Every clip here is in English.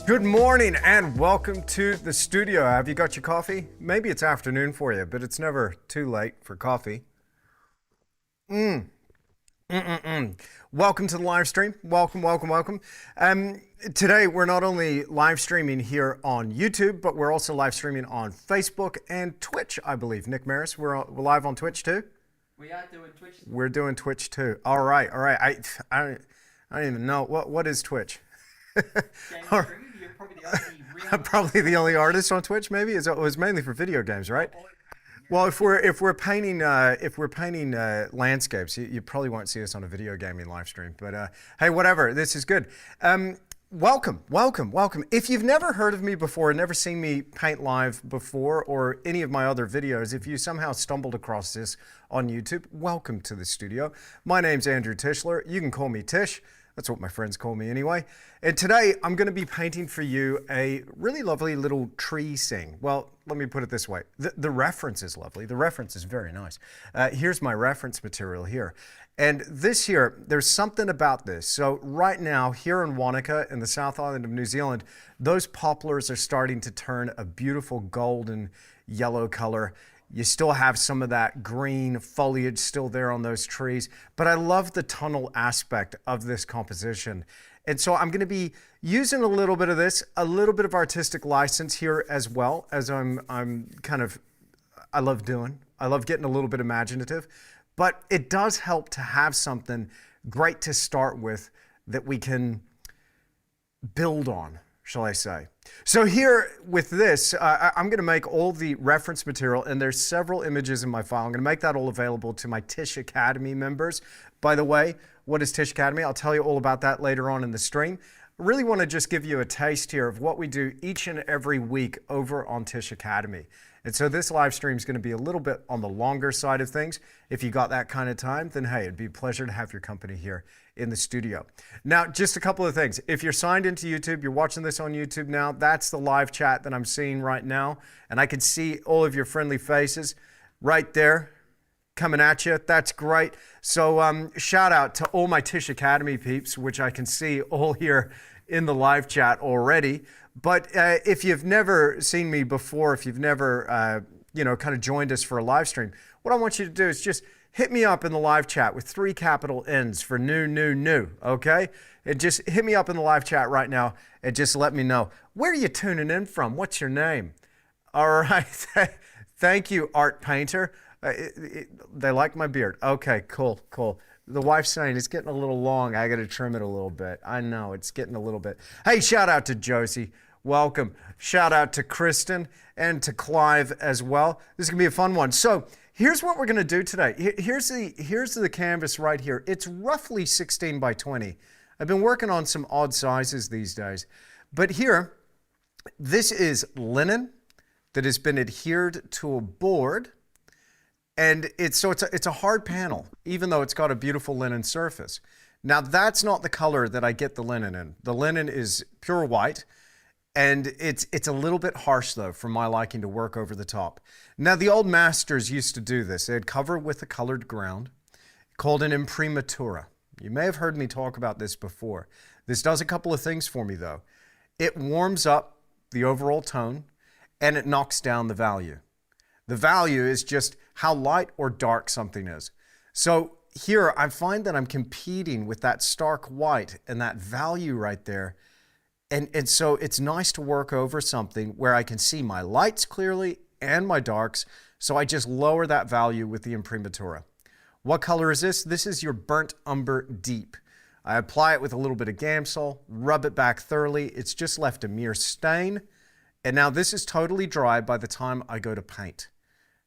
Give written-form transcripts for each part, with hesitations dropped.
Good morning and welcome to the studio. Have you got your coffee? Maybe it's afternoon for you, but it's never too late for coffee. Welcome to the live stream. Welcome, welcome, welcome. Today we're not only live streaming here on YouTube, but we're also live streaming on Facebook and Twitch, I believe. Nick Maris, we're live on Twitch too? We are doing Twitch. We're doing Twitch too. All right, all right. I don't even know. What is Twitch? You're probably the only real Probably the only artist on Twitch. Maybe it was mainly for video games, right? Well, if we're painting landscapes, you probably won't see us on a video gaming live stream. But hey, whatever. This is good. Welcome, welcome, welcome. If you've never heard of me before, never seen me paint live before, or any of my other videos, if you somehow stumbled across this on YouTube, welcome to the studio. My name's Andrew Tischler. You can call me Tish. That's what my friends call me anyway. And today I'm going to be painting for you a really lovely little tree scene. Well, let me put it this way. The reference is lovely. The reference is very nice. Here's my reference material here. And this here, there's something about this. So right now here in Wanaka in the South Island of New Zealand, those poplars are starting to turn a beautiful golden yellow color. You still have some of that green foliage still there on those trees, but I love the tonal aspect of this composition. And so I'm going to be using a little bit of this, a little bit of artistic license here as well, as I love doing. I love getting a little bit imaginative, but it does help to have something great to start with that we can build on, shall I say. So here with this, I'm going to make all the reference material, and there's several images in my file. I'm going to make that all available to my Tisch Academy members. By the way, what is Tisch Academy? I'll tell you all about that later on in the stream. I really want to just give you a taste here of what we do each and every week over on Tisch Academy. And so this live stream is going to be a little bit on the longer side of things. If you got that kind of time, then hey, it'd be a pleasure to have your company here in the studio. Now, just a couple of things. If you're signed into YouTube, you're watching this on YouTube now, that's the live chat that I'm seeing right now. And I can see all of your friendly faces right there coming at you. That's great. So shout out to all my Tisch Academy peeps, which I can see all here in the live chat already. But if you've never seen me before, if you've never, kind of joined us for a live stream, what I want you to do is just hit me up in the live chat with 3 capital N's for new, okay? And just hit me up in the live chat right now and just let me know. Where are you tuning in from? What's your name? All right. Thank you, Art Painter. They like my beard. Okay, cool. The wife's saying it's getting a little long. I got to trim it a little bit. I know, it's getting a little bit. Hey, shout out to Josie. Welcome. Shout out to Kristen and to Clive as well. This is going to be a fun one. So here's what we're going to do today. Here's the canvas right here. It's roughly 16 by 20. I've been working on some odd sizes these days. But here, this is linen that has been adhered to a board. And it's a hard panel, even though it's got a beautiful linen surface. Now that's not the color that I get the linen in. The linen is pure white, and it's a little bit harsh though for my liking to work over the top. Now the old masters used to do this. They'd cover with a colored ground called an imprimatura. You may have heard me talk about this before. This does a couple of things for me though. It warms up the overall tone, and it knocks down the value. The value is just how light or dark something is. So here I find that I'm competing with that stark white and that value right there. And so it's nice to work over something where I can see my lights clearly and my darks. So I just lower that value with the imprimatura. What color is this? This is your burnt umber deep. I apply it with a little bit of Gamsol, rub it back thoroughly. It's just left a mere stain. And now this is totally dry by the time I go to paint.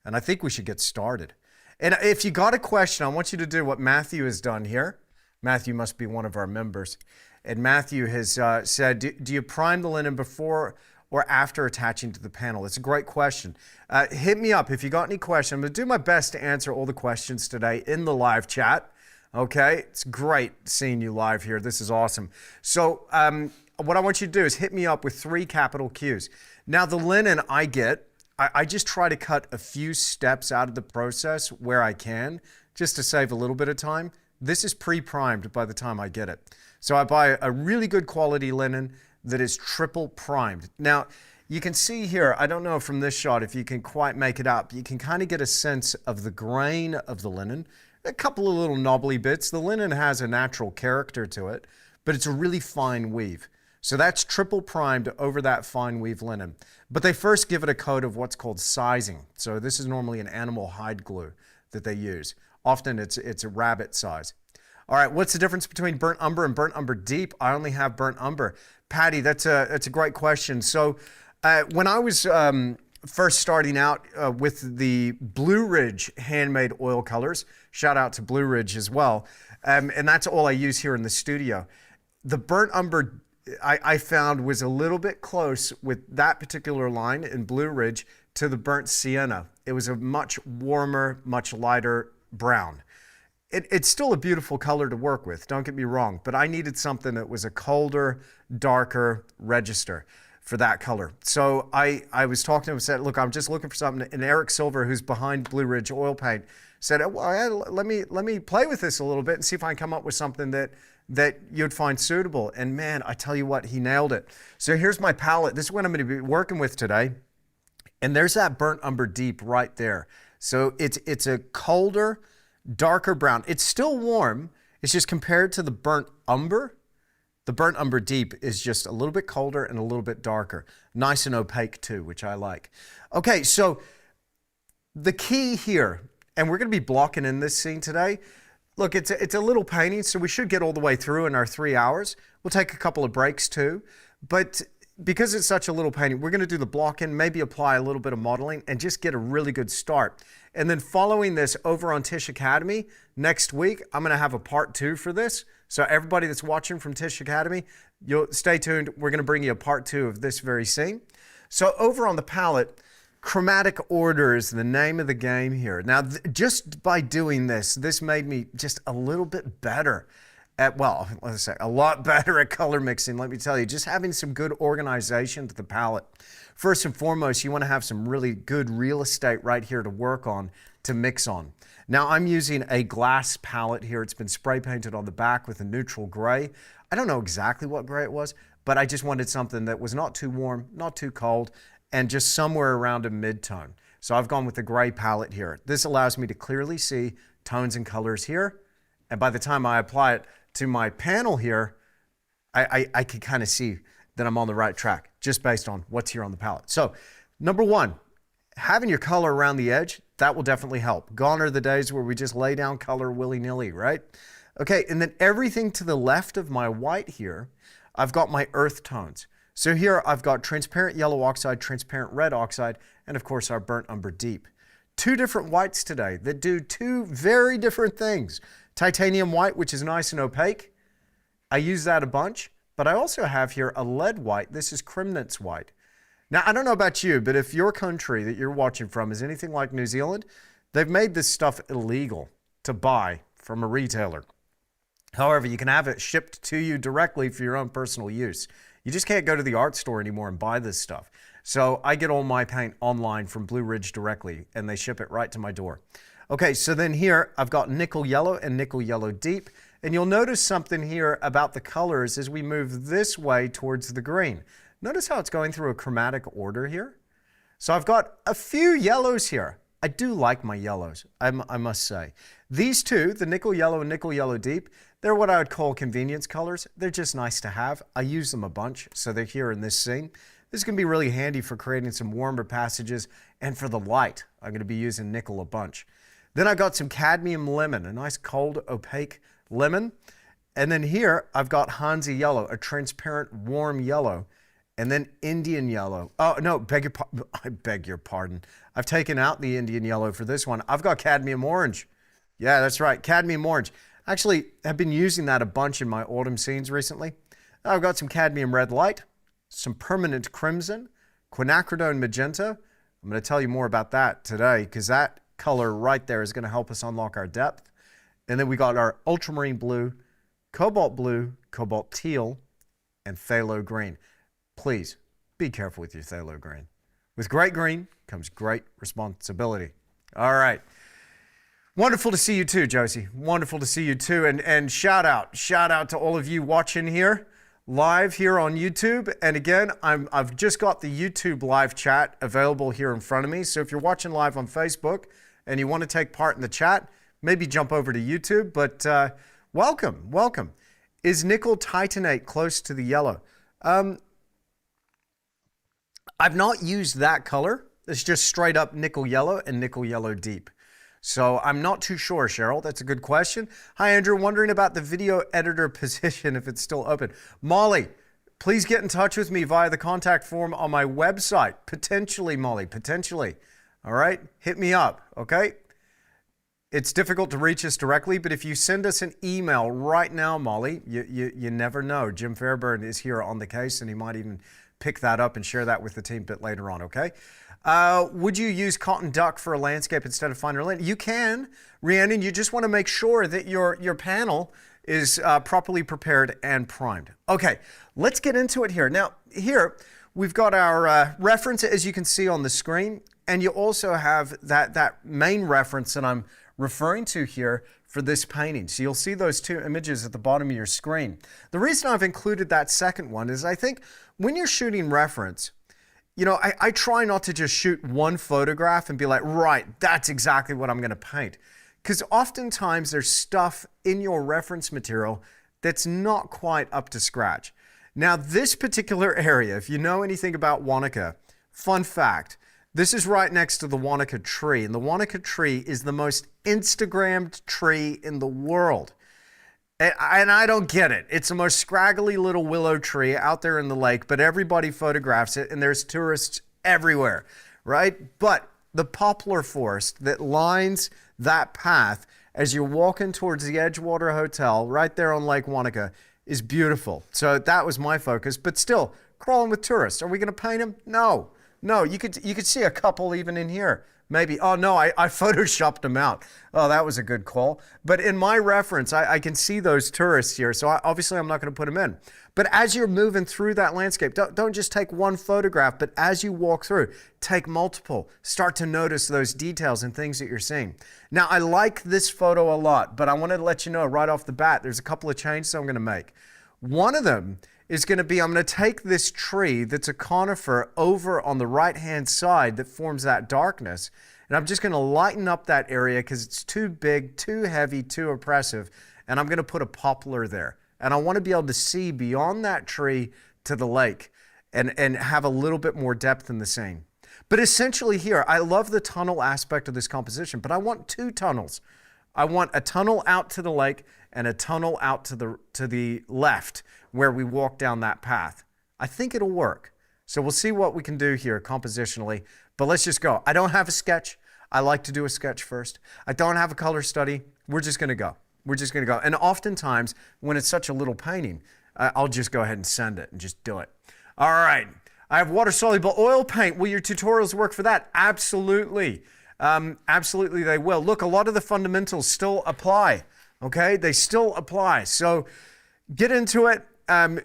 And I think we should get started. And if you got a question, I want you to do what Matthew has done here. Matthew must be one of our members. And Matthew has said, do you prime the linen before or after attaching to the panel? It's a great question. Hit me up if you got any questions. I'm going to do my best to answer all the questions today in the live chat. Okay, it's great seeing you live here. This is awesome. So what I want you to do is hit me up with 3 capital Qs. Now the linen I get, I just try to cut a few steps out of the process where I can, just to save a little bit of time. This is pre-primed by the time I get it. So I buy a really good quality linen that is triple primed. Now, you can see here, I don't know from this shot if you can quite make it up, you can kind of get a sense of the grain of the linen, a couple of little knobbly bits. The linen has a natural character to it, but it's a really fine weave. So that's triple primed over that fine weave linen. But they first give it a coat of what's called sizing. So this is normally an animal hide glue that they use. Often it's a rabbit size. All right, what's the difference between burnt umber and burnt umber deep? I only have burnt umber. Patty, that's a great question. So when I was first starting out with the Blue Ridge handmade oil colors, shout out to Blue Ridge as well, and that's all I use here in the studio. The burnt umber I found was a little bit close with that particular line in Blue Ridge to the burnt sienna. It was a much warmer, much lighter brown. It's still a beautiful color to work with, don't get me wrong, but I needed something that was a colder, darker register for that color. So I was talking to him and said, look, I'm just looking for something. And Eric Silver, who's behind Blue Ridge Oil Paint, said, well, let me play with this a little bit and see if I can come up with something that you'd find suitable. And man, I tell you what, he nailed it. So here's my palette. This is what I'm going to be working with today. And there's that burnt umber deep right there. So it's a colder, darker brown. It's still warm. It's just compared to the burnt umber deep is just a little bit colder and a little bit darker. Nice and opaque too, which I like. Okay, so the key here, and we're going to be blocking in this scene today. Look, it's a little painting, so we should get all the way through in our 3 hours. We'll take a couple of breaks too. But because it's such a little painting, we're going to do the block-in, maybe apply a little bit of modeling, and just get a really good start. And then following this over on Tisch Academy, next week, I'm going to have a part 2 for this. So everybody that's watching from Tisch Academy, you'll stay tuned. We're going to bring you a part 2 of this very scene. So over on the palette, chromatic order is the name of the game here. Now, just by doing this made me just a little bit better at, well, let's say a lot better at color mixing, let me tell you. Just having some good organization to the palette. First and foremost, you want to have some really good real estate right here to work on, to mix on. Now, I'm using a glass palette here. It's been spray painted on the back with a neutral gray. I don't know exactly what gray it was, but I just wanted something that was not too warm, not too cold, and just somewhere around a mid-tone. So I've gone with the gray palette here. This allows me to clearly see tones and colors here. And by the time I apply it to my panel here, I can kind of see that I'm on the right track just based on what's here on the palette. So number one, having your color around the edge, that will definitely help. Gone are the days where we just lay down color willy-nilly, right? Okay, and then everything to the left of my white here, I've got my earth tones. So here I've got transparent yellow oxide, transparent red oxide, and of course our burnt umber deep. Two different whites today that do two very different things. Titanium white, which is nice and opaque. I use that a bunch, but I also have here a lead white. This is Cremnitz white. Now, I don't know about you, but if your country that you're watching from is anything like New Zealand, they've made this stuff illegal to buy from a retailer. However, you can have it shipped to you directly for your own personal use. You just can't go to the art store anymore and buy this stuff. So I get all my paint online from Blue Ridge directly, and they ship it right to my door. Okay, so then here I've got nickel yellow and nickel yellow deep. And you'll notice something here about the colors as we move this way towards the green. Notice how it's going through a chromatic order here. So I've got a few yellows here. I do like my yellows, I must say. These two, the nickel yellow and nickel yellow deep, they're what I would call convenience colors. They're just nice to have. I use them a bunch, so they're here in this scene. This is going to be really handy for creating some warmer passages, and for the light, I'm going to be using nickel a bunch. Then I got some cadmium lemon, a nice cold, opaque lemon. And then here I've got Hansi yellow, a transparent, warm yellow. And then Indian yellow. Oh, no, I beg your pardon. I've taken out the Indian yellow for this one. I've got cadmium orange. Yeah, that's right, cadmium orange. Actually, I've been using that a bunch in my autumn scenes recently. I've got some cadmium red light, some permanent crimson, quinacridone magenta. I'm going to tell you more about that today because that color right there is going to help us unlock our depth. And then we got our ultramarine blue, cobalt teal, and phthalo green. Please be careful with your phthalo green. With great green comes great responsibility. All right. Wonderful to see you too, Josie. Wonderful to see you too. And shout out to all of you watching here. live here on YouTube. And again, I've just got the YouTube live chat available here in front of me. So if you're watching live on Facebook and you want to take part in the chat, maybe jump over to YouTube. But welcome, welcome. Is nickel titanate close to the yellow? I've not used that color. It's just straight up nickel yellow and nickel yellow deep. So I'm not too sure, Cheryl. That's a good question. Hi, Andrew. Wondering about the video editor position, if it's still open. Molly, please get in touch with me via the contact form on my website. Potentially, Molly, potentially. All right? Hit me up, okay? It's difficult to reach us directly, but if you send us an email right now, Molly, you never know. Jim Fairburn is here on the case, and he might even pick that up and share that with the team a bit later on, okay? Would you use cotton duck for a landscape instead of finer linen? You can, Rhiannon. You just want to make sure that your panel is properly prepared and primed. Okay, let's get into it here. Now, here we've got our reference, as you can see on the screen, and you also have that main reference that I'm referring to here for this painting. So you'll see those two images at the bottom of your screen. The reason I've included that second one is I think when you're shooting reference, you know, I try not to just shoot one photograph and be like, right, that's exactly what I'm going to paint. Because oftentimes there's stuff in your reference material that's not quite up to scratch. Now, this particular area, if you know anything about Wanaka, fun fact, this is right next to the Wanaka tree. And the Wanaka tree is the most Instagrammed tree in the world. And I don't get it. It's the most scraggly little willow tree out there in the lake, but everybody photographs it, and there's tourists everywhere, right? But the poplar forest that lines that path as you're walking towards the Edgewater Hotel right there on Lake Wanaka is beautiful. So that was my focus, but still, crawling with tourists. Are we going to paint them? No. No, you could see a couple even in here. Maybe. Oh, no, I photoshopped them out. Oh, that was a good call. But in my reference, I can see those tourists here. So obviously, I'm not going to put them in. But as you're moving through that landscape, don't just take one photograph, but as you walk through, take multiple. Start to notice those details and things that you're seeing. Now, I like this photo a lot, but I wanted to let you know right off the bat, there's a couple of changes I'm going to make. One of them is going to be, I'm going to take this tree that's a conifer over on the right-hand side that forms that darkness, and I'm just going to lighten up that area because it's too big, too heavy, too oppressive, and I'm going to put a poplar there. And I want to be able to see beyond that tree to the lake and have a little bit more depth in the scene. But essentially here, I love the tunnel aspect of this composition, but I want two tunnels. I want a tunnel out to the lake and a tunnel out to the left where we walk down that path. I think it'll work. So we'll see what we can do here compositionally, but let's just go. I don't have a sketch. I like to do a sketch first. I don't have a color study. We're just gonna go. We're just gonna go. And oftentimes when it's such a little painting, I'll just go ahead and send it and just do it. All right, I have water-soluble oil paint. Will your tutorials work for that? Absolutely. Absolutely they will. Look, a lot of the fundamentals still apply, okay? They still apply. So get into it,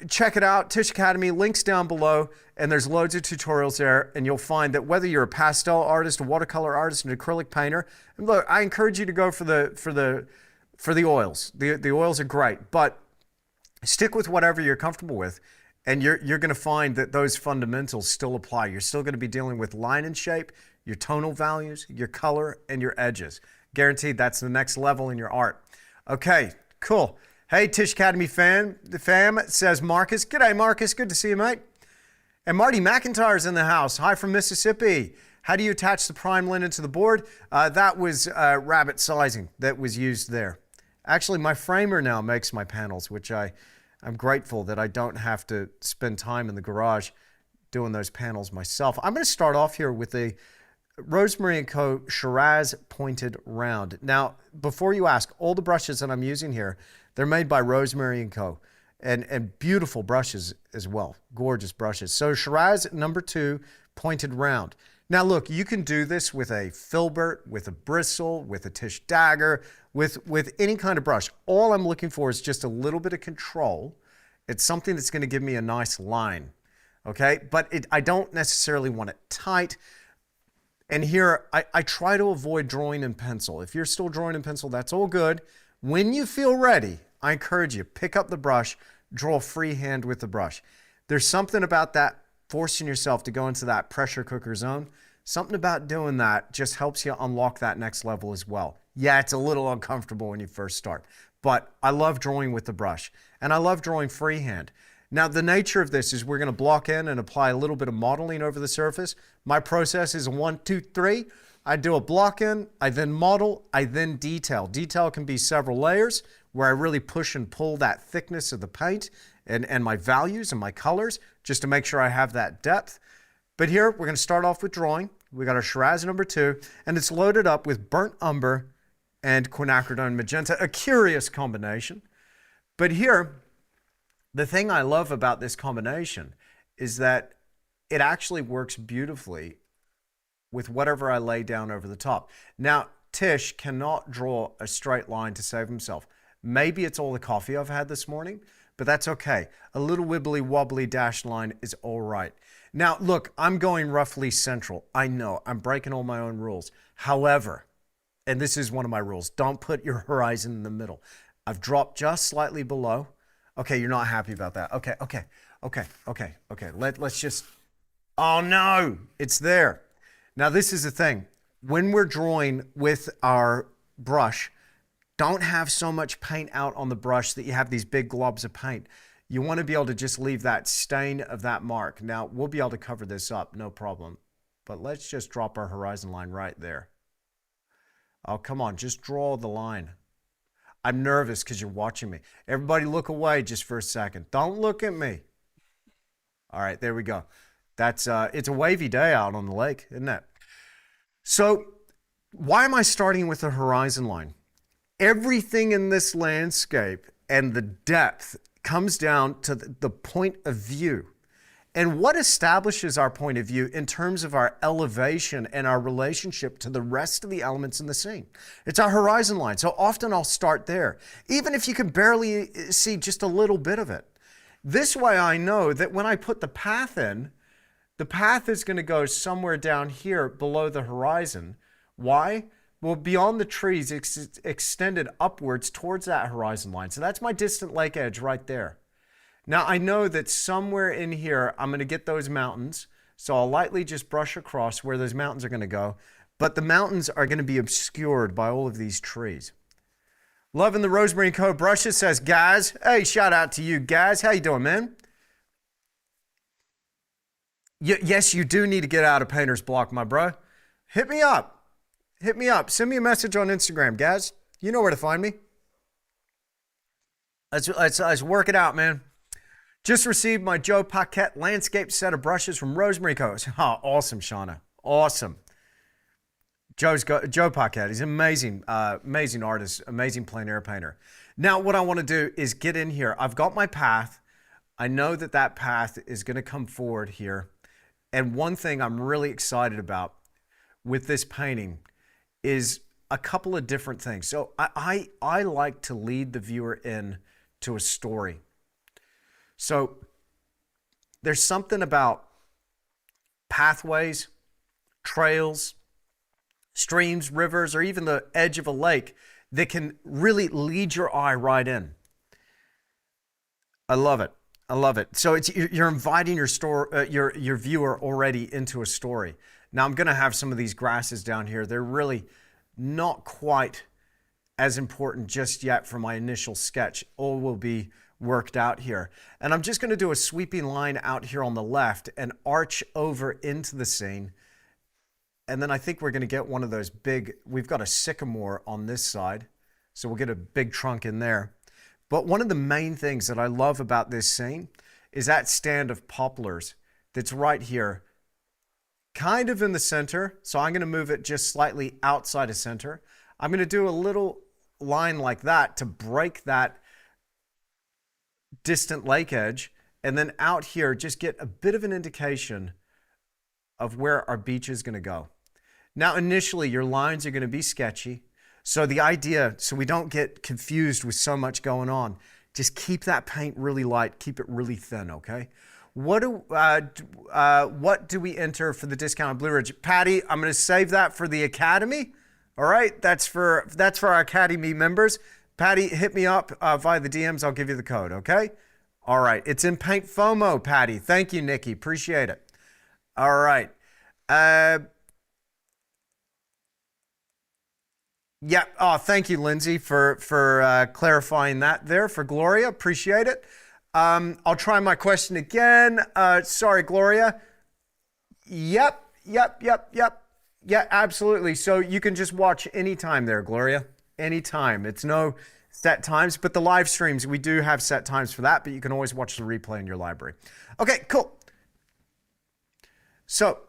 check it out, Tisch Academy, links down below, and there's loads of tutorials there, and you'll find that whether you're a pastel artist, a watercolor artist, an acrylic painter, and look, I encourage you to go for the oils. The oils are great, but stick with whatever you're comfortable with, and you're going to find that those fundamentals still apply. You're still going to be dealing with line and shape, your tonal values, your color, and your edges. Guaranteed that's the next level in your art. Okay, cool. Hey, Tisch Academy fan, the fam, says Marcus. G'day, Marcus. Good to see you, mate. And Marty McIntyre's in the house. Hi from Mississippi. How do you attach the prime linen to the board? That was rabbit sizing that was used there. Actually, my framer now makes my panels, which I'm grateful that I don't have to spend time in the garage doing those panels myself. I'm going to start off here with a Rosemary & Co. Shiraz Pointed Round. Now, before you ask, all the brushes that I'm using here, they're made by Rosemary & Co. And beautiful brushes as well. Gorgeous brushes. So Shiraz #2 Pointed Round. Now look, you can do this with a filbert, with a bristle, with a Tisch dagger, with any kind of brush. All I'm looking for is just a little bit of control. It's something that's going to give me a nice line. Okay, but I don't necessarily want it tight. And here, I try to avoid drawing in pencil. If you're still drawing in pencil, that's all good. When you feel ready, I encourage you, pick up the brush, draw freehand with the brush. There's something about that, forcing yourself to go into that pressure cooker zone. Something about doing that just helps you unlock that next level as well. Yeah, it's a little uncomfortable when you first start, but I love drawing with the brush, and I love drawing freehand. Now, the nature of this is we're going to block in and apply a little bit of modeling over the surface. My process is 1, 2, 3. I do a block in, I then model, I then detail. Detail can be several layers where I really push and pull that thickness of the paint and my values and my colors just to make sure I have that depth. But here, we're going to start off with drawing. We got our Shiraz number 2, and it's loaded up with burnt umber and quinacridone magenta, a curious combination. But here, the thing I love about this combination is that it actually works beautifully with whatever I lay down over the top. Now, Tisch cannot draw a straight line to save himself. Maybe it's all the coffee I've had this morning, but that's okay. A little wibbly wobbly dashed line is all right. Now, look, I'm going roughly central. I know, I'm breaking all my own rules. However, and this is one of my rules, don't put your horizon in the middle. I've dropped just slightly below. Okay, you're not happy about that. Okay. Let's just, oh no, it's there. Now, this is the thing. When we're drawing with our brush, don't have so much paint out on the brush that you have these big globs of paint. You want to be able to just leave that stain of that mark. Now, we'll be able to cover this up, no problem. But let's just drop our horizon line right there. Oh, come on, just draw the line. I'm nervous because you're watching me. Everybody look away just for a second. Don't look at me. All right, there we go. That's it's a wavy day out on the lake, isn't it? So why am I starting with the horizon line? Everything in this landscape and the depth comes down to the point of view. And what establishes our point of view in terms of our elevation and our relationship to the rest of the elements in the scene? It's our horizon line. So often I'll start there, even if you can barely see just a little bit of it. This way I know that when I put the path in, the path is going to go somewhere down here below the horizon. Why? Well, beyond the trees, it's extended upwards towards that horizon line. So that's my distant lake edge right there. Now, I know that somewhere in here, I'm going to get those mountains. So I'll lightly just brush across where those mountains are going to go. But the mountains are going to be obscured by all of these trees. Loving the Rosemary & Co. brushes, says Gaz. Hey, shout out to you, Gaz. How you doing, man? Yes, you do need to get out of painter's block, my bro. Hit me up. Hit me up. Send me a message on Instagram, Gaz. You know where to find me. Let's work it out, man. Just received my Joe Paquette landscape set of brushes from Rosemary Co. Oh, awesome, Shauna. Awesome. Joe Paquette. He's an amazing, amazing artist, amazing plein air painter. Now, what I want to do is get in here. I've got my path. I know that that path is going to come forward here. And one thing I'm really excited about with this painting is a couple of different things. So I like to lead the viewer in to a story. So there's something about pathways, trails, streams, rivers, or even the edge of a lake that can really lead your eye right in. I love it. I love it. So you're inviting your viewer already into a story. Now I'm going to have some of these grasses down here. They're really not quite as important just yet for my initial sketch. All will be worked out here. And I'm just going to do a sweeping line out here on the left and arch over into the scene. And then I think we're going to get one of those big, we've got a sycamore on this side. So we'll get a big trunk in there. But one of the main things that I love about this scene is that stand of poplars that's right here, kind of in the center. So I'm going to move it just slightly outside of center. I'm going to do a little line like that to break that distant lake edge. And then out here, just get a bit of an indication of where our beach is going to go. Now, initially, your lines are going to be sketchy. So the idea, so we don't get confused with so much going on, just keep that paint really light, keep it really thin, okay? What do we enter for the discounted Blue Ridge? Patty, I'm going to save that for the Academy. All right, that's for our Academy members. Patty, hit me up via the DMs. I'll give you the code, okay? All right. It's in paint FOMO, Patty. Thank you, Nikki. Appreciate it. All right. Uh, yeah. Oh, thank you, Lindsay, for clarifying that there for Gloria. Appreciate it. I'll try my question again. Sorry, Gloria. Yep. Yep. Yep. Yep. Yeah, absolutely. So you can just watch anytime there, Gloria. Anytime. It's no set times, but the live streams, we do have set times for that, but you can always watch the replay in your library. Okay, cool. So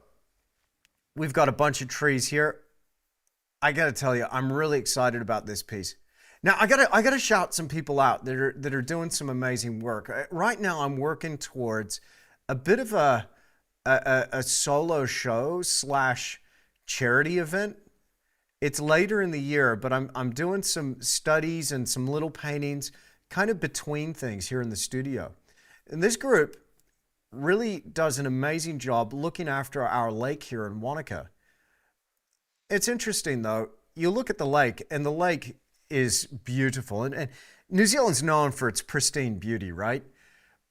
we've got a bunch of trees here. I got to tell you, I'm really excited about this piece. Now, I gotta shout some people out that are doing some amazing work. Right now, I'm working towards a bit of a solo show slash charity event. It's later in the year, but I'm doing some studies and some little paintings kind of between things here in the studio. And this group really does an amazing job looking after our lake here in Wanaka. It's interesting though, you look at the lake and the lake is beautiful. And New Zealand's known for its pristine beauty, right?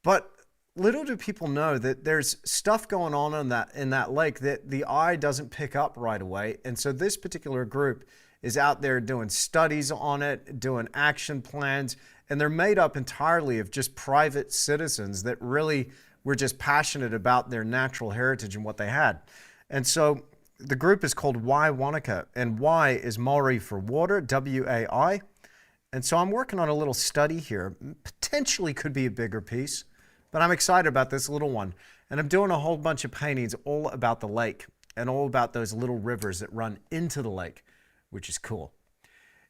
But little do people know that there's stuff going on in that lake that the eye doesn't pick up right away. And so this particular group is out there doing studies on it, doing action plans, and they're made up entirely of just private citizens that really were just passionate about their natural heritage and what they had. And so the group is called Wai Wanaka, and Y is Maori for water, W-A-I. And so I'm working on a little study here. Potentially could be a bigger piece, but I'm excited about this little one. And I'm doing a whole bunch of paintings all about the lake and all about those little rivers that run into the lake, which is cool.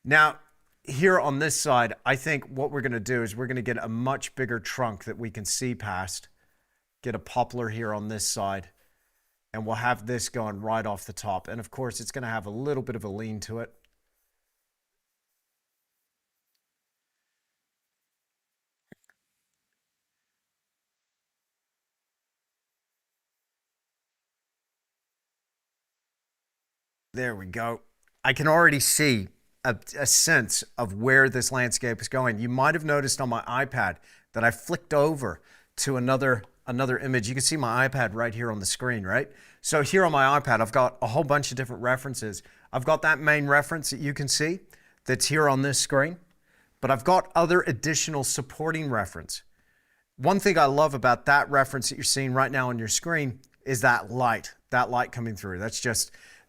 Now, here on this side, I think what we're gonna do is we're gonna get a much bigger trunk that we can see past, get a poplar here on this side, and we'll have this going right off the top. And of course, it's gonna have a little bit of a lean to it. There we go. I can already see a sense of where this landscape is going. You might have noticed on my iPad that I flicked over to another image. You can see my iPad right here on the screen, right? So here on my iPad, I've got a whole bunch of different references. I've got that main reference that you can see that's here on this screen, but I've got other additional supporting reference. One thing I love about that reference that you're seeing right now on your screen is that light coming through.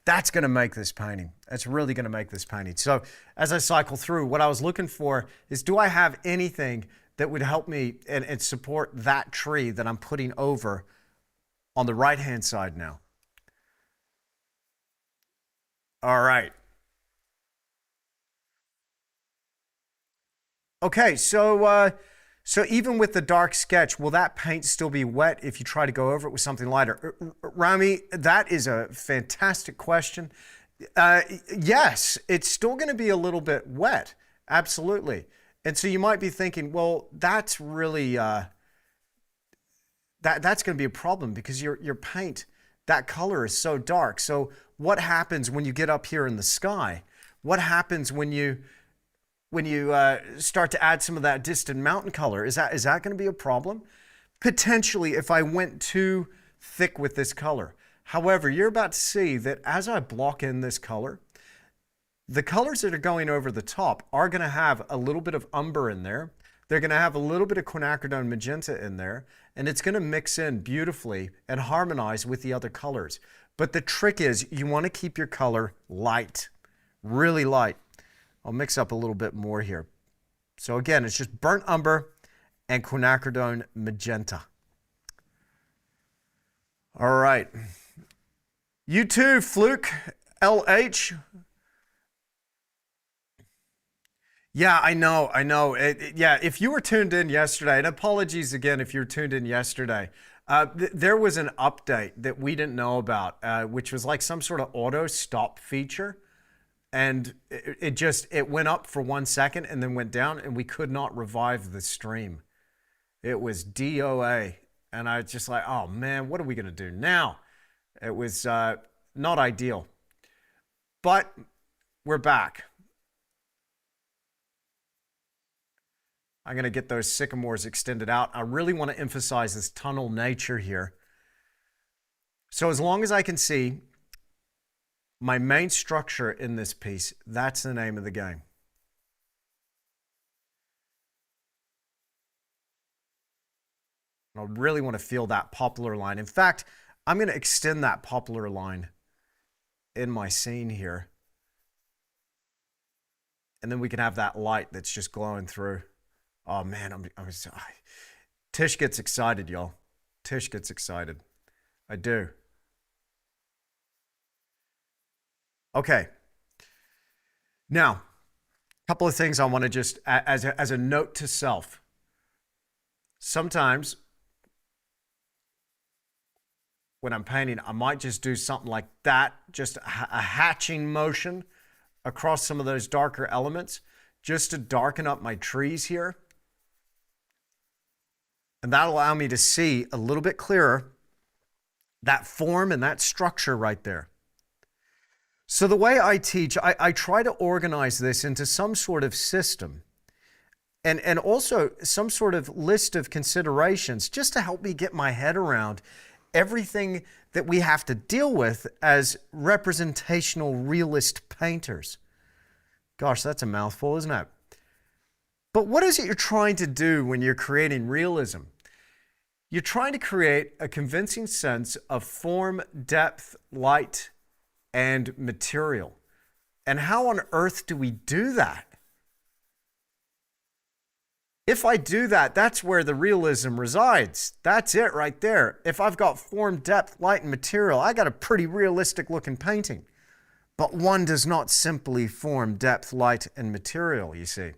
That's going to make this painting. That's really going to make this painting. So as I cycle through, what I was looking for is, do I have anything that would help me and support that tree that I'm putting over on the right-hand side now? All right. Okay, so even with the dark sketch, will that paint still be wet if you try to go over it with something lighter? Rami, that is a fantastic question. Yes, it's still going to be a little bit wet, absolutely. And so you might be thinking, well, that's really that's going to be a problem because your paint, that color is so dark. So what happens when you get up here in the sky? What happens when you start to add some of that distant mountain color? Is that going to be a problem? Potentially, if I went too thick with this color. However, you're about to see that as I block in this color, the colors that are going over the top are going to have a little bit of umber in there. They're going to have a little bit of quinacridone magenta in there, and it's going to mix in beautifully and harmonize with the other colors. But the trick is you want to keep your color light, really light. I'll mix up a little bit more here. So again, it's just burnt umber and quinacridone magenta. All right. You too, Fluke, LH. Yeah, I know. Yeah, if you were tuned in yesterday, and apologies again if you were tuned in yesterday, there was an update that we didn't know about, which was like some sort of auto stop feature. And it went up for 1 second and then went down, and we could not revive the stream. It was DOA. And I was just like, oh man, what are we going to do now? It was not ideal. But we're back. I'm going to get those sycamores extended out. I really want to emphasize this tunnel nature here. So as long as I can see my main structure in this piece, that's the name of the game. I really want to feel that poplar line. In fact, I'm going to extend that poplar line in my scene here. And then we can have that light that's just glowing through. Oh man, Tisch gets excited, y'all. Tisch gets excited. I do. Okay. Now, a couple of things I want to just, as a note to self. Sometimes when I'm painting, I might just do something like that, just a hatching motion across some of those darker elements, just to darken up my trees here. And that'll allow me to see a little bit clearer that form and that structure right there. So the way I teach, I try to organize this into some sort of system and also some sort of list of considerations just to help me get my head around everything that we have to deal with as representational realist painters. Gosh, that's a mouthful, isn't it? But what is it you're trying to do when you're creating realism? You're trying to create a convincing sense of form, depth, light, and material. And how on earth do we do that? If I do that, that's where the realism resides. That's it right there. If I've got form, depth, light, and material, I got a pretty realistic looking painting. But one does not simply form depth, light, and material, you see.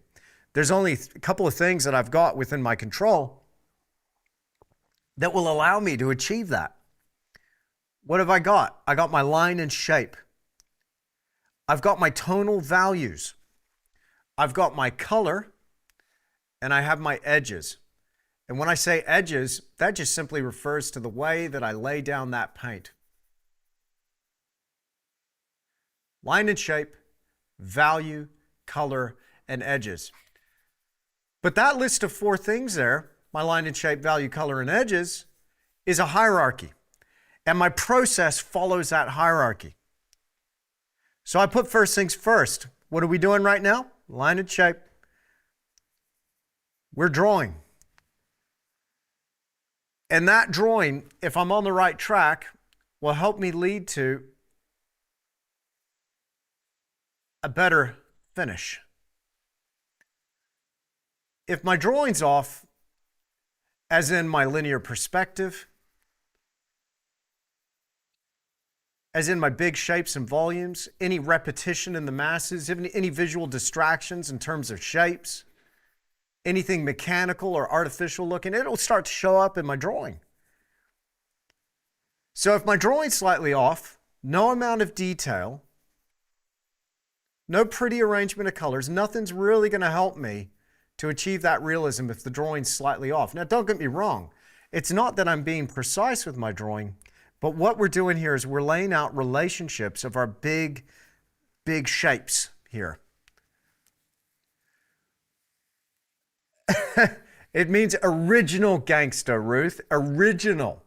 There's only a couple of things that I've got within my control that will allow me to achieve that. What have I got? I got my line and shape. I've got my tonal values. I've got my color, and I have my edges. And when I say edges, that just simply refers to the way that I lay down that paint. Line and shape, value, color, and edges. But that list of 4 things there, my line and shape, value, color, and edges, is a hierarchy. And my process follows that hierarchy. So I put first things first. What are we doing right now? Line and shape. We're drawing. And that drawing, if I'm on the right track, will help me lead to a better finish. If my drawing's off, as in my linear perspective, as in my big shapes and volumes, any repetition in the masses, any visual distractions in terms of shapes, anything mechanical or artificial looking, it'll start to show up in my drawing. So if my drawing's slightly off, no amount of detail, no pretty arrangement of colors, nothing's really going to help me to achieve that realism if the drawing's slightly off. Now, don't get me wrong. It's not that I'm being precise with my drawing, but what we're doing here is we're laying out relationships of our big shapes here. It means original gangsta, Ruth. Original.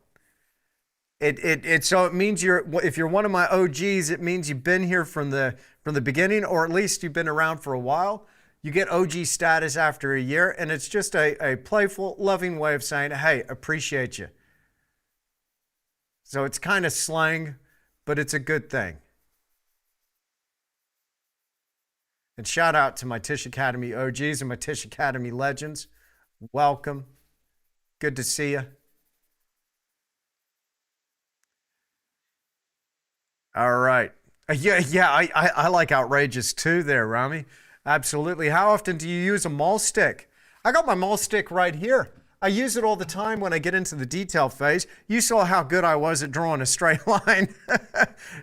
So it means if you're one of my OGs, it means you've been here from the beginning, or at least you've been around for a while. You get OG status after a year, and it's just a playful, loving way of saying, hey, appreciate you. So it's kind of slang, but it's a good thing. And shout out to my Tisch Academy OGs and my Tisch Academy legends. Welcome. Good to see you. All right. Yeah, I like outrageous too there, Rami. Absolutely. How often do you use a maul stick? I got my maul stick right here. I use it all the time when I get into the detail phase. You saw how good I was at drawing a straight line.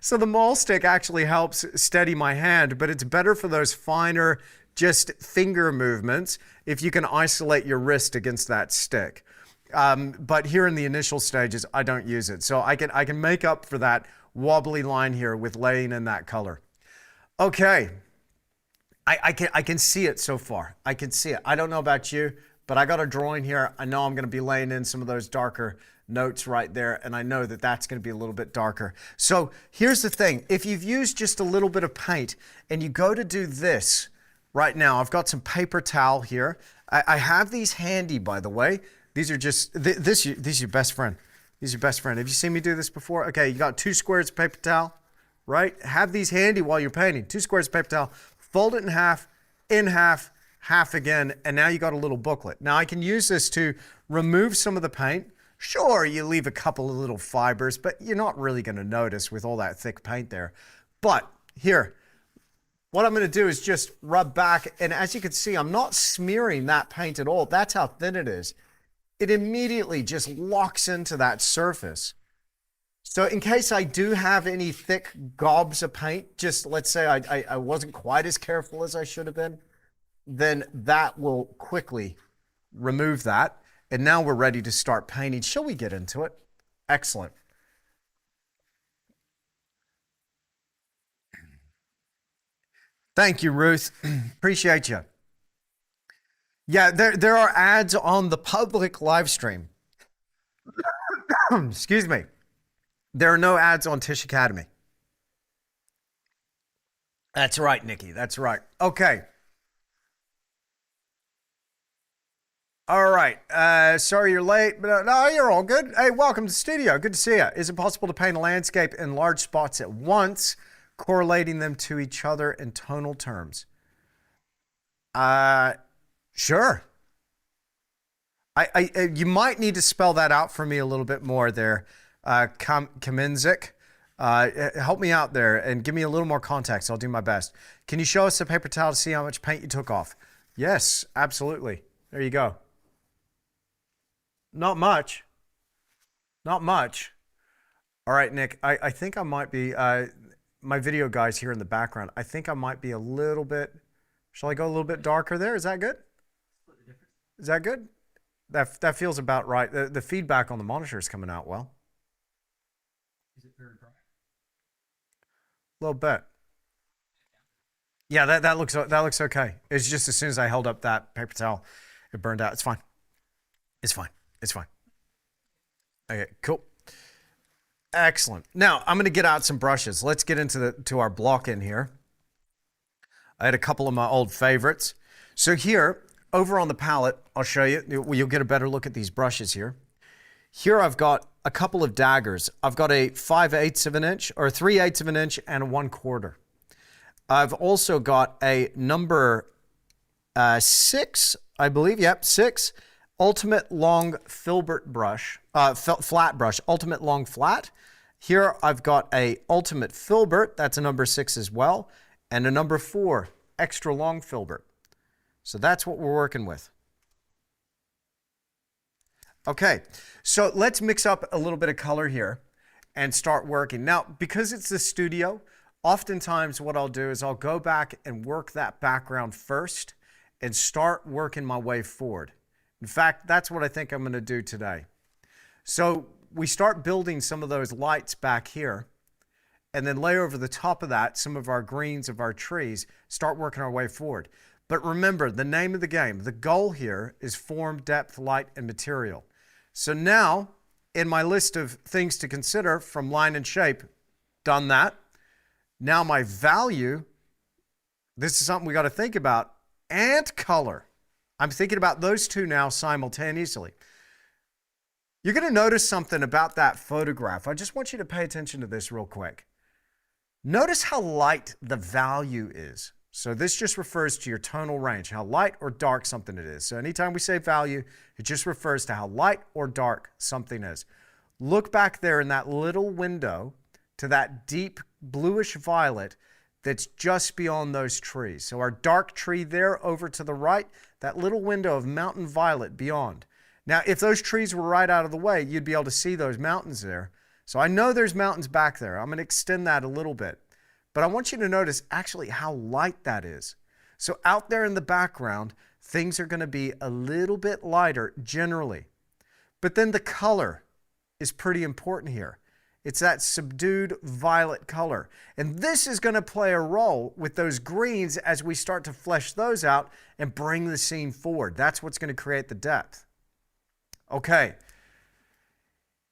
So the maul stick actually helps steady my hand, but it's better for those finer, just finger movements if you can isolate your wrist against that stick. But here in the initial stages, I don't use it. So I can make up for that wobbly line here with laying in that color. Okay. I can see it so far. I can see it. I don't know about you, but I got a drawing here. I know I'm going to be laying in some of those darker notes right there, and I know that that's going to be a little bit darker. So here's the thing. If you've used just a little bit of paint and you go to do this right now, I've got some paper towel here. I have these handy, by the way. These are just, this is your best friend. These are your best friend. Have you seen me do this before? Okay, you got 2 squares of paper towel, right? Have these handy while you're painting. 2 squares of paper towel, fold it in half, half again, and now you got a little booklet. Now I can use this to remove some of the paint. Sure, you leave a couple of little fibers, but you're not really going to notice with all that thick paint there. But here, what I'm going to do is just rub back, and as you can see, I'm not smearing that paint at all. That's how thin it is. It immediately just locks into that surface. So in case I do have any thick gobs of paint, just let's say I wasn't quite as careful as I should have been, then that will quickly remove that. And now we're ready to start painting. Shall we get into it? Excellent. Thank you, Ruth. Appreciate you. Yeah, there are ads on the public live stream. Excuse me. There are no ads on Tisch Academy. That's right, Nikki. That's right. Okay. All right. Sorry you're late, but no, you're all good. Hey, welcome to the studio. Good to see you. Is it possible to paint a landscape in large spots at once, correlating them to each other in tonal terms? Sure. You might need to spell that out for me a little bit more there, Kaminzik. Help me out there and give me a little more context. I'll do my best. Can you show us a paper towel to see how much paint you took off? Yes, absolutely. There you go. Not much. Not much. All right, Nick, I think I might be, my video guys here in the background, I think I might be a little bit, shall I go a little bit darker there? Is that good? Is that good? That feels about right. The feedback on the monitor is coming out well. Is it very bright? A little bit. Yeah, that looks okay. It's just as soon as I held up that paper towel, it burned out. It's fine. It's fine. It's fine. Okay, cool. Excellent. Now I'm going to get out some brushes. Let's get into our block in here. I had a couple of my old favorites. So here, over on the palette, I'll show you. You'll get a better look at these brushes here. Here I've got a couple of daggers. I've got a 5/8 of an inch, or 3/8 of an inch, and a 1/4. I've also got a number 6, I believe. Yep, 6. Ultimate long filbert brush, flat brush, ultimate long flat. Here I've got a ultimate filbert, that's a number 6 as well, and a number 4 extra long filbert. So that's what we're working with. Okay, so let's mix up a little bit of color here and start working. Now, because it's the studio, oftentimes what I'll do is I'll go back and work that background first and start working my way forward. In fact, that's what I think I'm going to do today. So we start building some of those lights back here, and then lay over the top of that some of our greens of our trees, start working our way forward. But remember, the name of the game, the goal here is form, depth, light, and material. So now, in my list of things to consider from line and shape, done that. Now my value, this is something we got to think about, and color. I'm thinking about those two now simultaneously. You're going to notice something about that photograph. I just want you to pay attention to this real quick. Notice how light the value is. So this just refers to your tonal range, how light or dark something it is. So anytime we say value, it just refers to how light or dark something is. Look back there in that little window to that deep bluish violet that's just beyond those trees. So our dark tree there over to the right, that little window of mountain violet beyond. Now, if those trees were right out of the way, you'd be able to see those mountains there. So I know there's mountains back there. I'm going to extend that a little bit. But I want you to notice actually how light that is. So out there in the background, things are going to be a little bit lighter generally. But then the color is pretty important here. It's that subdued violet color. And this is going to play a role with those greens as we start to flesh those out and bring the scene forward. That's what's going to create the depth. Okay.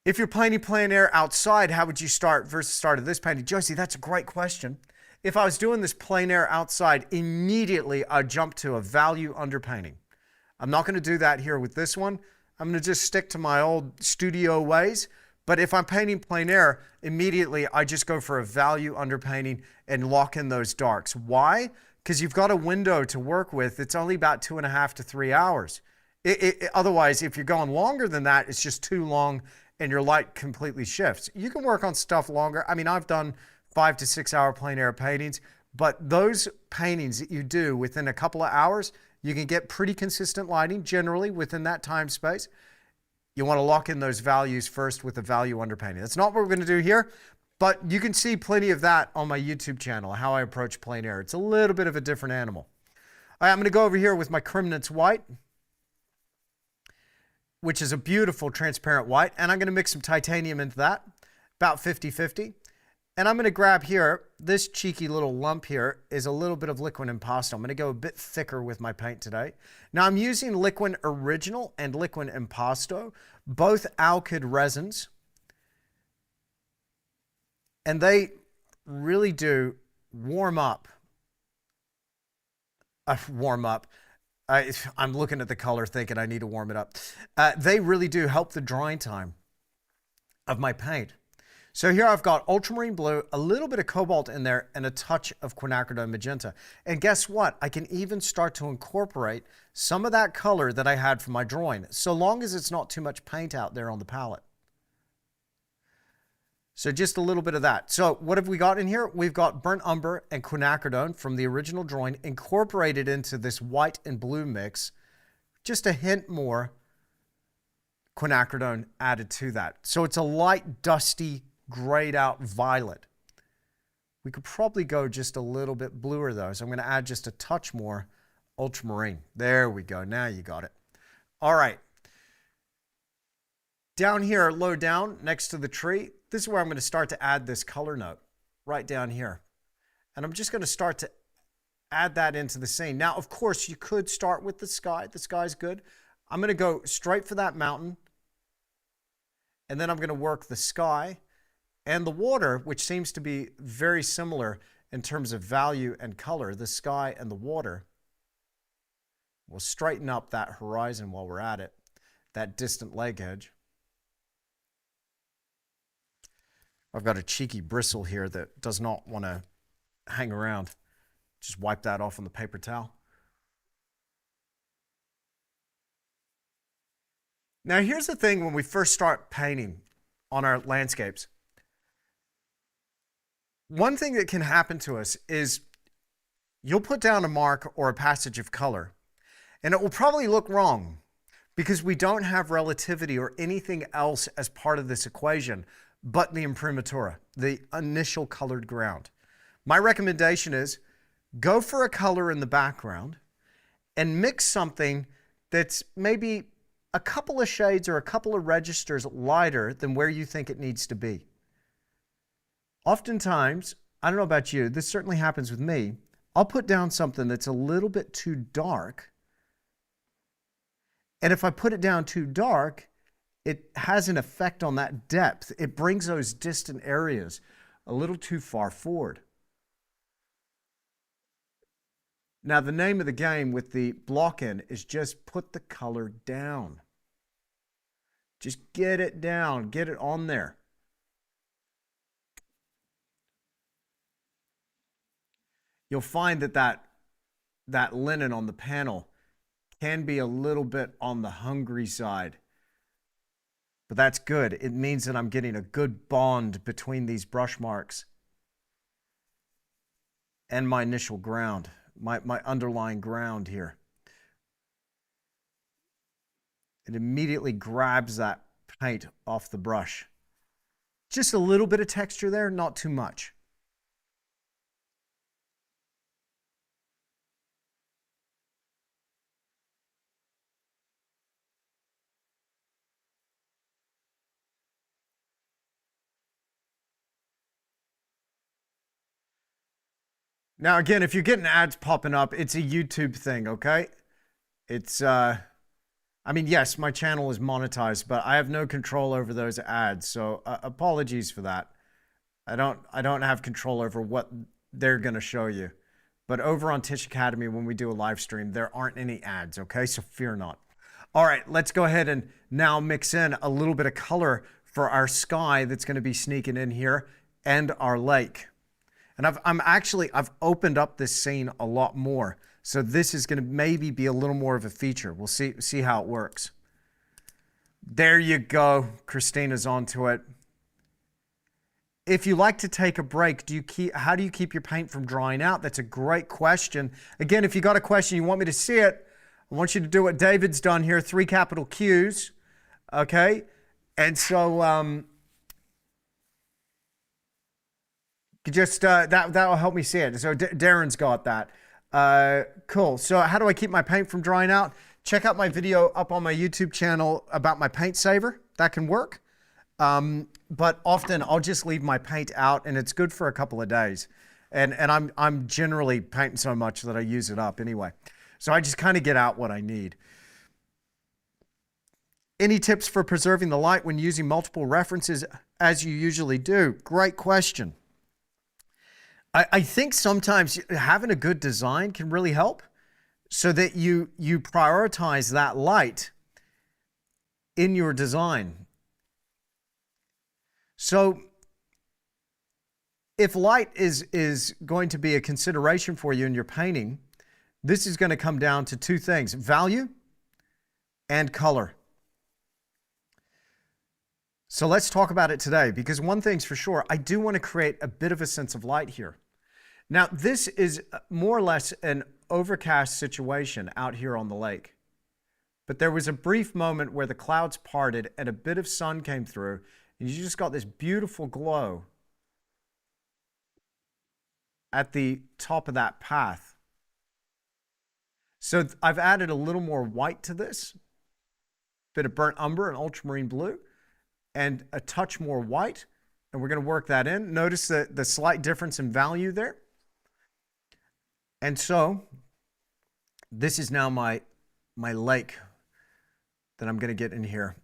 If you're painting plein air outside, how would you start versus start of this painting? Josie, that's a great question. If I was doing this plein air outside, immediately I'd jump to a value underpainting. I'm not going to do that here with this one. I'm going to just stick to my old studio ways. But if I'm painting plein air, immediately I just go for a value underpainting and lock in those darks. Why? Because you've got a window to work with. It's only about 2.5 to 3 hours. Otherwise, if you're going longer than that, it's just too long and your light completely shifts. You can work on stuff longer. I mean, I've done 5 to 6 hour plein air paintings, but those paintings that you do within a couple of hours, you can get pretty consistent lighting generally within that time space. You want to lock in those values first with a value underpainting. That's not what we're going to do here, but you can see plenty of that on my YouTube channel, how I approach plein air. It's a little bit of a different animal. All right, I'm going to go over here with my Crimnitz white, which is a beautiful transparent white, and I'm going to mix some titanium into that, about 50-50. And I'm going to grab here, this cheeky little lump here is a little bit of liquid impasto. I'm going to go a bit thicker with my paint today. Now I'm using liquid original and liquid impasto, both alkyd resins. And they really do warm up. I'm looking at the color thinking I need to warm it up. They really do help the drying time of my paint. So here I've got ultramarine blue, a little bit of cobalt in there, and a touch of quinacridone magenta. And guess what? I can even start to incorporate some of that color that I had from my drawing, so long as it's not too much paint out there on the palette. So just a little bit of that. So what have we got in here? We've got burnt umber and quinacridone from the original drawing incorporated into this white and blue mix. Just a hint more quinacridone added to that. So it's a light, dusty, grayed out violet. We could probably go just a little bit bluer though. So I'm going to add just a touch more ultramarine. There we go. Now you got it. All right. Down here, low down next to the tree, this is where I'm going to start to add this color note right down here. And I'm just going to start to add that into the scene. Now, of course, you could start with the sky. The sky's good. I'm going to go straight for that mountain. And then I'm going to work the sky and the water, which seems to be very similar in terms of value and color. The sky and the water. We'll straighten up that horizon while we're at it, that distant lake edge. I've got a cheeky bristle here that does not want to hang around. Just wipe that off on the paper towel. Now here's the thing when we first start painting on our landscapes. One thing that can happen to us is you'll put down a mark or a passage of color and it will probably look wrong because we don't have relativity or anything else as part of this equation but the imprimatura, the initial colored ground. My recommendation is go for a color in the background and mix something that's maybe a couple of shades or a couple of registers lighter than where you think it needs to be. Oftentimes, I don't know about you, this certainly happens with me, I'll put down something that's a little bit too dark. And if I put it down too dark, it has an effect on that depth. It brings those distant areas a little too far forward. Now, the name of the game with the block in is just put the color down. Just get it down, get it on there. You'll find that linen on the panel can be a little bit on the hungry side. But that's good. It means that I'm getting a good bond between these brush marks and my initial ground, my underlying ground here. It immediately grabs that paint off the brush. Just a little bit of texture there, not too much. Now, again, if you're getting ads popping up, it's a YouTube thing, okay? It's, I mean, yes, my channel is monetized, but I have no control over those ads. So apologies for that. I don't have control over what they're going to show you. But over on Tisch Academy, when we do a live stream, there aren't any ads, okay? So fear not. All right, let's go ahead and now mix in a little bit of color for our sky that's going to be sneaking in here and our lake. And I've opened up this scene a lot more. So this is going to maybe be a little more of a feature. We'll see how it works. There you go. Christina's onto it. If you like to take a break, how do you keep your paint from drying out? That's a great question. Again, if you got a question, you want me to see it, I want you to do what David's done here, 3 capital Qs, okay? And so just that'll help me see it. So Darren's got that. Cool. So how do I keep my paint from drying out? Check out my video up on my YouTube channel about my paint saver. That can work. But often I'll just leave my paint out and it's good for a couple of days. And I'm generally painting so much that I use it up anyway. So I just kind of get out what I need. Any tips for preserving the light when using multiple references as you usually do? Great question. I think sometimes having a good design can really help so that you prioritize that light in your design. So if light is going to be a consideration for you in your painting, this is going to come down to 2 things, value and color. So let's talk about it today, because one thing's for sure, I do want to create a bit of a sense of light here. Now, this is more or less an overcast situation out here on the lake. But there was a brief moment where the clouds parted and a bit of sun came through, and you just got this beautiful glow at the top of that path. So I've added a little more white to this, bit of burnt umber and ultramarine blue, and a touch more white, and we're going to work that in. Notice the slight difference in value there. And so this is now my lake that I'm going to get in here.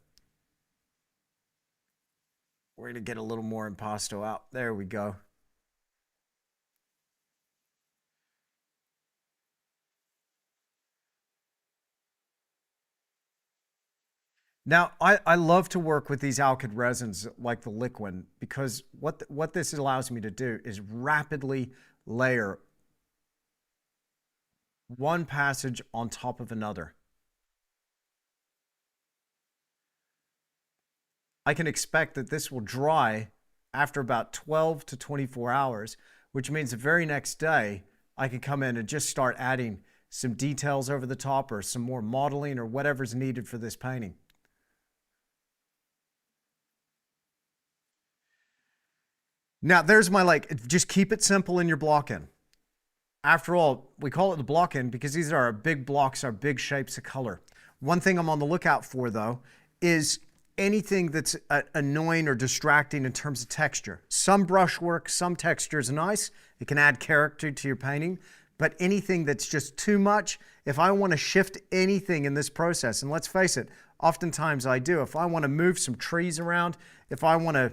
We're going to get a little more impasto out. There we go. Now, I love to work with these alkyd resins like the liquid, because what this allows me to do is rapidly layer one passage on top of another. I can expect that this will dry after about 12 to 24 hours, which means the very next day I can come in and just start adding some details over the top or some more modeling or whatever's needed for this painting. Now, there's my lake. Just keep it simple in your block-in. After all, we call it the block-in because these are our big blocks, our big shapes of color. One thing I'm on the lookout for, though, is anything that's annoying or distracting in terms of texture. Some brushwork, some texture is nice. It can add character to your painting. But anything that's just too much, if I want to shift anything in this process, and let's face it, oftentimes I do. If I want to move some trees around, if I want to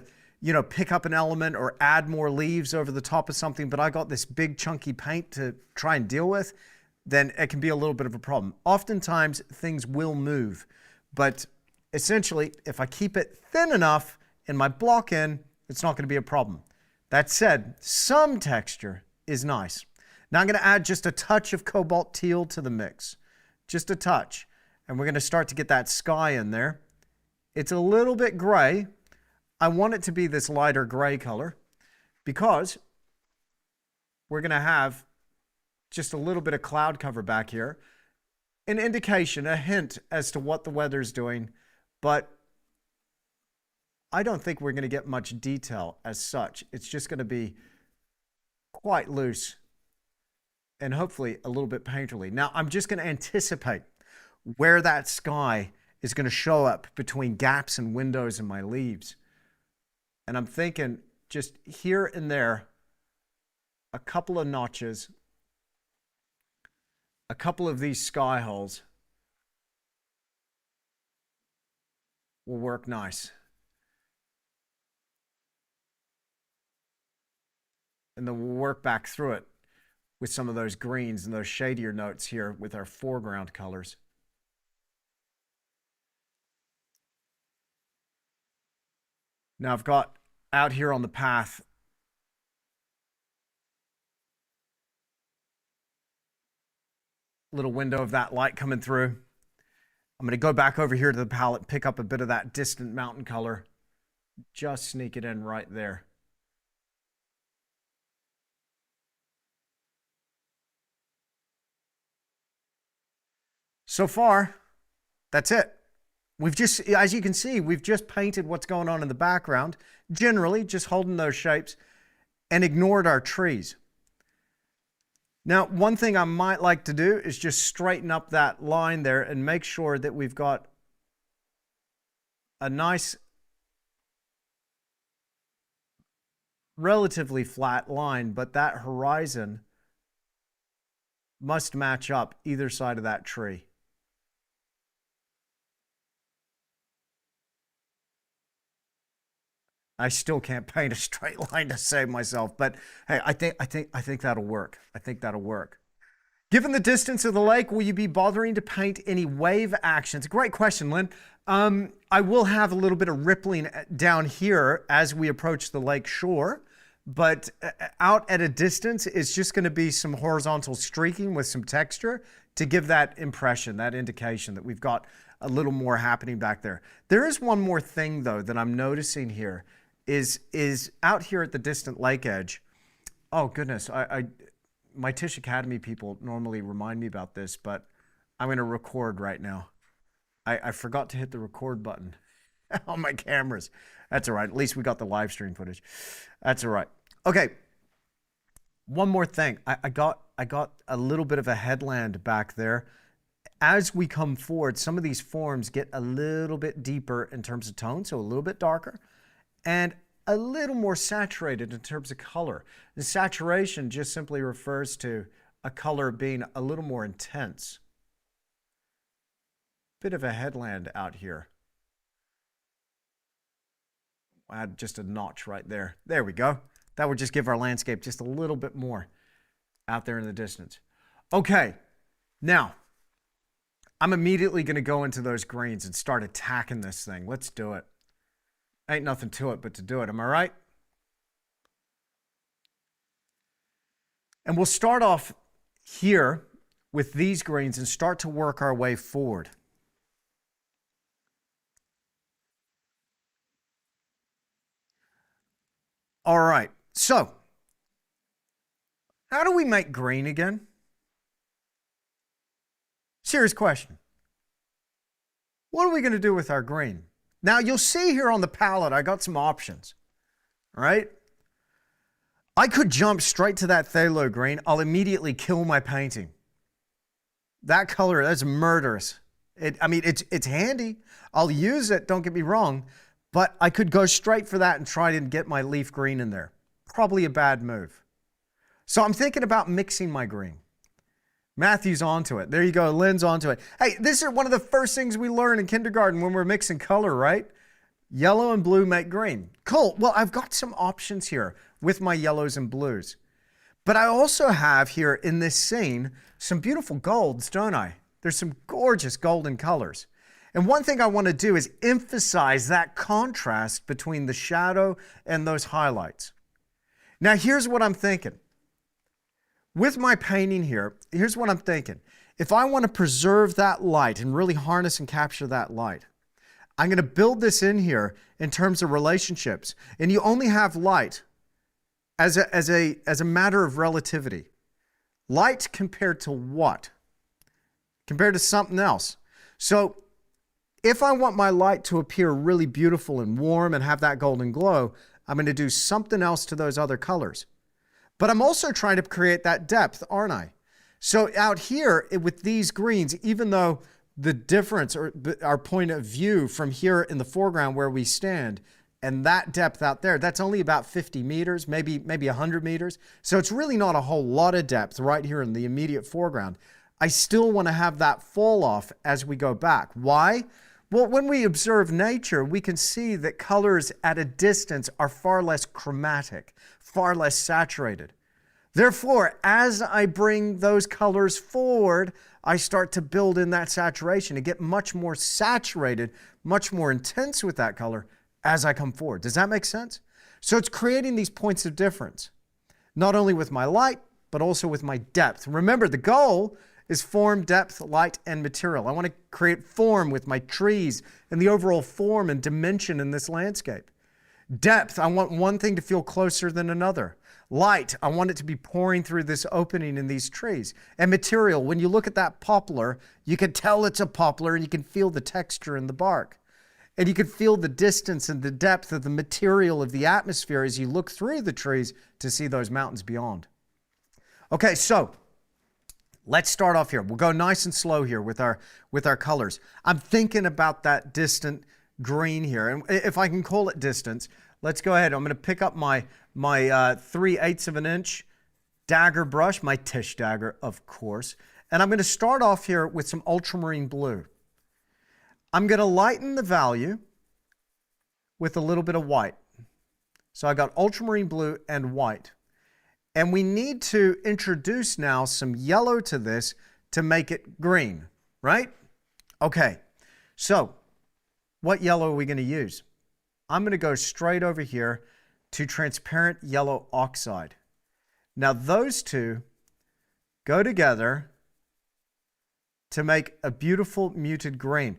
pick up an element or add more leaves over the top of something, but I got this big chunky paint to try and deal with, then it can be a little bit of a problem. Oftentimes things will move, but essentially if I keep it thin enough in my block-in, it's not going to be a problem. That said, some texture is nice. Now I'm going to add just a touch of cobalt teal to the mix, just a touch, and we're going to start to get that sky in there. It's a little bit gray. I want it to be this lighter gray color because we're going to have just a little bit of cloud cover back here. An indication, a hint as to what the weather's doing, but I don't think we're going to get much detail as such. It's just going to be quite loose and hopefully a little bit painterly. Now, I'm just going to anticipate where that sky is going to show up between gaps and windows in my leaves. And I'm thinking just here and there, a couple of notches, a couple of these sky holes will work nice. And then we'll work back through it with some of those greens and those shadier notes here with our foreground colors. Now I've got out here on the path little window of that light coming through. I'm going to go back over here to the palette, pick up a bit of that distant mountain color, just sneak it in right there. So far, that's it. We've just, as you can see, we've just painted what's going on in the background, generally just holding those shapes, and ignored our trees. Now, one thing I might like to do is just straighten up that line there and make sure that we've got a nice, relatively flat line, but that horizon must match up either side of that tree. I still can't paint a straight line to save myself, but hey, I think that'll work. I think that'll work. Given the distance of the lake, will you be bothering to paint any wave actions? Great question, Lynn. I will have a little bit of rippling down here as we approach the lake shore, but out at a distance, it's just going to be some horizontal streaking with some texture to give that impression, that indication that we've got a little more happening back there. There is one more thing, though, that I'm noticing here. Is out here at the distant lake edge. Oh goodness, my Tisch Academy people normally remind me about this, but I'm going to record right now. I forgot to hit the record button on my cameras. That's all right. At least we got the live stream footage. That's all right. Okay. One more thing. I got a little bit of a headland back there. As we come forward, some of these forms get a little bit deeper in terms of tone, so a little bit darker, and a little more saturated in terms of color. The saturation just simply refers to a color being a little more intense. Bit of a headland out here. Add just a notch right there. There we go. That would just give our landscape just a little bit more out there in the distance. Okay, now I'm immediately going to go into those greens and start attacking this thing. Let's do it. Ain't nothing to it but to do it. Am I right? And we'll start off here with these greens and start to work our way forward. All right. So, how do we make green again? Serious question. What are we going to do with our green? Now, you'll see here on the palette, I got some options, all right? I could jump straight to that phthalo green. I'll immediately kill my painting. That color, that's murderous. It's handy. I'll use it, don't get me wrong, but I could go straight for that and try to get my leaf green in there. Probably a bad move. So I'm thinking about mixing my green. Matthew's onto it. There you go. Lynn's onto it. Hey, this is one of the first things we learn in kindergarten when we're mixing color, right? Yellow and blue make green. Cool. Well, I've got some options here with my yellows and blues. But I also have here in this scene some beautiful golds, don't I? There's some gorgeous golden colors. And one thing I want to do is emphasize that contrast between the shadow and those highlights. Now, here's what I'm thinking. With my painting here, here's what I'm thinking. If I want to preserve that light and really harness and capture that light, I'm going to build this in here in terms of relationships. And you only have light as a matter of relativity. Light compared to what? Compared to something else. So if I want my light to appear really beautiful and warm and have that golden glow, I'm going to do something else to those other colors. But I'm also trying to create that depth, aren't I? So out here with these greens, even though the difference or our point of view from here in the foreground where we stand and that depth out there, that's only about 50 meters, maybe 100 meters. So it's really not a whole lot of depth right here in the immediate foreground. I still want to have that fall off as we go back. Why? Well, when we observe nature, we can see that colors at a distance are far less chromatic, far less saturated. Therefore, as I bring those colors forward, I start to build in that saturation and get much more saturated, much more intense with that color as I come forward. Does that make sense? So it's creating these points of difference, not only with my light, but also with my depth. Remember, the goal is form, depth, light, and material. I want to create form with my trees and the overall form and dimension in this landscape. Depth, I want one thing to feel closer than another. Light, I want it to be pouring through this opening in these trees. And material, when you look at that poplar, you can tell it's a poplar and you can feel the texture in the bark. And you can feel the distance and the depth of the material of the atmosphere as you look through the trees to see those mountains beyond. Okay, so let's start off here. We'll go nice and slow here with our colors. I'm thinking about that distant green here. And if I can call it distance, let's go ahead. I'm going to pick up my 3/8 of an inch dagger brush, my Tisch dagger, of course. And I'm going to start off here with some ultramarine blue. I'm going to lighten the value with a little bit of white. So I got ultramarine blue and white. And we need to introduce now some yellow to this to make it green, right? Okay, so what yellow are we going to use? I'm going to go straight over here to transparent yellow oxide. Now those two go together to make a beautiful muted green.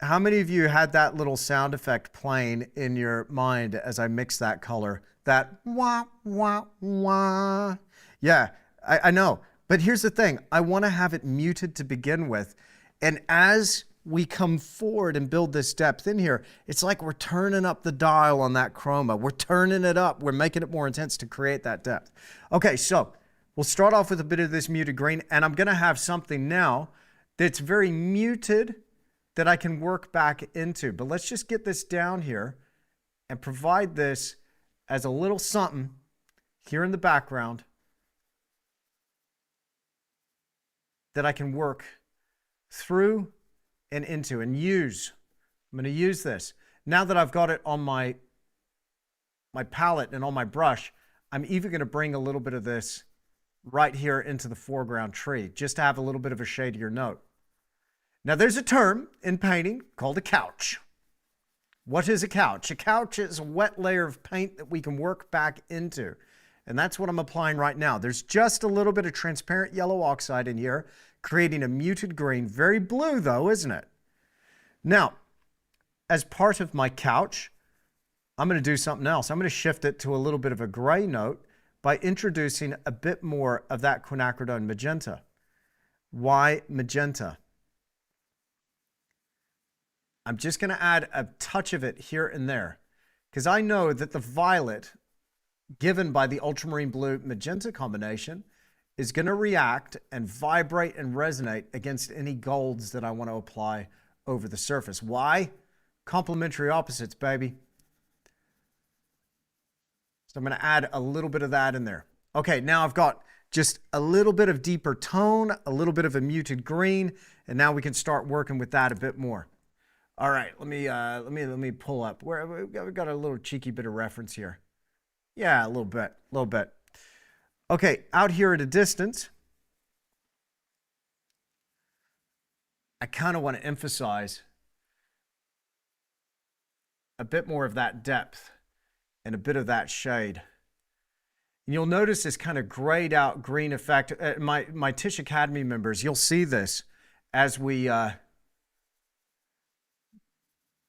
How many of you had that little sound effect playing in your mind as I mix that color? That wah, wah, wah. Yeah, I know. But here's the thing. I want to have it muted to begin with. And as we come forward and build this depth in here, it's like we're turning up the dial on that chroma. We're turning it up. We're making it more intense to create that depth. Okay, so we'll start off with a bit of this muted green. And I'm going to have something now that's very muted that I can work back into. But let's just get this down here and provide this as a little something here in the background that I can work through and into and use. I'm going to use this. Now that I've got it on my palette and on my brush, I'm even going to bring a little bit of this right here into the foreground tree, just to have a little bit of a shadier note. Now there's a term in painting called a couch. What is a couch? A couch is a wet layer of paint that we can work back into. And that's what I'm applying right now. There's just a little bit of transparent yellow oxide in here, creating a muted green. Very blue though, isn't it? Now, as part of my couch, I'm going to do something else. I'm going to shift it to a little bit of a gray note by introducing a bit more of that quinacridone magenta. Why magenta? I'm just going to add a touch of it here and there because I know that the violet given by the ultramarine blue magenta combination is going to react and vibrate and resonate against any golds that I want to apply over the surface. Why? Complementary opposites, baby. So I'm going to add a little bit of that in there. Okay, now I've got just a little bit of deeper tone, a little bit of a muted green, and now we can start working with that a bit more. All right, let me pull up. We've got a little cheeky bit of reference here. Yeah, a little bit. Okay, out here at a distance, I kind of want to emphasize a bit more of that depth and a bit of that shade. And you'll notice this kind of grayed out green effect. My Tisch Academy members, you'll see this as we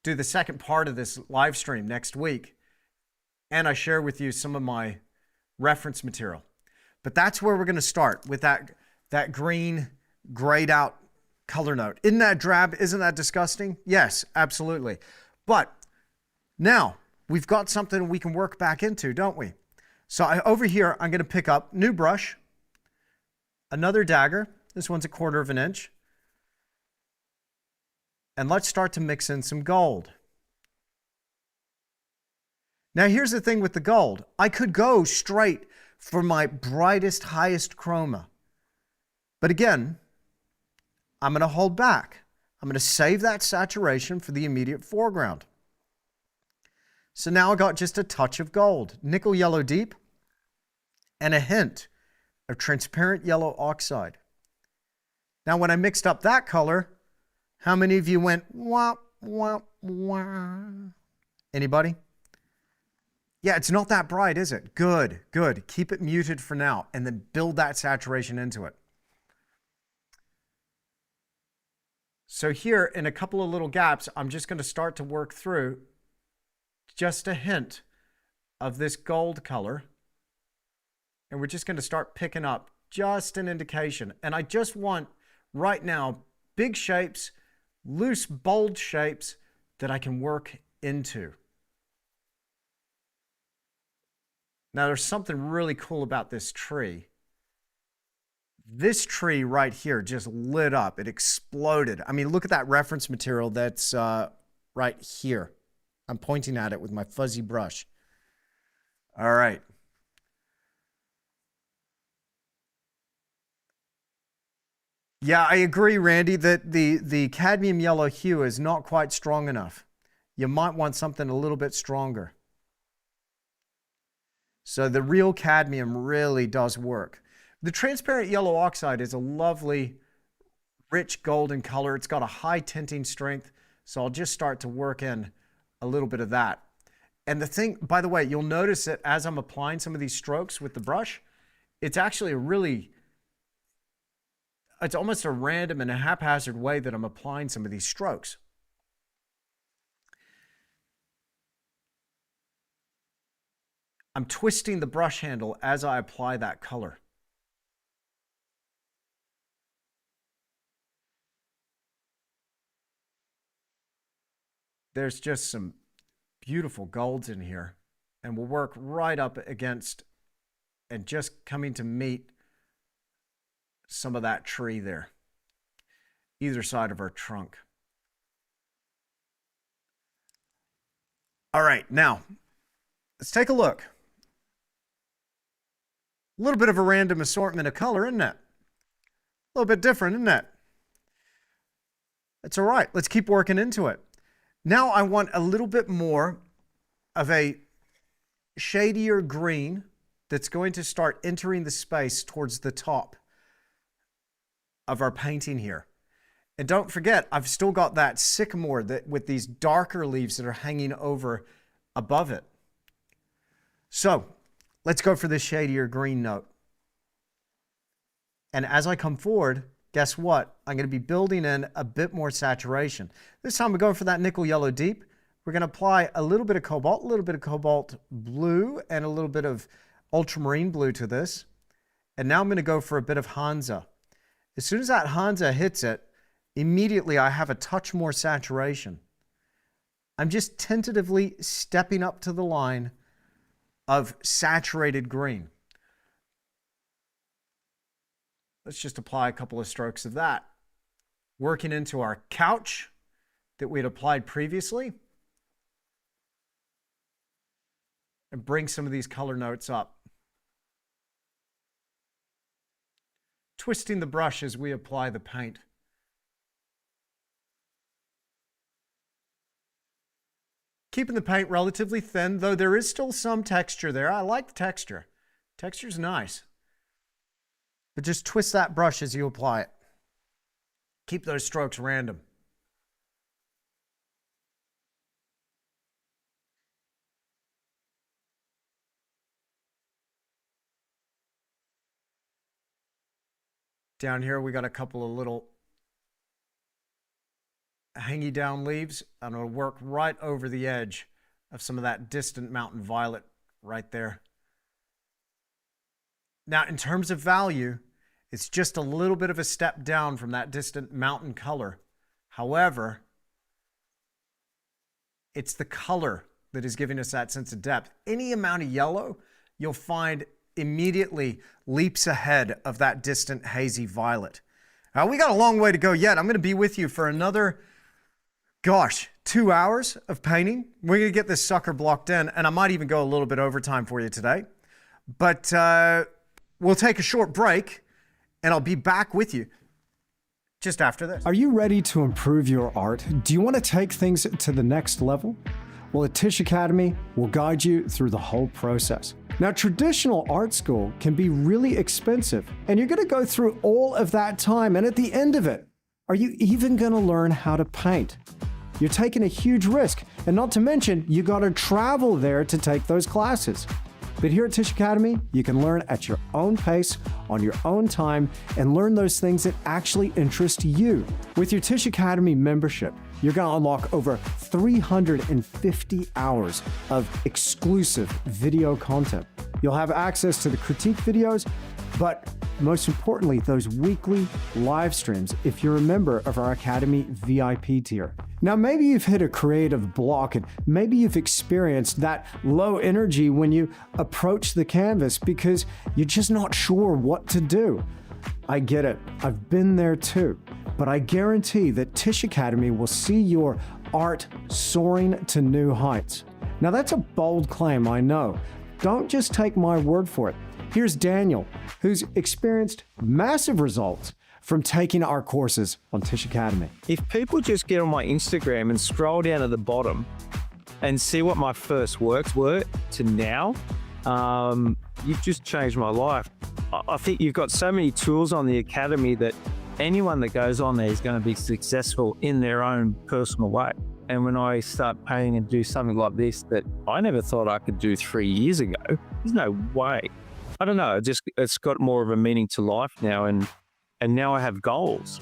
do the second part of this live stream next week. And I share with you some of my reference material. But that's where we're going to start with that green grayed out color note. Isn't that drab? Isn't that disgusting? Yes, absolutely. But now we've got something we can work back into, don't we? So over here, I'm going to pick up new brush, another dagger. This one's 1/4 of an inch. And let's start to mix in some gold. Now here's the thing with the gold. I could go straight for my brightest, highest chroma. But again, I'm going to hold back. I'm going to save that saturation for the immediate foreground. So now I got just a touch of gold, nickel yellow deep, and a hint of transparent yellow oxide. Now when I mixed up that color, how many of you went wah, wah, wah? Anybody? Yeah, it's not that bright, is it? Good, good. Keep it muted for now and then build that saturation into it. So here in a couple of little gaps, I'm just going to start to work through just a hint of this gold color. And we're just going to start picking up just an indication. And I just want right now big shapes, loose, bold shapes that I can work into. Now there's something really cool about this tree. This tree right here just lit up. It exploded. I mean, look at that reference material that's right here. I'm pointing at it with my fuzzy brush. All right. Yeah, I agree, Randy, that the cadmium yellow hue is not quite strong enough. You might want something a little bit stronger. So the real cadmium really does work. The transparent yellow oxide is a lovely, rich golden color. It's got a high tinting strength, so I'll just start to work in a little bit of that. And the thing, by the way, you'll notice that as I'm applying some of these strokes with the brush, it's actually a really, it's almost a random and a haphazard way that I'm applying some of these strokes. I'm twisting the brush handle as I apply that color. There's just some beautiful golds in here, and we'll work right up against and just coming to meet some of that tree there, either side of our trunk. All right, now let's take a look. A little bit of a random assortment of color, isn't it? A little bit different, isn't it? That's all right. Let's keep working into it. Now I want a little bit more of a shadier green that's going to start entering the space towards the top of our painting here. And don't forget, I've still got that sycamore that with these darker leaves that are hanging over above it. So let's go for this shadier green note. And as I come forward, guess what? I'm going to be building in a bit more saturation. This time we're going for that nickel yellow deep. We're going to apply a little bit of cobalt blue, and a little bit of ultramarine blue to this. And now I'm going to go for a bit of Hansa. As soon as that Hansa hits it, immediately I have a touch more saturation. I'm just tentatively stepping up to the line of saturated green. Let's just apply a couple of strokes of that. Working into our couch that we had applied previously. And bring some of these color notes up. Twisting the brush as we apply the paint. Keeping the paint relatively thin, though there is still some texture there. I like the texture. Texture's nice. But just twist that brush as you apply it. Keep those strokes random. Down here we got a couple of little hangy down leaves. I'm going to work right over the edge of some of that distant mountain violet right there. Now, in terms of value, it's just a little bit of a step down from that distant mountain color. However, it's the color that is giving us that sense of depth. Any amount of yellow, you'll find immediately leaps ahead of that distant hazy violet. We got a long way to go yet. I'm going to be with you for another Gosh, 2 hours of painting. We're going to get this sucker blocked in, and I might even go a little bit overtime for you today. But we'll take a short break, and I'll be back with you just after this. Are you ready to improve your art? Do you want to take things to the next level? Well, at Tisch Academy, we'll guide you through the whole process. Now, traditional art school can be really expensive, and you're going to go through all of that time, and at the end of it, are you even going to learn how to paint? You're taking a huge risk, and not to mention, you got to travel there to take those classes. But here at Tisch Academy, you can learn at your own pace, on your own time, and learn those things that actually interest you. With your Tisch Academy membership, you're going to unlock over 350 hours of exclusive video content. You'll have access to the critique videos, but most importantly, those weekly live streams if you're a member of our Academy VIP tier. Now, maybe you've hit a creative block and maybe you've experienced that low energy when you approach the canvas because you're just not sure what to do. I get it. I've been there too. But I guarantee that Tisch Academy will see your art soaring to new heights. Now, that's a bold claim, I know. Don't just take my word for it. Here's Daniel, who's experienced massive results from taking our courses on Tisch Academy. If people just get on my Instagram and scroll down to the bottom and see what my first works were to now, you've just changed my life. I think you've got so many tools on the Academy that anyone that goes on there is going to be successful in their own personal way. And when I start painting and do something like this that I never thought I could do 3 years ago, there's no way. I don't know, it's got more of a meaning to life now, and now I have goals.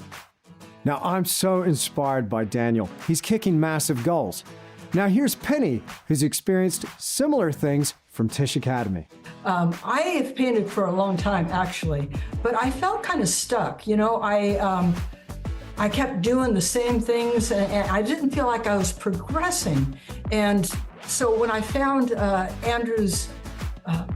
Now, I'm so inspired by Daniel. He's kicking massive goals. Now, here's Penny, who's experienced similar things from Tisch Academy. I have painted for a long time, actually, but I felt kind of stuck. You know, I kept doing the same things, and I didn't feel like I was progressing. And so when I found Andrew's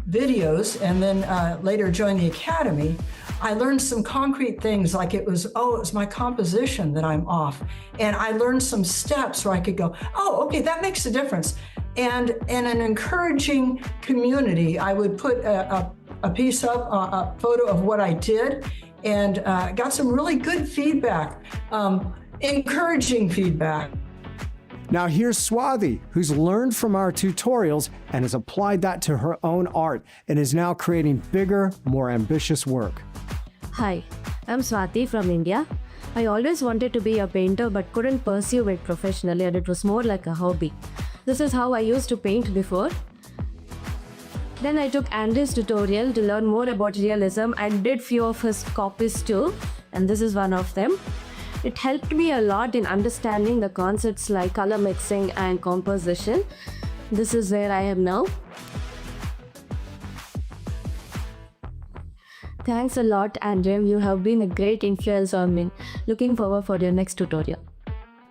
videos and then later joined the Academy, I learned some concrete things like it was my composition that I'm off. And I learned some steps where I could go, oh, okay, that makes a difference. And in an encouraging community, I would put a piece up, a photo of what I did, and got some really good feedback, encouraging feedback. Now here's Swathi, who's learned from our tutorials and has applied that to her own art and is now creating bigger, more ambitious work. Hi, I'm Swathi from India. I always wanted to be a painter but couldn't pursue it professionally, and it was more like a hobby. This is how I used to paint before. Then I took Andrew's tutorial to learn more about realism and did few of his copies too, and this is one of them. It helped me a lot in understanding the concepts like color mixing and composition. This is where I am now. Thanks a lot, Andrew. You have been a great influence on me. Looking forward for your next tutorial.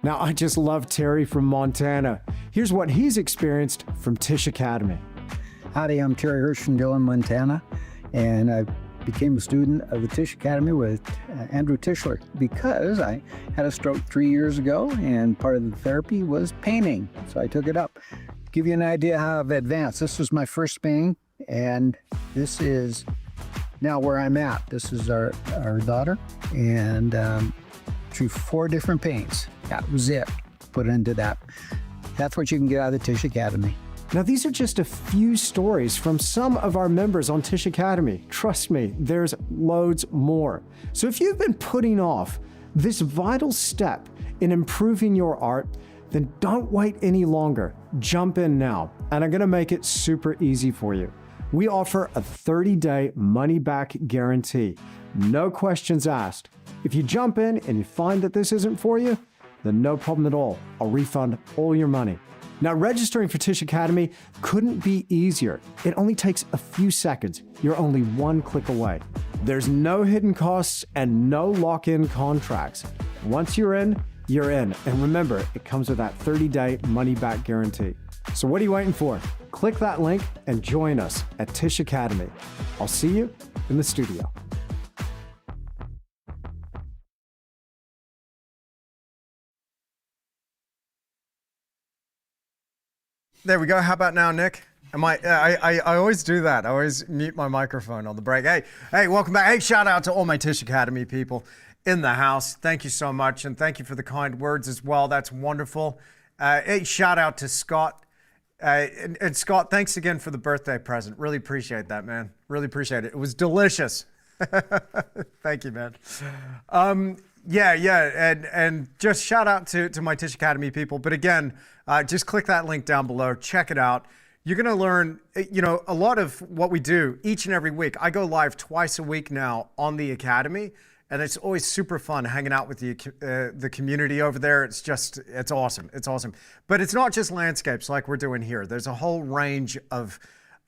Now, I just love Terry from Montana. Here's what he's experienced from Tisch Academy. Howdy, I'm Terry Hirsch from Dillon, Montana, and I became a student of the Tisch Academy with Andrew Tischler because I had a stroke 3 years ago, and part of the therapy was painting, so I took it up. Give you an idea how I've advanced. This was my first painting, and this is now where I'm at. This is our daughter, and through 4 different paints. That was it. Put into that. That's what you can get out of the Tisch Academy. Now, these are just a few stories from some of our members on Tisch Academy. Trust me, there's loads more. So if you've been putting off this vital step in improving your art, then don't wait any longer. Jump in now, and I'm gonna make it super easy for you. We offer a 30-day money-back guarantee. No questions asked. If you jump in and you find that this isn't for you, then no problem at all. I'll refund all your money. Now, registering for Tisch Academy couldn't be easier. It only takes a few seconds. You're only one click away. There's no hidden costs and no lock-in contracts. Once you're in, you're in. And remember, it comes with that 30-day money-back guarantee. So what are you waiting for? Click that link and join us at Tisch Academy. I'll see you in the studio. There we go. How about now, Nick? I always do that. I always mute my microphone on the break. Hey, welcome back. Hey, shout out to all my Tisch Academy people in the house. Thank you so much, and thank you for the kind words as well. That's wonderful. Hey, shout out to Scott. And Scott, thanks again for the birthday present. Really appreciate that, man. Really appreciate it. It was delicious. Thank you, man. And just shout out to my Tisch Academy people. But again, just click that link down below. Check it out. You're going to learn, a lot of what we do each and every week. I go live twice a week now on the Academy, and it's always super fun hanging out with the community over there. It's awesome. It's awesome. But it's not just landscapes like we're doing here. There's a whole range of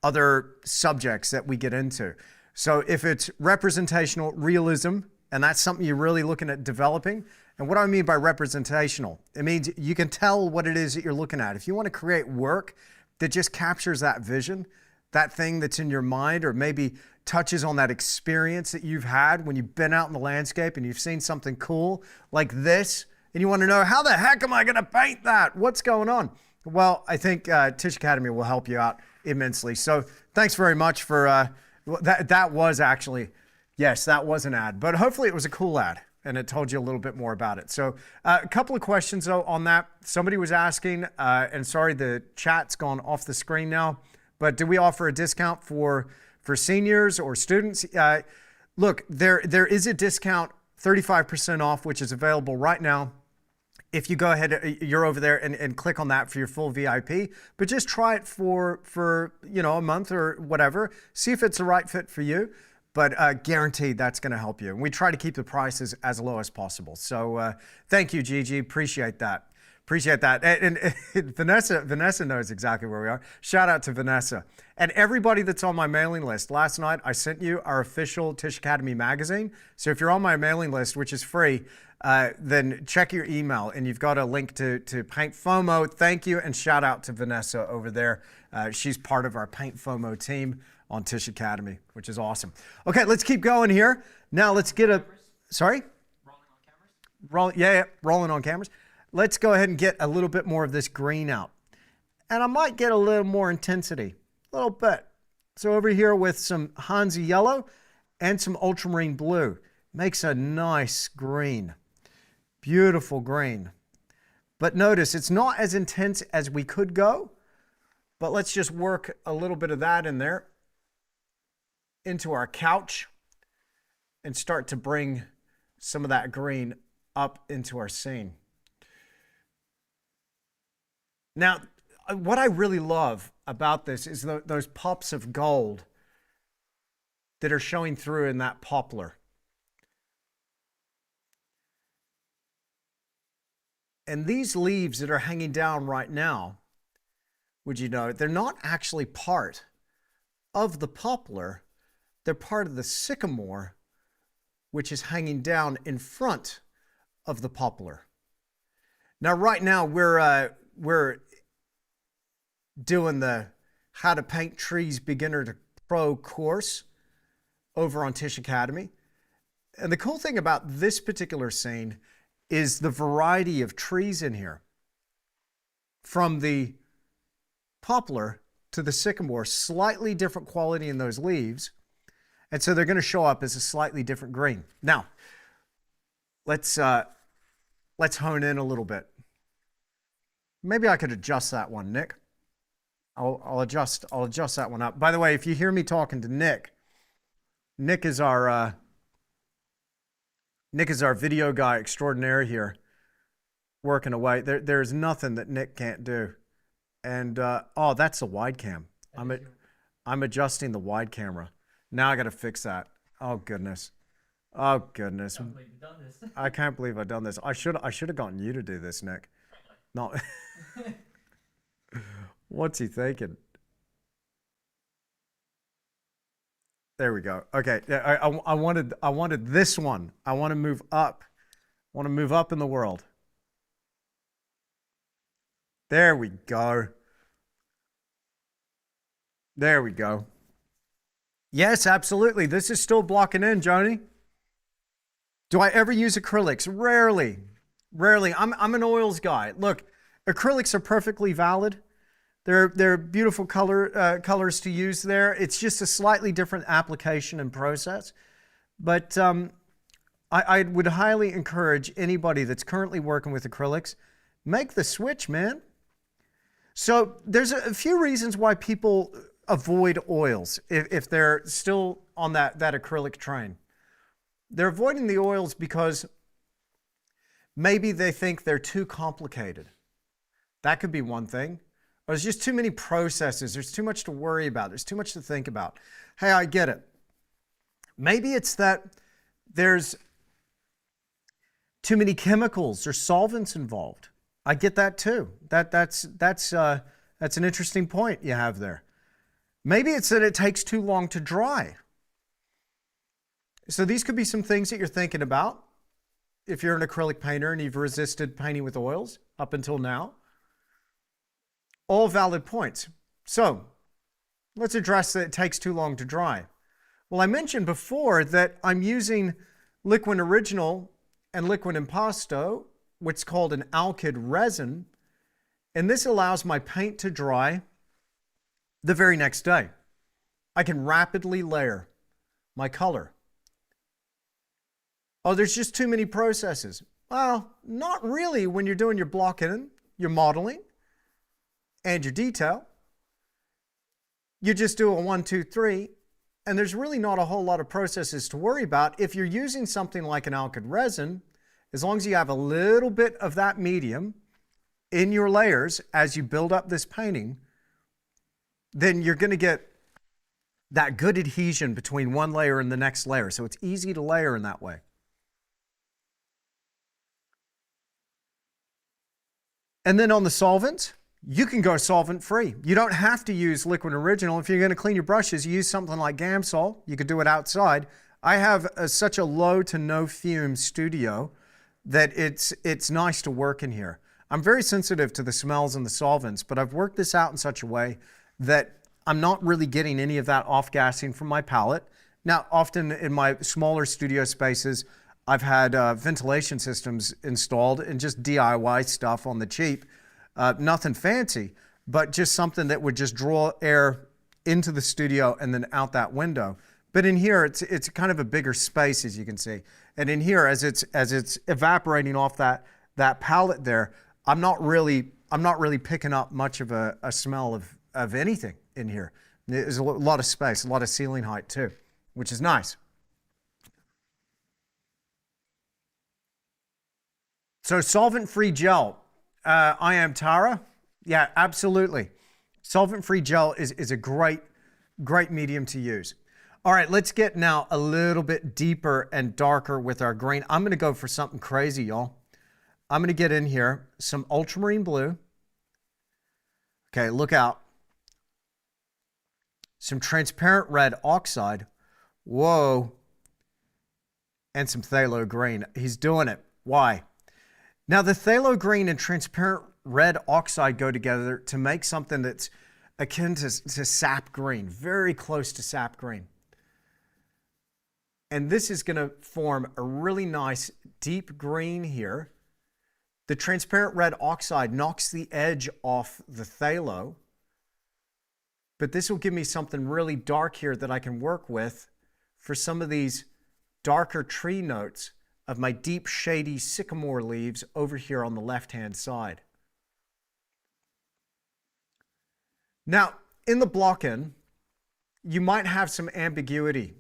other subjects that we get into. So if it's representational realism, and that's something you're really looking at developing, and what I mean by representational, it means you can tell what it is that you're looking at. If you want to create work that just captures that vision, that thing that's in your mind, or maybe touches on that experience that you've had when you've been out in the landscape and you've seen something cool like this, and you want to know, how the heck am I going to paint that? What's going on? Well, I think Tisch Academy will help you out immensely. So thanks very much for that was actually, yes, that was an ad, but hopefully it was a cool ad and it told you a little bit more about it. So a couple of questions though on that. Somebody was asking, and sorry, the chat's gone off the screen now, but do we offer a discount for seniors or students? Look, there is a discount, 35% off, which is available right now. If you go ahead, you're over there and click on that for your full VIP, but just try it for a month or whatever. See if it's the right fit for you, but guaranteed that's going to help you. And we try to keep the prices as low as possible. So thank you, Gigi. Appreciate that. Appreciate that. And Vanessa knows exactly where we are. Shout out to Vanessa. And everybody that's on my mailing list. Last night, I sent you our official Tisch Academy magazine. So if you're on my mailing list, which is free, then check your email and you've got a link to Paint FOMO. Thank you, and shout out to Vanessa over there. She's part of our Paint FOMO team on Tisch Academy, which is awesome. Okay, let's keep going here. Now let's get sorry? Rolling on cameras? Rolling on cameras. Let's go ahead and get a little bit more of this green out. And I might get a little more intensity, a little bit. So over here with some Hansa yellow and some ultramarine blue, makes a nice green. Beautiful green. But notice it's not as intense as we could go, but let's just work a little bit of that in there into our couch and start to bring some of that green up into our scene. Now, what I really love about this is those pops of gold that are showing through in that poplar. And these leaves that are hanging down right now, would you know, they're not actually part of the poplar. They're part of the sycamore, which is hanging down in front of the poplar. Now, right now, we're doing the How to Paint Trees Beginner to Pro course over on Tisch Academy. And the cool thing about this particular scene is the variety of trees in here. From the poplar to the sycamore, slightly different quality in those leaves. And so they're going to show up as a slightly different green. Now, let's hone in a little bit. Maybe I could adjust that one, Nick. I'll adjust that one up. By the way, if you hear me talking to Nick is our video guy extraordinaire here, working away. There's nothing that Nick can't do. And oh, that's the wide cam. I'm adjusting the wide camera. Now I got to fix that. Oh goodness. Oh goodness. I can't believe I've done this. I should have gotten you to do this, Nick. No. What's he thinking? There we go. Okay. I wanted this one. I want to move up. I want to move up in the world. There we go. There we go. Yes, absolutely. This is still blocking in, Joni. Do I ever use acrylics? Rarely. Rarely. I'm an oils guy. Look, acrylics are perfectly valid, They're beautiful colors to use there. It's just a slightly different application and process. But I would highly encourage anybody that's currently working with acrylics, make the switch, man. So there's a few reasons why people avoid oils if they're still on that acrylic train. They're avoiding the oils because maybe they think they're too complicated. That could be one thing. Or there's just too many processes. There's too much to worry about. There's too much to think about. Hey, I get it. Maybe it's that there's too many chemicals or solvents involved. I get that too. That's an interesting point you have there. Maybe it's that it takes too long to dry. So these could be some things that you're thinking about if you're an acrylic painter and you've resisted painting with oils up until now. All valid points. So let's address that it takes too long to dry. Well, I mentioned before that I'm using Liquid Original and Liquid Impasto, what's called an alkyd resin, and this allows my paint to dry the very next day. I can rapidly layer my color. Oh, there's just too many processes. Well, not really when you're doing your blocking, your modeling, and your detail. You just do a 1, 2, 3, and there's really not a whole lot of processes to worry about. If you're using something like an alkyd resin, as long as you have a little bit of that medium in your layers as you build up this painting, then you're going to get that good adhesion between one layer and the next layer. So it's easy to layer in that way. And then on the solvents, you can go solvent-free. You don't have to use Liquid Original. If you're going to clean your brushes, you use something like Gamsol. You could do it outside. I have such a low to no fume studio that it's nice to work in here. I'm very sensitive to the smells and the solvents, but I've worked this out in such a way that I'm not really getting any of that off-gassing from my palette. Now, often in my smaller studio spaces, I've had ventilation systems installed and just DIY stuff on the cheap. Nothing fancy, but just something that would just draw air into the studio and then out that window. But in here, it's kind of a bigger space, as you can see. And in here, as it's evaporating off that palette there, I'm not really picking up much of a smell of anything in here. There's a lot of space, a lot of ceiling height too, which is nice. So solvent-free gel. I am Tara. Yeah, absolutely. Solvent-free gel is a great medium to use. All right, let's get now a little bit deeper and darker with our green. I'm going to go for something crazy, y'all. I'm going to get in here some ultramarine blue. Okay, look out. Some transparent red oxide. Whoa. And some phthalo green. He's doing it. Why? Now, the phthalo green and transparent red oxide go together to make something that's akin to sap green, very close to sap green. And this is going to form a really nice deep green here. The transparent red oxide knocks the edge off the phthalo, but this will give me something really dark here that I can work with for some of these darker tree notes of my deep shady sycamore leaves over here on the left-hand side. Now, in the block-in, you might have some ambiguity,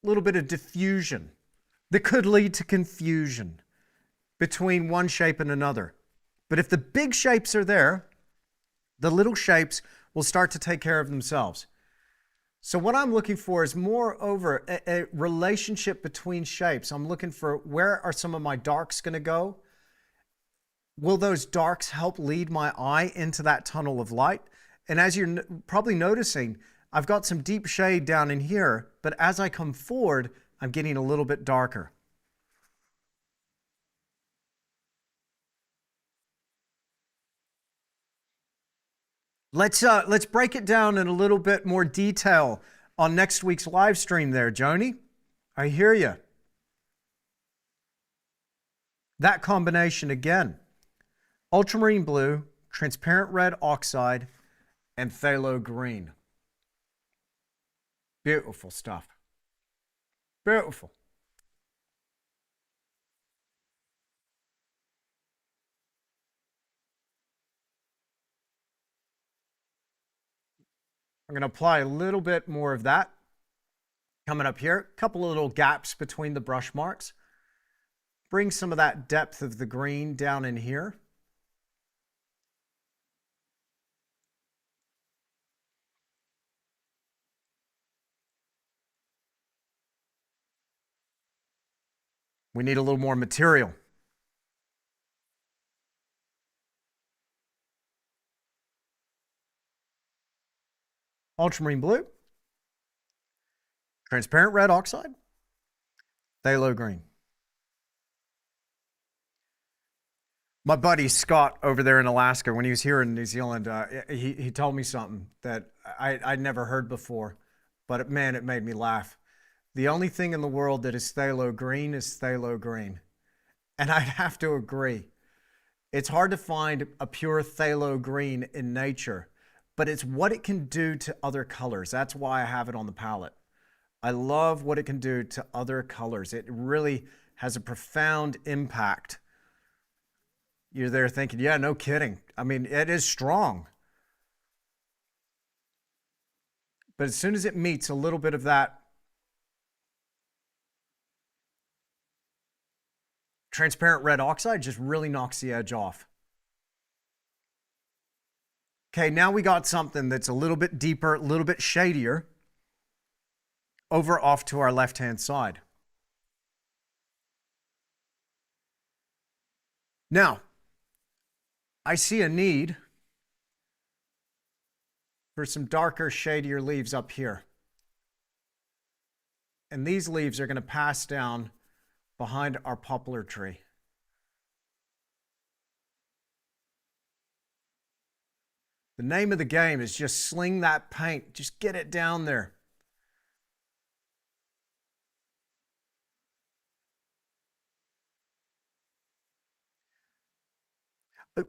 a little bit of diffusion that could lead to confusion between one shape and another. But if the big shapes are there, the little shapes will start to take care of themselves. So what I'm looking for is more over a relationship between shapes. I'm looking for where are some of my darks going to go? Will those darks help lead my eye into that tunnel of light? And as you're probably noticing, I've got some deep shade down in here, but as I come forward, I'm getting a little bit darker. Let's break it down in a little bit more detail on next week's live stream there, Joni. I hear you. That combination again, ultramarine blue, transparent red oxide, and phthalo green. Beautiful stuff. Beautiful. I'm going to apply a little bit more of that. Coming up here, a couple of little gaps between the brush marks. Bring some of that depth of the green down in here. We need a little more material. Ultramarine blue, transparent red oxide, phthalo green. My buddy Scott over there in Alaska, when he was here in New Zealand, he told me something that I'd never heard before, but man, it made me laugh. The only thing in the world that is phthalo green is phthalo green. And I'd have to agree. It's hard to find a pure phthalo green in nature, but it's what it can do to other colors. That's why I have it on the palette. I love what it can do to other colors. It really has a profound impact. You're there thinking, yeah, no kidding. I mean, it is strong. But as soon as it meets a little bit of that transparent red oxide, just really knocks the edge off. Okay, now we got something that's a little bit deeper, a little bit shadier, over off to our left-hand side. Now, I see a need for some darker, shadier leaves up here. And these leaves are going to pass down behind our poplar tree. The name of the game is just sling that paint, just get it down there.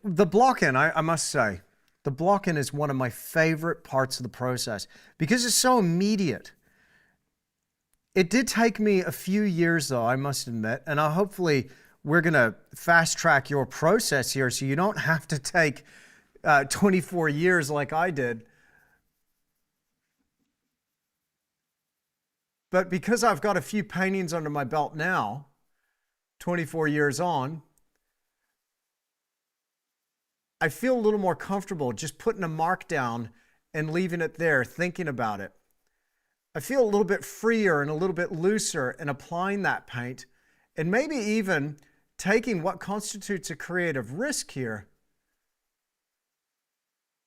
The block-in, I must say, the block-in is one of my favorite parts of the process because it's so immediate. It did take me a few years, though, I must admit, and hopefully we're going to fast-track your process here so you don't have to take 24 years like I did. But because I've got a few paintings under my belt now, 24 years on, I feel a little more comfortable just putting a mark down and leaving it there, thinking about it. I feel a little bit freer and a little bit looser in applying that paint, and maybe even taking what constitutes a creative risk here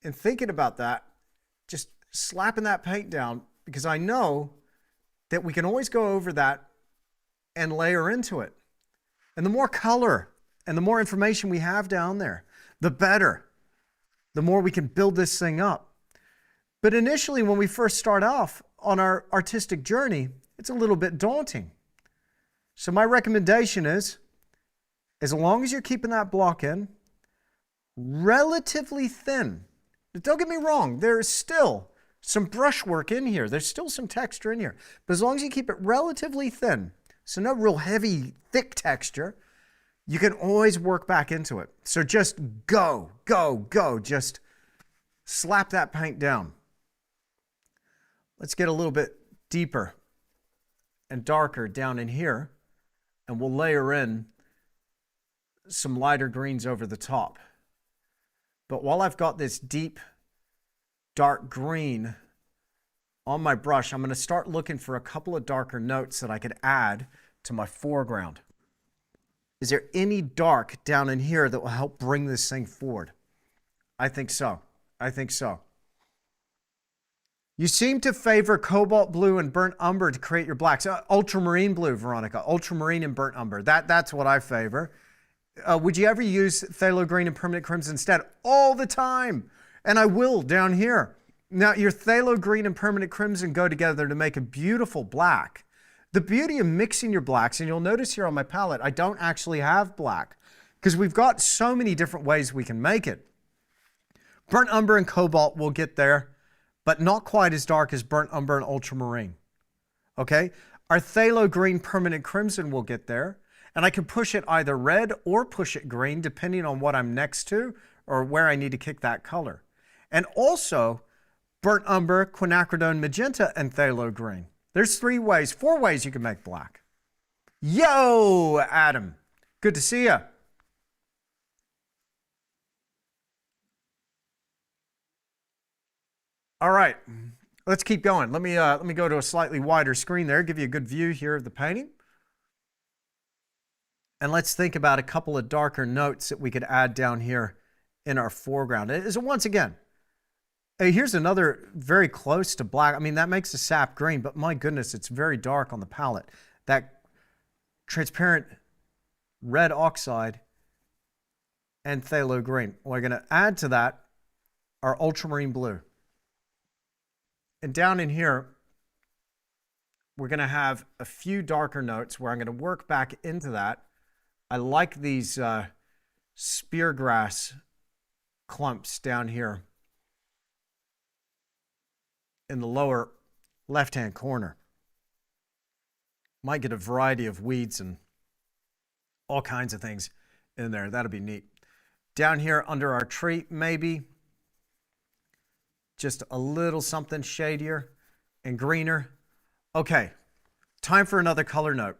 and thinking about that, just slapping that paint down, because I know that we can always go over that and layer into it. And the more color and the more information we have down there, the better, the more we can build this thing up. But initially, when we first start off on our artistic journey, it's a little bit daunting. So my recommendation is, as long as you're keeping that block in relatively thin, don't get me wrong, there's still some brushwork in here. There's still some texture in here. But as long as you keep it relatively thin, so no real heavy, thick texture, you can always work back into it. So just go. Just slap that paint down. Let's get a little bit deeper and darker down in here, and we'll layer in some lighter greens over the top. But while I've got this deep, dark green on my brush, I'm going to start looking for a couple of darker notes that I could add to my foreground. Is there any dark down in here that will help bring this thing forward? I think so. You seem to favor cobalt blue and burnt umber to create your blacks. Ultramarine blue, Veronica. Ultramarine and burnt umber. That's what I favor. Would you ever use phthalo green and permanent crimson instead? All the time. And I will down here. Now, your phthalo green and permanent crimson go together to make a beautiful black. The beauty of mixing your blacks, and you'll notice here on my palette, I don't actually have black because we've got so many different ways we can make it. Burnt umber and cobalt will get there, but not quite as dark as burnt umber and ultramarine. Okay? Our phthalo green permanent crimson will get there, and I can push it either red or push it green depending on what I'm next to or where I need to kick that color. And also burnt umber, quinacridone magenta, and phthalo green. There's 4 ways you can make black. Yo, Adam. Good to see you. All right, let's keep going. Let me go to a slightly wider screen there, give you a good view here of the painting. And let's think about a couple of darker notes that we could add down here in our foreground. Once again, here's another very close to black. I mean, that makes the sap green, but my goodness, it's very dark on the palette. That transparent red oxide and phthalo green. We're going to add to that our ultramarine blue. And down in here, we're going to have a few darker notes where I'm going to work back into that. I like these speargrass clumps down here in the lower left-hand corner. Might get a variety of weeds and all kinds of things in there. That'll be neat. Down here under our tree, maybe just a little something shadier and greener. Okay, time for another color note.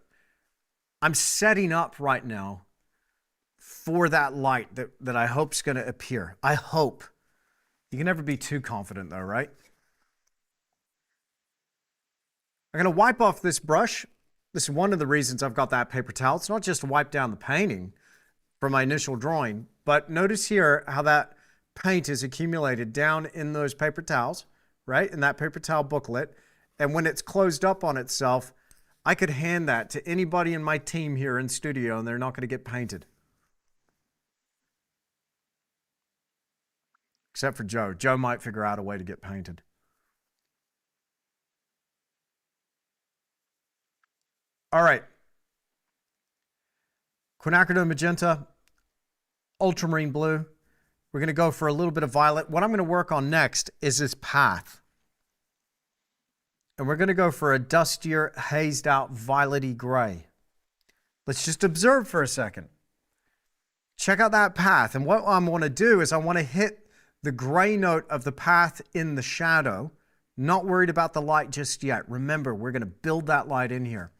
I'm setting up right now for that light that I hope is going to appear. I hope. You can never be too confident though, right? I'm going to wipe off this brush. This is one of the reasons I've got that paper towel. It's not just to wipe down the painting from my initial drawing, but notice here how that paint is accumulated down in those paper towels, right? In that paper towel booklet. And when it's closed up on itself, I could hand that to anybody in my team here in studio and they're not going to get painted. Except for Joe. Joe might figure out a way to get painted. All right. Quinacridone magenta, ultramarine blue. We're going to go for a little bit of violet. What I'm going to work on next is this path. And we're going to go for a dustier, hazed out, violety gray. Let's just observe for a second. Check out that path. And what I want to do is I want to hit the gray note of the path in the shadow. Not worried about the light just yet. Remember, we're going to build that light in here.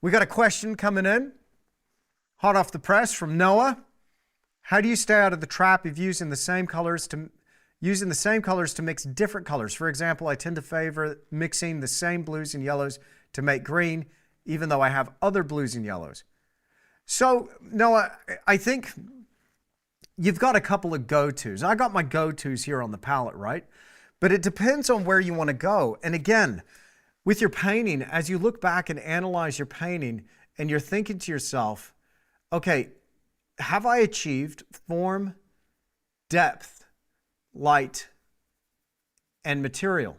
We got a question coming in, hot off the press from Noah. How do you stay out of the trap of using the same colors to mix different colors? For example, I tend to favor mixing the same blues and yellows to make green, even though I have other blues and yellows. So, Noah, I think you've got a couple of go-tos. I got my go-tos here on the palette, right? But it depends on where you want to go. And again, with your painting, as you look back and analyze your painting and you're thinking to yourself, okay, have I achieved form, depth, light, and material?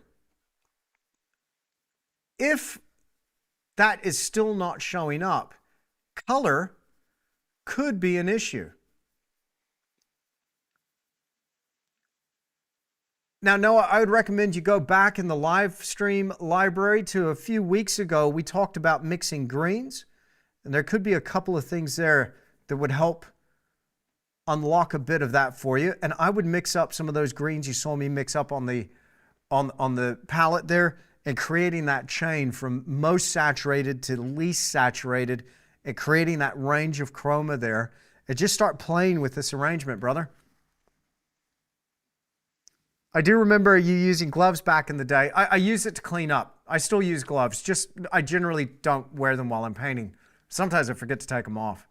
If that is still not showing up, color could be an issue. Now, Noah, I would recommend you go back in the live stream library to a few weeks ago. We talked about mixing greens, and there could be a couple of things there that would help unlock a bit of that for you. And I would mix up some of those greens you saw me mix up on the palette there, and creating that chain from most saturated to least saturated, and creating that range of chroma there. And just start playing with this arrangement, brother. I do remember you using gloves back in the day. I use it to clean up. I still use gloves. I generally don't wear them while I'm painting. Sometimes I forget to take them off.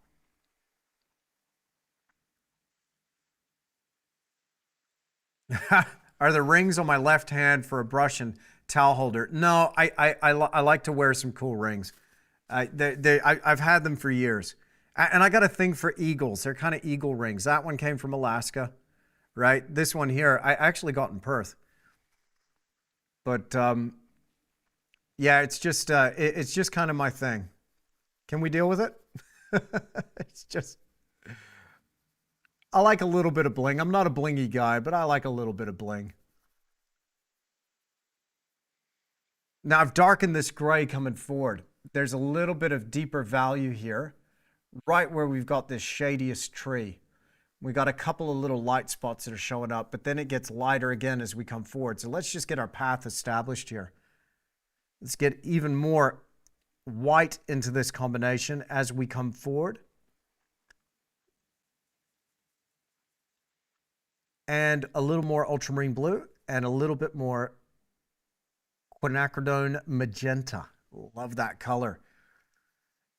Are there rings on my left hand for a brush and towel holder? No, I like to wear some cool rings. I've had them for years. And I got a thing for eagles. They're kind of eagle rings. That one came from Alaska, right? This one here, I actually got in Perth. But yeah, it's just kind of my thing. Can we deal with it? It's just... I like a little bit of bling. I'm not a blingy guy, but I like a little bit of bling. Now I've darkened this gray coming forward. There's a little bit of deeper value here, right where we've got this shadiest tree. We got a couple of little light spots that are showing up, but then it gets lighter again as we come forward. So let's just get our path established here. Let's get even more white into this combination as we come forward. And a little more ultramarine blue and a little bit more quinacridone magenta. Love that color.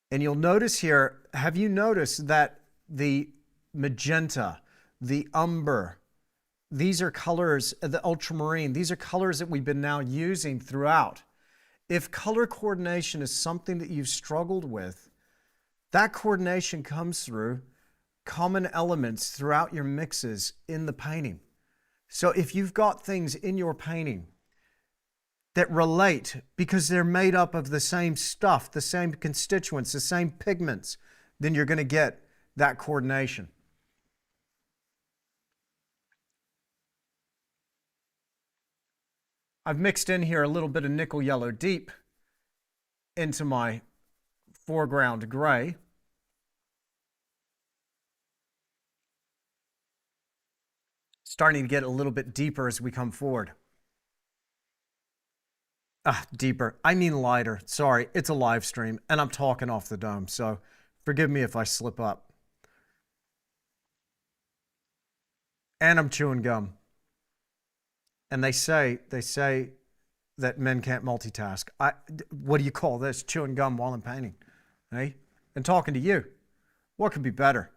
And you'll notice here, have you noticed that the magenta, the umber, these are colors, the ultramarine, these are colors that we've been now using throughout. If color coordination is something that you've struggled with, that coordination comes through common elements throughout your mixes in the painting. So if you've got things in your painting that relate because they're made up of the same stuff, the same constituents, the same pigments, then you're going to get that coordination. I've mixed in here a little bit of nickel yellow deep into my foreground gray. Starting to get a little bit deeper as we come forward. Deeper. I mean lighter. Sorry, it's a live stream and I'm talking off the dome, so forgive me if I slip up. And I'm chewing gum. And they say that men can't multitask. What do you call this? Chewing gum while I'm painting, hey? And talking to you. What could be better?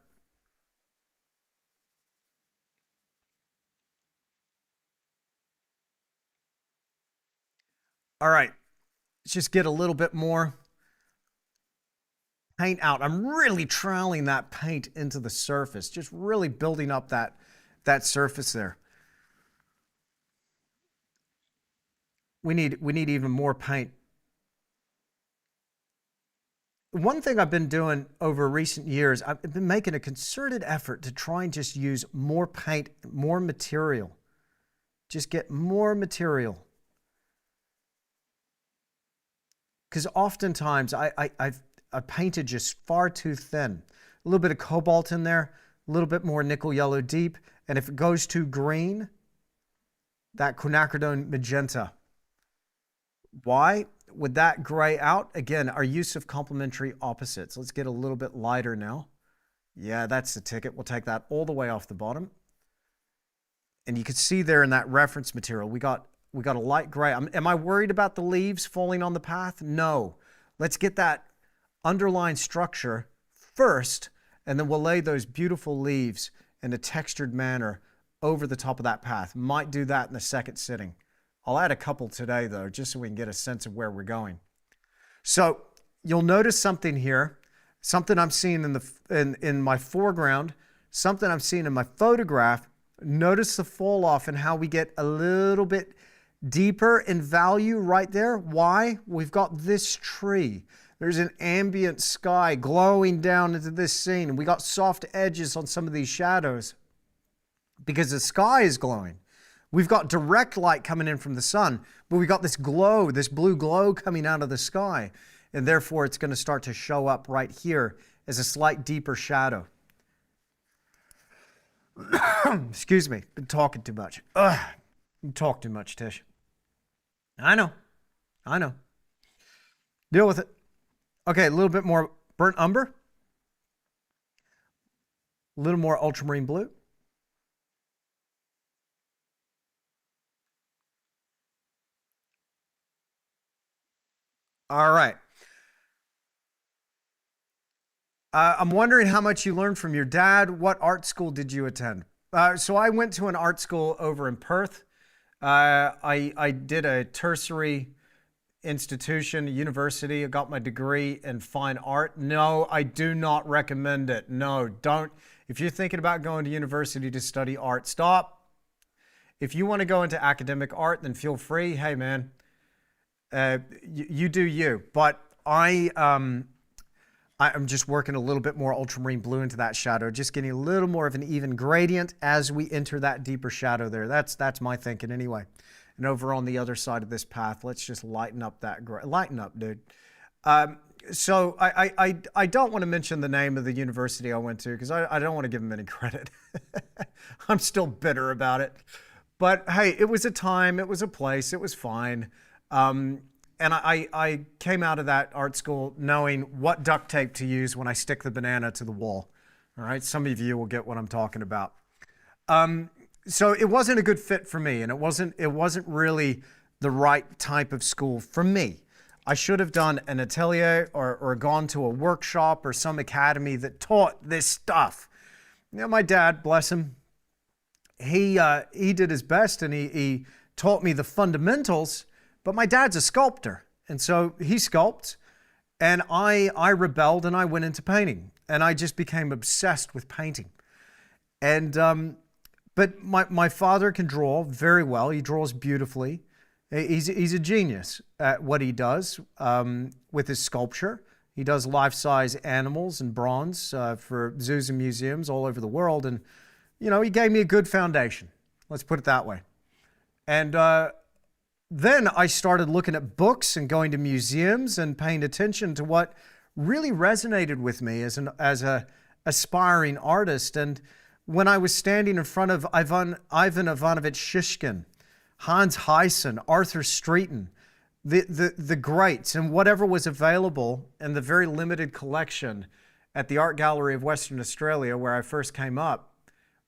All right, let's just get a little bit more paint out. I'm really troweling that paint into the surface, just really building up that surface there. We need even more paint. One thing I've been doing over recent years, I've been making a concerted effort to try and just use more paint, more material. Just get more material. Because oftentimes I've painted just far too thin. A little bit of cobalt in there, a little bit more nickel yellow deep, and if it goes too green, that quinacridone magenta. Why? With that gray out, again, our use of complementary opposites. Let's get a little bit lighter now. Yeah, that's the ticket. We'll take that all the way off the bottom. And you can see there in that reference material, we got a light gray. Am I worried about the leaves falling on the path? No. Let's get that underlying structure first, and then we'll lay those beautiful leaves in a textured manner over the top of that path. Might do that in the second sitting. I'll add a couple today, though, just so we can get a sense of where we're going. So you'll notice something here, something I'm seeing in my foreground, something I'm seeing in my photograph. Notice the fall off and how we get a little bit deeper in value right there. Why? We've got this tree. There's an ambient sky glowing down into this scene. And we got soft edges on some of these shadows because the sky is glowing. We've got direct light coming in from the sun, but we've got this glow, this blue glow coming out of the sky. And therefore, it's going to start to show up right here as a slight deeper shadow. Excuse me, been talking too much. You talk too much, Tish. I know. Deal with it. Okay, a little bit more burnt umber. A little more ultramarine blue. All right. I'm wondering how much you learned from your dad. What art school did you attend? So I went to an art school over in Perth. I did a tertiary institution, a university. I got my degree in fine art. No, I do not recommend it. No, don't. If you're thinking about going to university to study art, stop. If you want to go into academic art, then feel free. Hey, man, you do you. But I'm I'm just working a little bit more ultramarine blue into that shadow, just getting a little more of an even gradient as we enter that deeper shadow there. That's my thinking anyway. And over on the other side of this path, let's just lighten up that lighten up, dude. So I don't want to mention the name of the university I went to because I don't want to give them any credit. I'm still bitter about it. But hey, it was a time, it was a place, it was fine. And I came out of that art school knowing what duct tape to use when I stick the banana to the wall. All right, some of you will get what I'm talking about. So it wasn't a good fit for me, and it wasn't really the right type of school for me. I should have done an atelier or gone to a workshop or some academy that taught this stuff. You know, my dad, bless him, he did his best and he taught me the fundamentals. But my dad's a sculptor, and so he sculpts, and I rebelled and I went into painting, and I just became obsessed with painting. And but my father can draw very well. He draws beautifully. He's a genius at what he does with his sculpture. He does life-size animals and bronze for zoos and museums all over the world, and you know, he gave me a good foundation. Let's put it that way. And then I started looking at books and going to museums and paying attention to what really resonated with me as a aspiring artist. And when I was standing in front of Ivan Ivanovich Shishkin, Hans Heissen, Arthur Streeton, the greats, and whatever was available in the very limited collection at the Art Gallery of Western Australia where I first came up,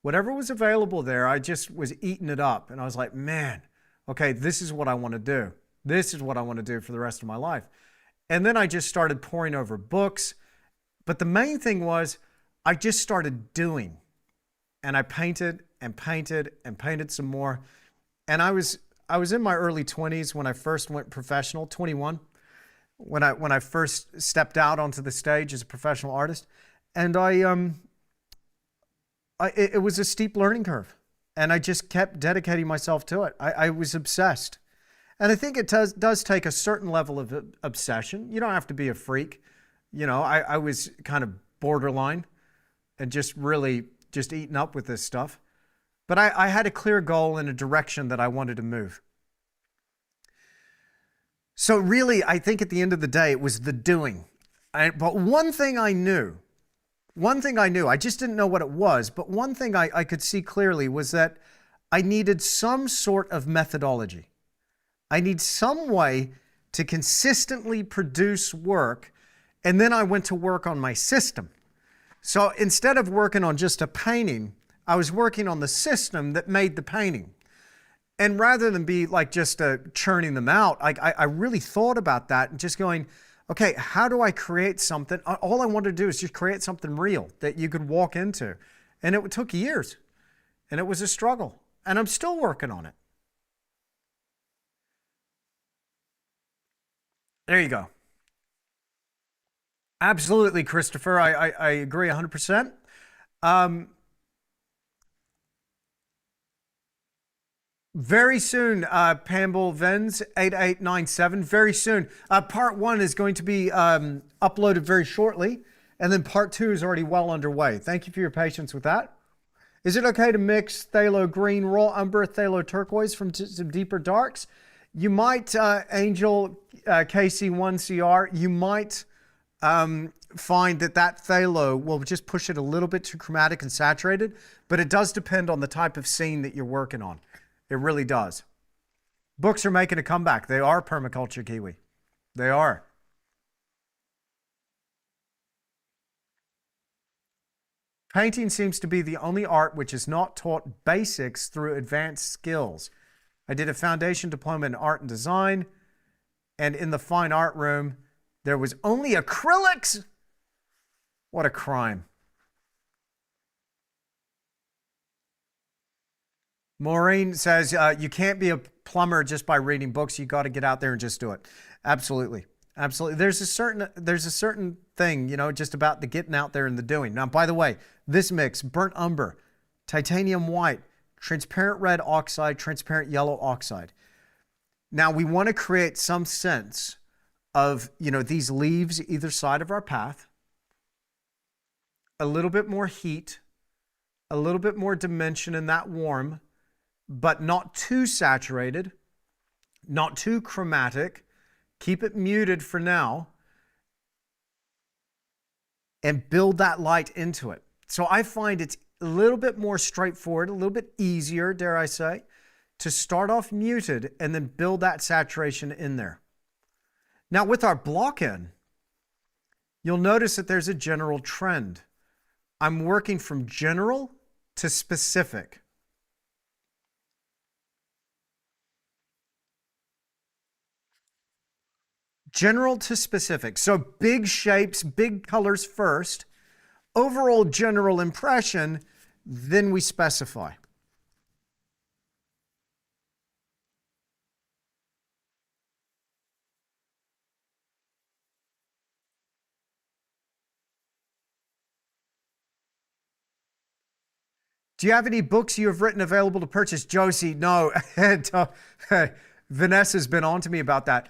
whatever was available there, I just was eating it up. And I was like, man, okay, this is what I want to do. This is what I want to do for the rest of my life. And then I just started poring over books. But the main thing was I just started doing. And I painted and painted and painted some more. And I was in my early 20s when I first went professional, 21, when I first stepped out onto the stage as a professional artist. And it was a steep learning curve. And I just kept dedicating myself to it. I was obsessed. And I think it does take a certain level of obsession. You don't have to be a freak. You know, I was kind of borderline and just really just eating up with this stuff. But I had a clear goal and a direction that I wanted to move. So really, I think at the end of the day, it was the doing. But one thing I knew, I just didn't know what it was, but one thing I could see clearly was that I needed some sort of methodology. I need some way to consistently produce work, and then I went to work on my system. So instead of working on just a painting, I was working on the system that made the painting. And rather than be like just churning them out, I really thought about that and just going, okay, how do I create something? All I wanted to do is just create something real that you could walk into. And it took years. And it was a struggle. And I'm still working on it. There you go. Absolutely, Christopher. I agree 100%. Very soon, Pamble Vens 8897. Very soon. Part 1 is going to be uploaded very shortly, and then part 2 is already well underway. Thank you for your patience with that. Is it okay to mix phthalo green, raw umber, phthalo turquoise from some deeper darks? You might, Angel KC1CR, you might find that phthalo will just push it a little bit too chromatic and saturated, but it does depend on the type of scene that you're working on. It really does. Books are making a comeback. They are permaculture Kiwi. They are. Painting seems to be the only art which is not taught basics through advanced skills. I did a foundation diploma in art and design, and in the fine art room, there was only acrylics. What a crime. Maureen says, you can't be a plumber just by reading books. You got to get out there and just do it. Absolutely. Absolutely. There's a certain thing, you know, just about the getting out there and the doing. Now, by the way, this mix, burnt umber, titanium white, transparent red oxide, transparent yellow oxide. Now, we want to create some sense of, you know, these leaves either side of our path. a little bit more heat, a little bit more dimension in that warm, but not too saturated, not too chromatic. Keep it muted for now and build that light into it. So I find it's a little bit more straightforward, a little bit easier, dare I say, to start off muted and then build that saturation in there. Now with our block in, you'll notice that there's a general trend. I'm working from general to specific. General to specific. So big shapes, big colors first, overall general impression, then we specify. Do you have any books you have written available to purchase? Josie, no. Vanessa's been on to me about that.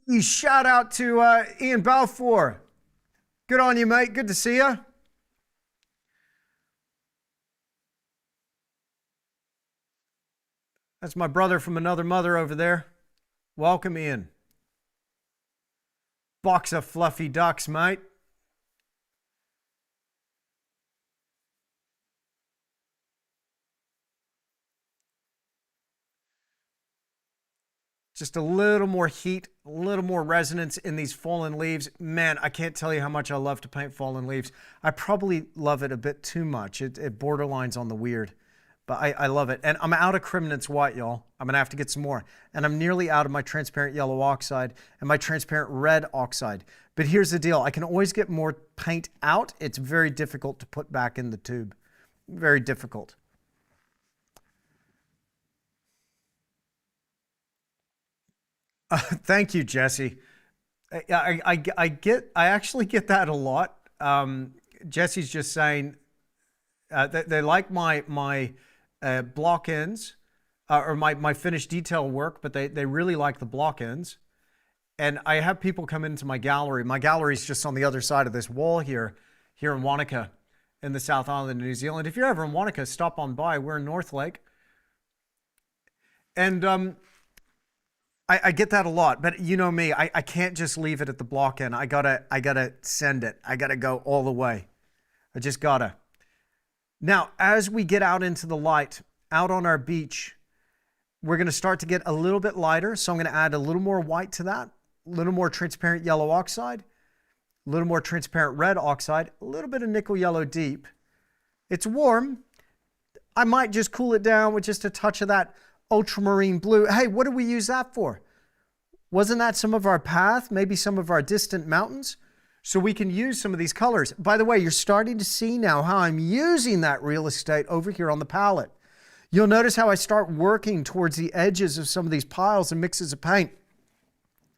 Hey, shout out to Ian Balfour. Good on you, mate. Good to see you. That's my brother from another mother over there. Welcome, Ian. Box of fluffy ducks, mate. Just a little more heat, a little more resonance in these fallen leaves. Man, I can't tell you how much I love to paint fallen leaves. I probably love it a bit too much. It borderlines on the weird, but I love it. And I'm out of Crimnitz white, y'all. I'm gonna have to get some more. And I'm nearly out of my transparent yellow oxide and my transparent red oxide. But here's the deal. I can always get more paint out. It's very difficult to put back in the tube. Very difficult. Thank you, Jesse. I actually get that a lot. Jesse's just saying they like my block ends or my finished detail work, but they really like the block ends. And I have people come into my gallery. My gallery is just on the other side of this wall here in Wanaka in the South Island of New Zealand. If you're ever in Wanaka, stop on by. We're in North Lake. And I get that a lot, but you know me, I can't just leave it at the block end. I gotta send it. I gotta go all the way. I just gotta. Now, as we get out into the light, out on our beach, we're gonna start to get a little bit lighter. So I'm gonna add a little more white to that, a little more transparent yellow oxide, a little more transparent red oxide, a little bit of nickel yellow deep. It's warm. I might just cool it down with just a touch of that ultramarine blue. Hey, what do we use that for? Wasn't that some of our path, maybe some of our distant mountains? So we can use some of these colors. By the way, you're starting to see now how I'm using that real estate over here on the palette. You'll notice how I start working towards the edges of some of these piles and mixes of paint.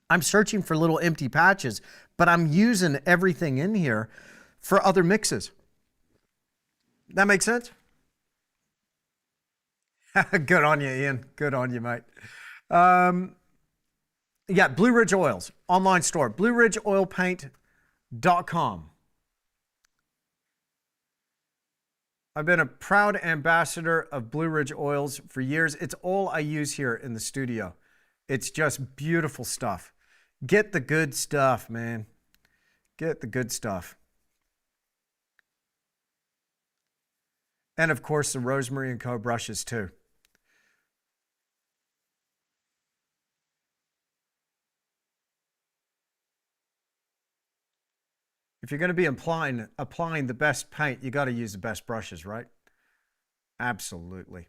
I'm searching for little empty patches, but I'm using everything in here for other mixes. That makes sense? Good on you, Ian. Good on you, mate. Yeah, Blue Ridge Oils, online store, blueridgeoilpaint.com. I've been a proud ambassador of Blue Ridge Oils for years. It's all I use here in the studio. It's just beautiful stuff. Get the good stuff, man. Get the good stuff. And of course, the Rosemary & Co. brushes too. If you're going to be applying the best paint, you got to use the best brushes, right? Absolutely.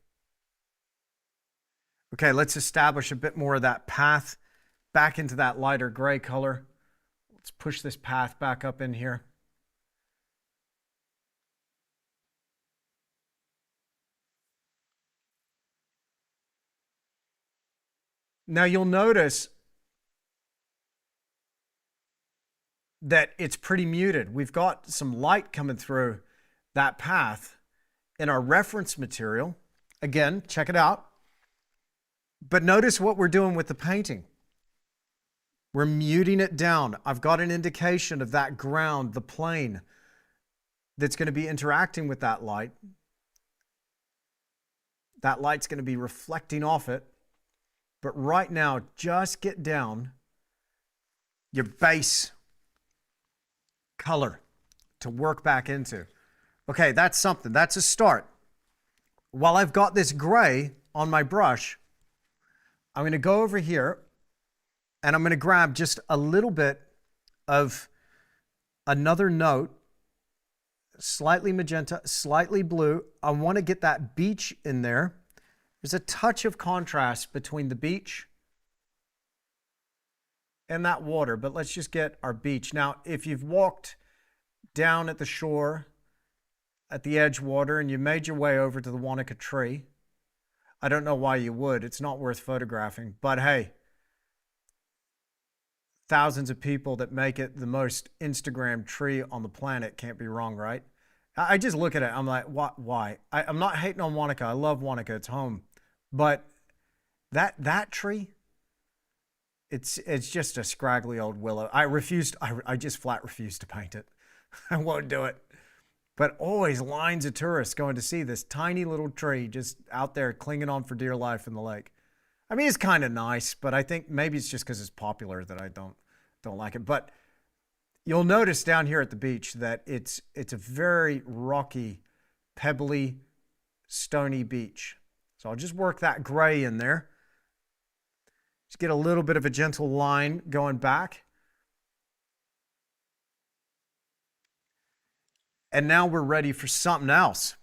Okay, let's establish a bit more of that path back into that lighter gray color. Let's push this path back up in here. Now you'll notice that it's pretty muted. We've got some light coming through that path in our reference material. Again, check it out. But notice what we're doing with the painting. We're muting it down. I've got an indication of that ground, the plane, that's going to be interacting with that light. That light's going to be reflecting off it. But right now, just get down your base color to work back into. Okay, that's something. That's a start. While I've got this gray on my brush, I'm going to go over here and I'm going to grab just a little bit of another note, slightly magenta, slightly blue. I want to get that beach in there. There's a touch of contrast between the beach and that water, but let's just get our beach. Now, if you've walked down at the shore, at the edge water, and you made your way over to the Wanaka tree, I don't know why you would. It's not worth photographing, but hey, thousands of people that make it the most Instagram tree on the planet can't be wrong, right? I just look at it, I'm like, why? I'm not hating on Wanaka. I love Wanaka, it's home. But that tree, it's just a scraggly old willow. I just flat refuse to paint it. I won't do it. But always lines of tourists going to see this tiny little tree just out there clinging on for dear life in the lake. I mean, it's kind of nice, but I think maybe it's just because it's popular that I don't like it. But you'll notice down here at the beach that it's a very rocky, pebbly, stony beach. So I'll just work that gray in there. Just get a little bit of a gentle line going back. And now we're ready for something else.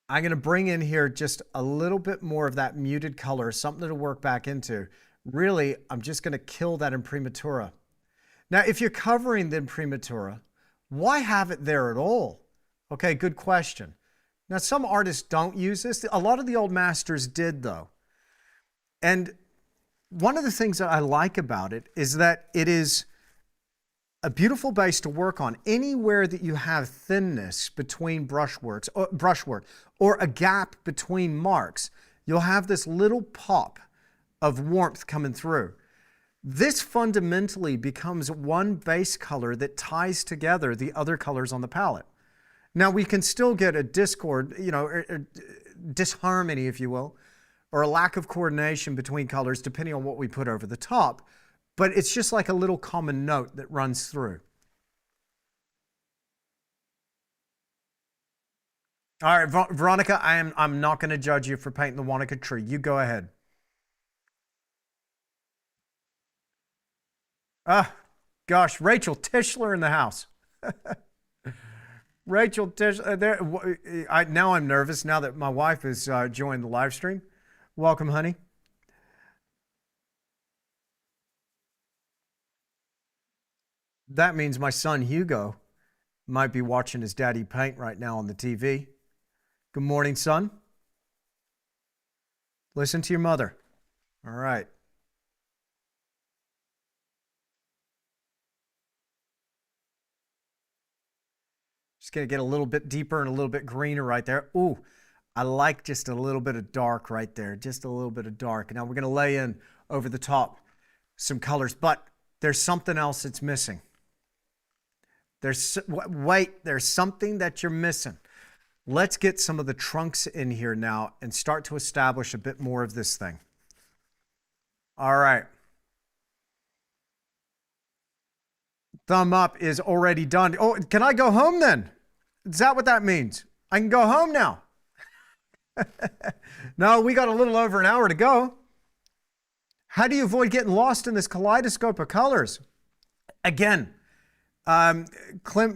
I'm going to bring in here just a little bit more of that muted color, something to work back into. Really, I'm just going to kill that imprimatura. Now, if you're covering the imprimatura, why have it there at all? Okay, good question. Now, some artists don't use this. A lot of the old masters did, though. And one of the things that I like about it is that it is a beautiful base to work on. Anywhere that you have thinness between brushwork or a gap between marks, you'll have this little pop of warmth coming through. This fundamentally becomes one base color that ties together the other colors on the palette. Now we can still get a discord, disharmony, if you will, or a lack of coordination between colors depending on what we put over the top. But it's just like a little common note that runs through. All right, Veronica, I'm not going to judge you for painting the Wanaka tree. You go ahead. Gosh, Rachel Tischler in the house. Rachel Tischler, now I'm nervous now that my wife has joined the live stream. Welcome, honey. That means my son Hugo might be watching his daddy paint right now on the TV. Good morning, son. Listen to your mother. All right. Just going to get a little bit deeper and a little bit greener right there. Ooh, I like just a little bit of dark right there. Just a little bit of dark. Now we're going to lay in over the top some colors, but there's something else that's missing. There's something that you're missing. Let's get some of the trunks in here now and start to establish a bit more of this thing. All right. Thumb up is already done. Oh, can I go home then? Is that what that means? I can go home now. No, we got a little over an hour to go. How do you avoid getting lost in this kaleidoscope of colors? Again, Klimboga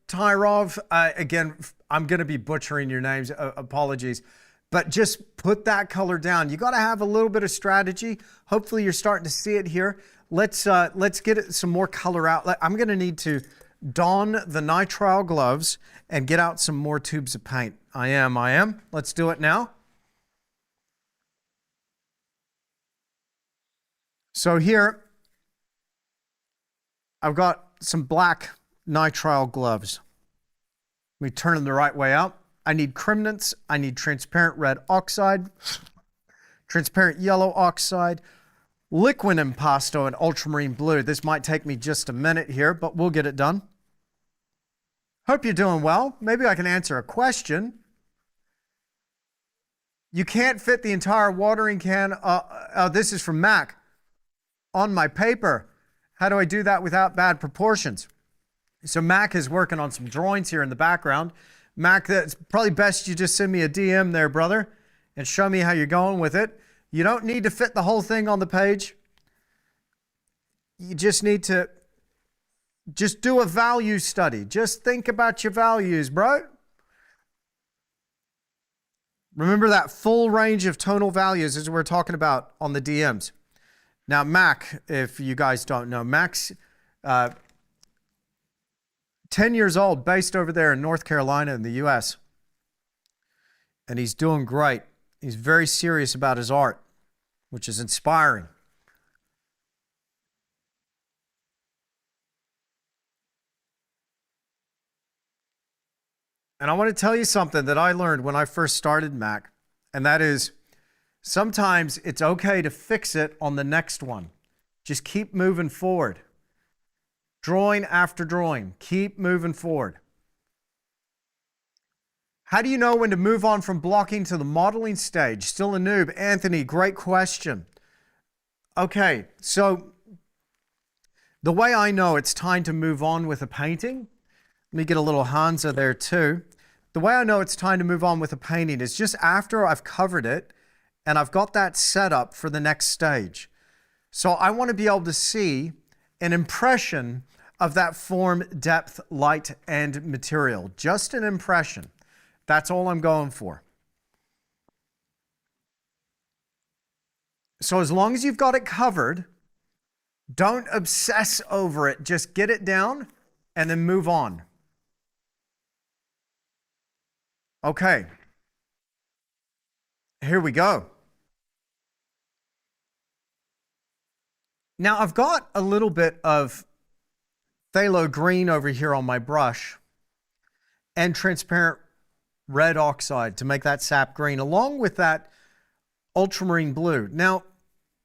Tyrov, again, I'm going to be butchering your names, apologies, but just put that color down. You got to have a little bit of strategy. Hopefully you're starting to see it here. Let's get some more color out. I'm going to need to don the nitrile gloves and get out some more tubes of paint. I am. Let's do it now. So here, I've got some black nitrile gloves. Let me turn them the right way out. I need crimnants. I need transparent red oxide, transparent yellow oxide, liquid impasto in ultramarine blue. This might take me just a minute here, but we'll get it done. Hope you're doing well. Maybe I can answer a question. You can't fit the entire watering can. This is from Mac. On my paper. How do I do that without bad proportions? So Mac is working on some drawings here in the background. Mac, that's probably best you just send me a DM there, brother, and show me how you're going with it. You don't need to fit the whole thing on the page. You just need to just do a value study. Just think about your values, bro. Remember that full range of tonal values as we're talking about on the DMs. Now, Mac, if you guys don't know, Mac's 10 years old, based over there in North Carolina in the U.S. And he's doing great. He's very serious about his art, which is inspiring. And I want to tell you something that I learned when I first started Mac, and that is sometimes it's okay to fix it on the next one. Just keep moving forward. Drawing after drawing, keep moving forward. How do you know when to move on from blocking to the modeling stage? Still a noob. Anthony, great question. Okay, so the way I know it's time to move on with a painting, let me get a little Hansa there too. The way I know it's time to move on with a painting is just after I've covered it and I've got that set up for the next stage. So I want to be able to see an impression of that form, depth, light, and material. Just an impression. That's all I'm going for. So as long as you've got it covered, don't obsess over it. Just get it down and then move on. Okay. Here we go. Now I've got a little bit of phthalo green over here on my brush and transparent red oxide to make that sap green, along with that ultramarine blue. Now,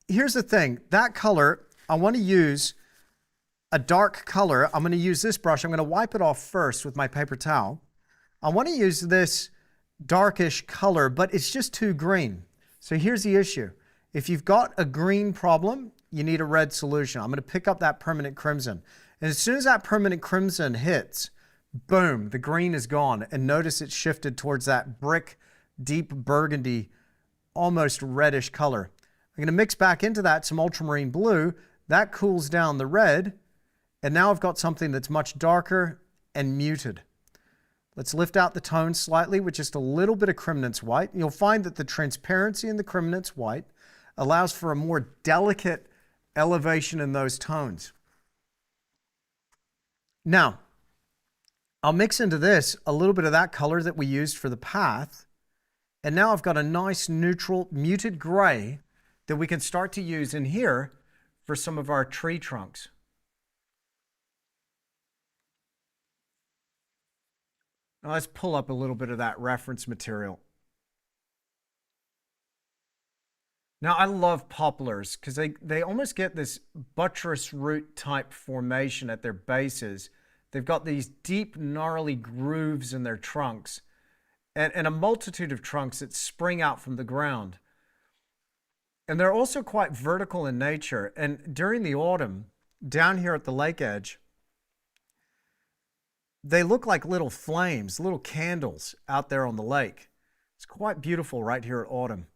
here's the thing. That color, I want to use a dark color. I'm going to use this brush. I'm going to wipe it off first with my paper towel. I want to use this darkish color, but it's just too green. So here's the issue. If you've got a green problem, you need a red solution. I'm going to pick up that permanent crimson. And as soon as that permanent crimson hits, boom, the green is gone. And notice it's shifted towards that brick, deep burgundy, almost reddish color. I'm going to mix back into that some ultramarine blue. That cools down the red. And now I've got something that's much darker and muted. Let's lift out the tone slightly with just a little bit of Creminence white. You'll find that the transparency in the Creminence white allows for a more delicate elevation in those tones. Now, I'll mix into this a little bit of that color that we used for the path. And now I've got a nice neutral muted gray that we can start to use in here for some of our tree trunks. Now let's pull up a little bit of that reference material. Now I love poplars because they almost get this buttress root type formation at their bases. They've got these deep, gnarly grooves in their trunks and a multitude of trunks that spring out from the ground. And they're also quite vertical in nature. And during the autumn, down here at the lake edge, they look like little flames, little candles out there on the lake. It's quite beautiful right here at autumn.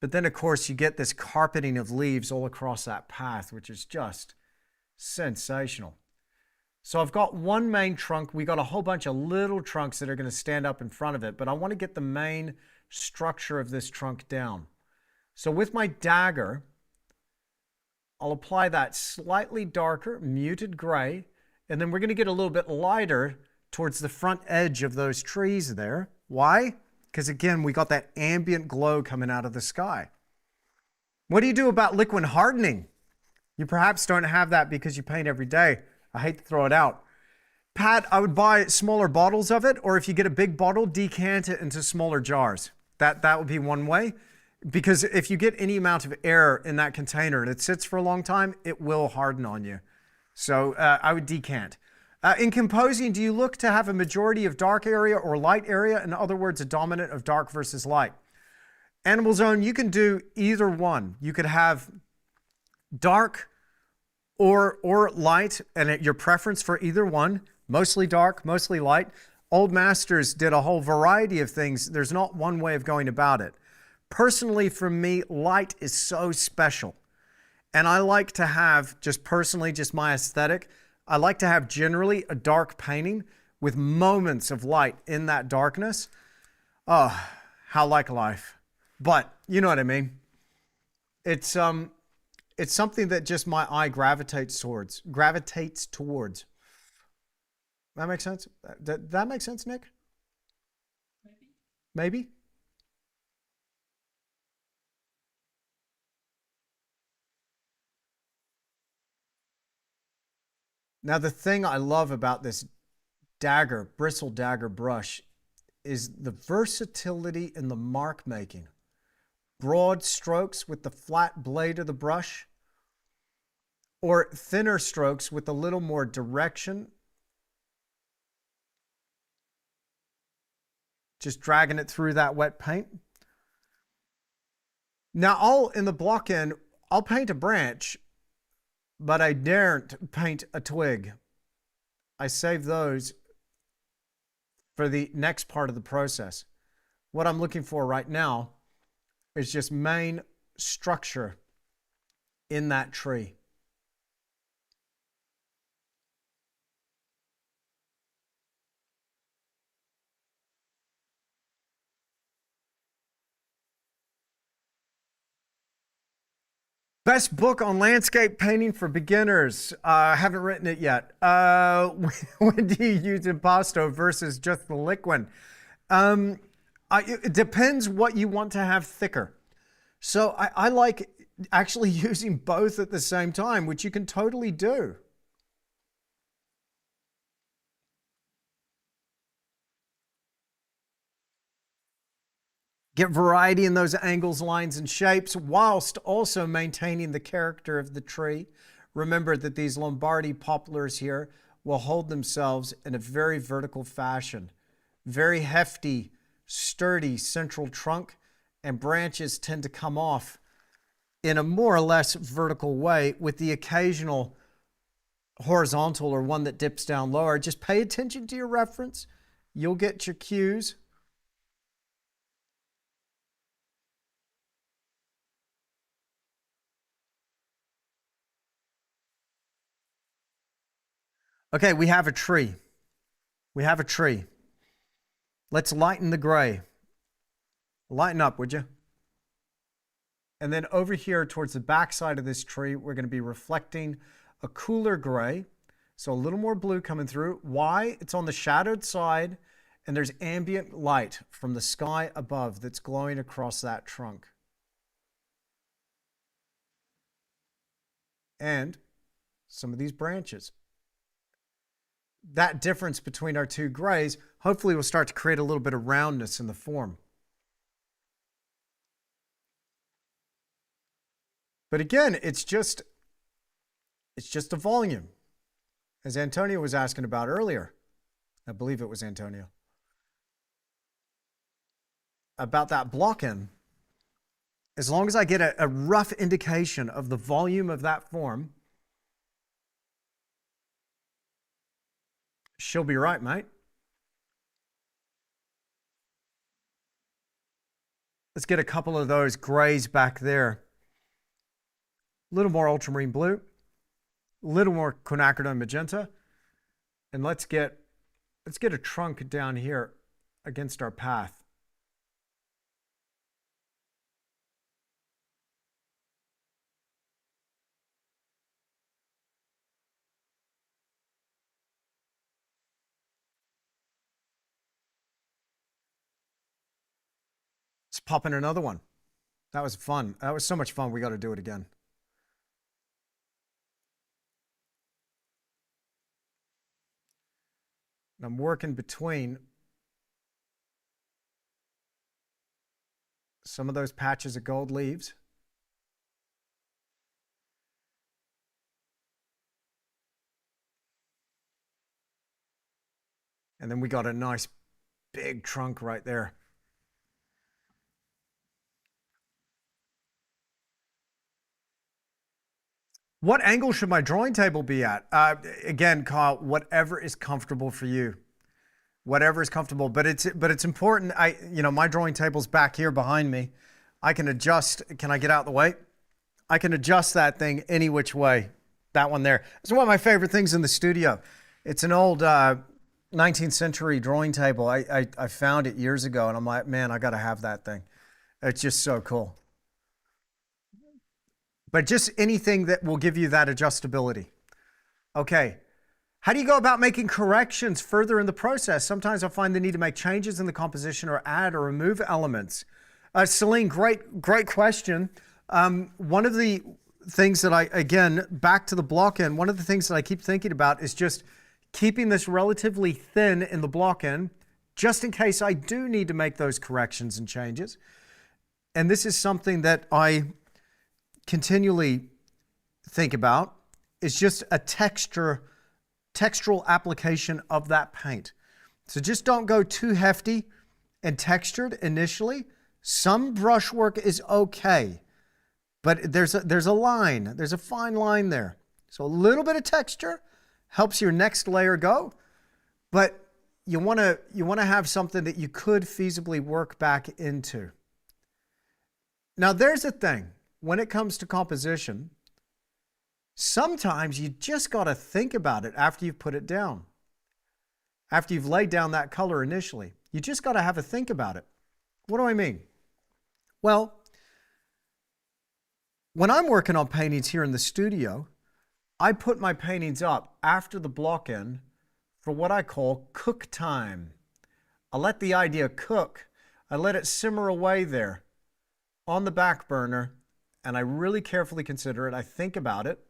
But then, of course, you get this carpeting of leaves all across that path, which is just sensational. So I've got one main trunk. We got a whole bunch of little trunks that are going to stand up in front of it, but I want to get the main structure of this trunk down. So with my dagger, I'll apply that slightly darker, muted gray, and then we're going to get a little bit lighter towards the front edge of those trees there. Why? Because again, we got that ambient glow coming out of the sky. What do you do about liquid hardening? You perhaps don't have that because you paint every day. I hate to throw it out. Pat, I would buy smaller bottles of it, or if you get a big bottle, decant it into smaller jars. That would be one way. because if you get any amount of air in that container and it sits for a long time, it will harden on you. So I would decant. In composing, do you look to have a majority of dark area or light area? In other words, a dominant of dark versus light. Animal Zone, you can do either one. You could have dark or light, and your preference for either one, mostly dark, mostly light. Old masters did a whole variety of things. There's not one way of going about it. Personally, for me, light is so special. And I like to have, just personally, just my aesthetic, I like to have generally a dark painting with moments of light in that darkness. Oh, how like life. But you know what I mean. It's something that just my eye gravitates towards. That makes sense? That makes sense, Nick? Maybe? Now, the thing I love about this bristle dagger brush is the versatility in the mark making. Broad strokes with the flat blade of the brush, or thinner strokes with a little more direction. Just dragging it through that wet paint. Now, in the block end, I'll paint a branch, but I daren't paint a twig. I save those for the next part of the process. What I'm looking for right now is just main structure in that tree. Best book on landscape painting for beginners. I haven't written it yet. When do you use impasto versus just the liquid? It depends what you want to have thicker. So I like actually using both at the same time, which you can totally do. Get variety in those angles, lines, and shapes, whilst also maintaining the character of the tree. Remember that these Lombardy poplars here will hold themselves in a very vertical fashion. Very hefty, sturdy central trunk, and branches tend to come off in a more or less vertical way with the occasional horizontal or one that dips down lower. Just pay attention to your reference. You'll get your cues. Okay, we have a tree. We have a tree. Let's lighten the gray. Lighten up, would you? And then over here towards the back side of this tree, we're going to be reflecting a cooler gray. So a little more blue coming through. Why? It's on the shadowed side, and there's ambient light from the sky above that's glowing across that trunk. And some of these branches. That difference between our two grays hopefully will start to create a little bit of roundness in the form. But again, it's just a volume, as Antonio was asking about earlier. I believe it was Antonio. About that block-in. As long as I get a rough indication of the volume of that form, she'll be right, mate. Let's get a couple of those grays back there. A little more ultramarine blue, a little more quinacridone magenta, and let's get a trunk down here against our path. Let's pop in another one. That was fun. That was so much fun. We got to do it again. I'm working between some of those patches of gold leaves. And then we got a nice big trunk right there. What angle should my drawing table be at? Again, Kyle, whatever is comfortable for you. Whatever is comfortable, but it's important. My drawing table's back here behind me. I can adjust. Can I get out of the way? I can adjust that thing any which way. That one there. It's one of my favorite things in the studio. It's an old 19th century drawing table. I found it years ago, and I'm like, man, I got to have that thing. It's just so cool. But just anything that will give you that adjustability. Okay. How do you go about making corrections further in the process? Sometimes I find the need to make changes in the composition or add or remove elements. Celine, great question. One of the things that back to the block end, one of the things that I keep thinking about is just keeping this relatively thin in the block end, just in case I do need to make those corrections and changes. And this is something that I continually think about, is just a textural application of that paint. So just don't go too hefty and textured initially. Some brushwork is okay, but there's a line, there's a fine line there. So a little bit of texture helps your next layer go, but you want to have something that you could feasibly work back into. Now there's a thing. When it comes to composition, sometimes you just got to think about it after you've put it down. After you've laid down that color initially, you just got to have a think about it. What do I mean? Well, when I'm working on paintings here in the studio, I put my paintings up after the block end for what I call cook time. I let the idea cook. I let it simmer away there on the back burner, and I really carefully consider it. I think about it.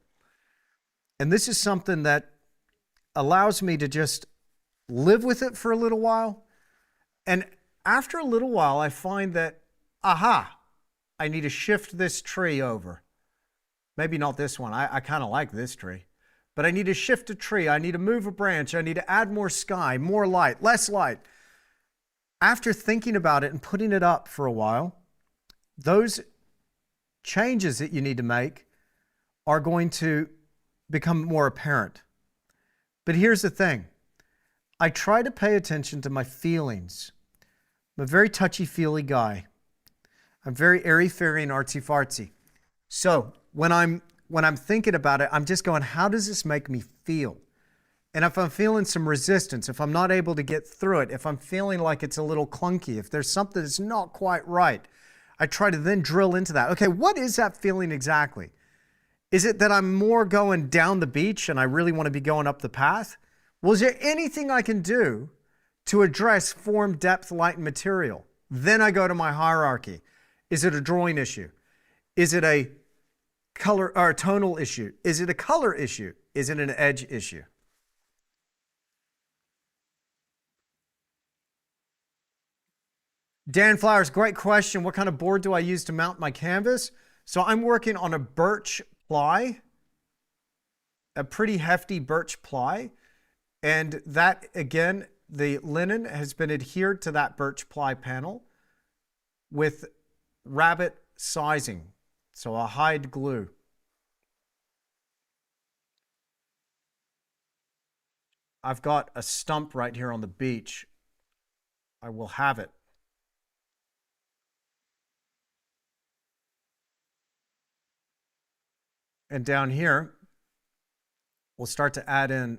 And this is something that allows me to just live with it for a little while. And after a little while, I find that, aha, I need to shift this tree over. Maybe not this one. I kind of like this tree. But I need to shift a tree. I need to move a branch. I need to add more sky, more light, less light. After thinking about it and putting it up for a while, those changes that you need to make are going to become more apparent. But here's the thing. I try to pay attention to my feelings. I'm a very touchy-feely guy. I'm very airy-fairy and artsy-fartsy. So when I'm thinking about it, I'm just going, how does this make me feel? And if I'm feeling some resistance, if I'm not able to get through it, if I'm feeling like it's a little clunky, if there's something that's not quite right, I try to then drill into that. Okay, what is that feeling exactly? Is it that I'm more going down the beach and I really want to be going up the path? Well, is there anything I can do to address form, depth, light, and material? Then I go to my hierarchy. Is it a drawing issue? Is it a color or a tonal issue? Is it a color issue? Is it an edge issue? Dan Flowers, great question. What kind of board do I use to mount my canvas? So I'm working on a birch ply, a pretty hefty birch ply. And that, again, the linen has been adhered to that birch ply panel with rabbit sizing, so a hide glue. I've got a stump right here on the beach. I will have it. And down here, we'll start to add in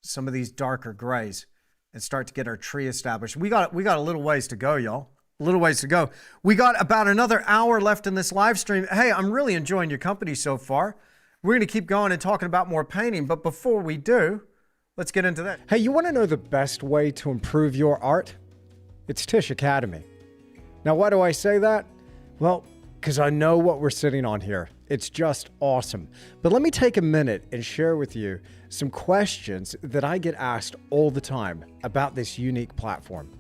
some of these darker grays and start to get our tree established. We got a little ways to go, y'all. A little ways to go. We got about another hour left in this live stream. Hey, I'm really enjoying your company so far. We're going to keep going and talking about more painting, but before we do, let's get into that. Hey, you want to know the best way to improve your art? It's Tisch Academy. Now, why do I say that? Well, because I know what we're sitting on here. It's just awesome. But let me take a minute and share with you some questions that I get asked all the time about this unique platform.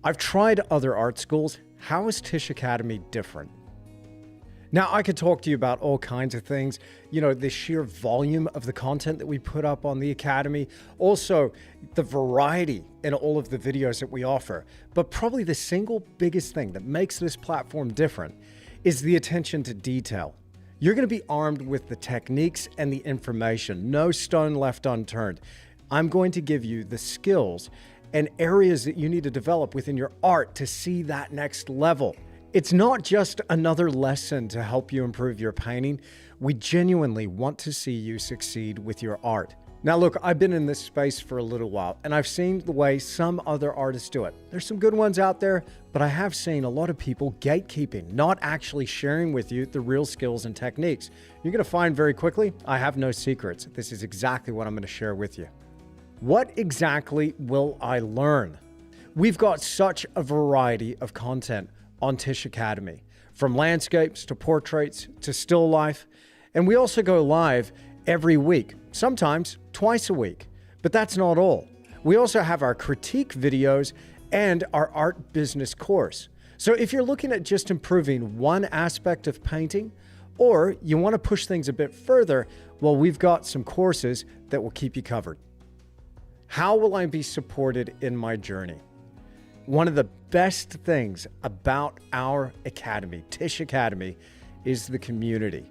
I've tried other art schools How is Tisch Academy different? Now, I could talk to you about all kinds of things, the sheer volume of the content that we put up on the Academy, also the variety in all of the videos that we offer. But probably the single biggest thing that makes this platform different is the attention to detail. You're going to be armed with the techniques and the information, no stone left unturned. I'm going to give you the skills and areas that you need to develop within your art to see that next level. It's not just another lesson to help you improve your painting. We genuinely want to see you succeed with your art. Now look, I've been in this space for a little while and I've seen the way some other artists do it. There's some good ones out there, but I have seen a lot of people gatekeeping, not actually sharing with you the real skills and techniques. You're gonna find very quickly, I have no secrets. This is exactly what I'm gonna share with you. What exactly will I learn? We've got such a variety of content on Tisch Academy, from landscapes to portraits to still life. And we also go live every week, sometimes twice a week. But that's not all. We also have our critique videos and our art business course. So if you're looking at just improving one aspect of painting, or you want to push things a bit further, well, we've got some courses that will keep you covered. How will I be supported in my journey? One of the best things about our academy, Tisch Academy, is the community.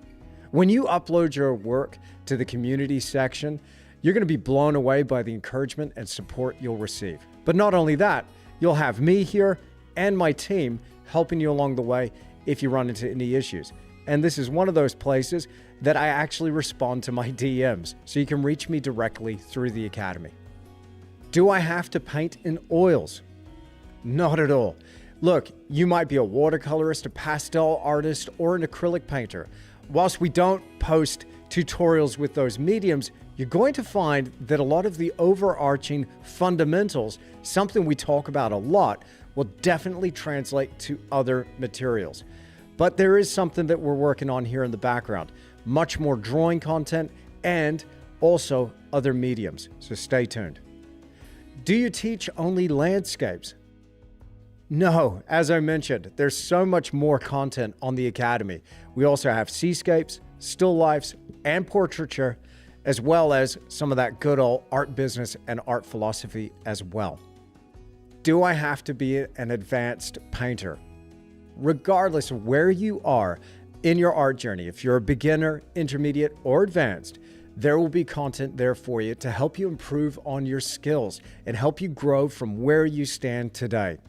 When you upload your work to the community section, you're going to be blown away by the encouragement and support you'll receive. But not only that, you'll have me here and my team helping you along the way if you run into any issues. And this is one of those places that I actually respond to my DMs, so you can reach me directly through the academy. Do I have to paint in oils? Not at all. Look, you might be a watercolorist, a pastel artist, or an acrylic painter. Whilst we don't post tutorials with those mediums, you're going to find that a lot of the overarching fundamentals, something we talk about a lot, will definitely translate to other materials. But there is something that we're working on here in the background, much more drawing content and also other mediums, so stay tuned. Do you teach only landscapes? No, as I mentioned, there's so much more content on the Academy. We also have seascapes, still lifes, and portraiture, as well as some of that good old art business and art philosophy as well. Do I have to be an advanced painter? Regardless of where you are in your art journey, if you're a beginner, intermediate, or advanced, there will be content there for you to help you improve on your skills and help you grow from where you stand today.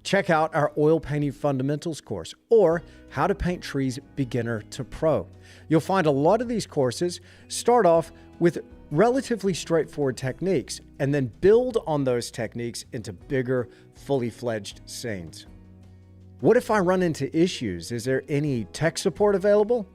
Check out our Oil Painting Fundamentals course or How to Paint Trees Beginner to Pro. You'll find a lot of these courses start off with relatively straightforward techniques and then build on those techniques into bigger, fully fledged scenes. What if I run into issues? Is there any tech support available?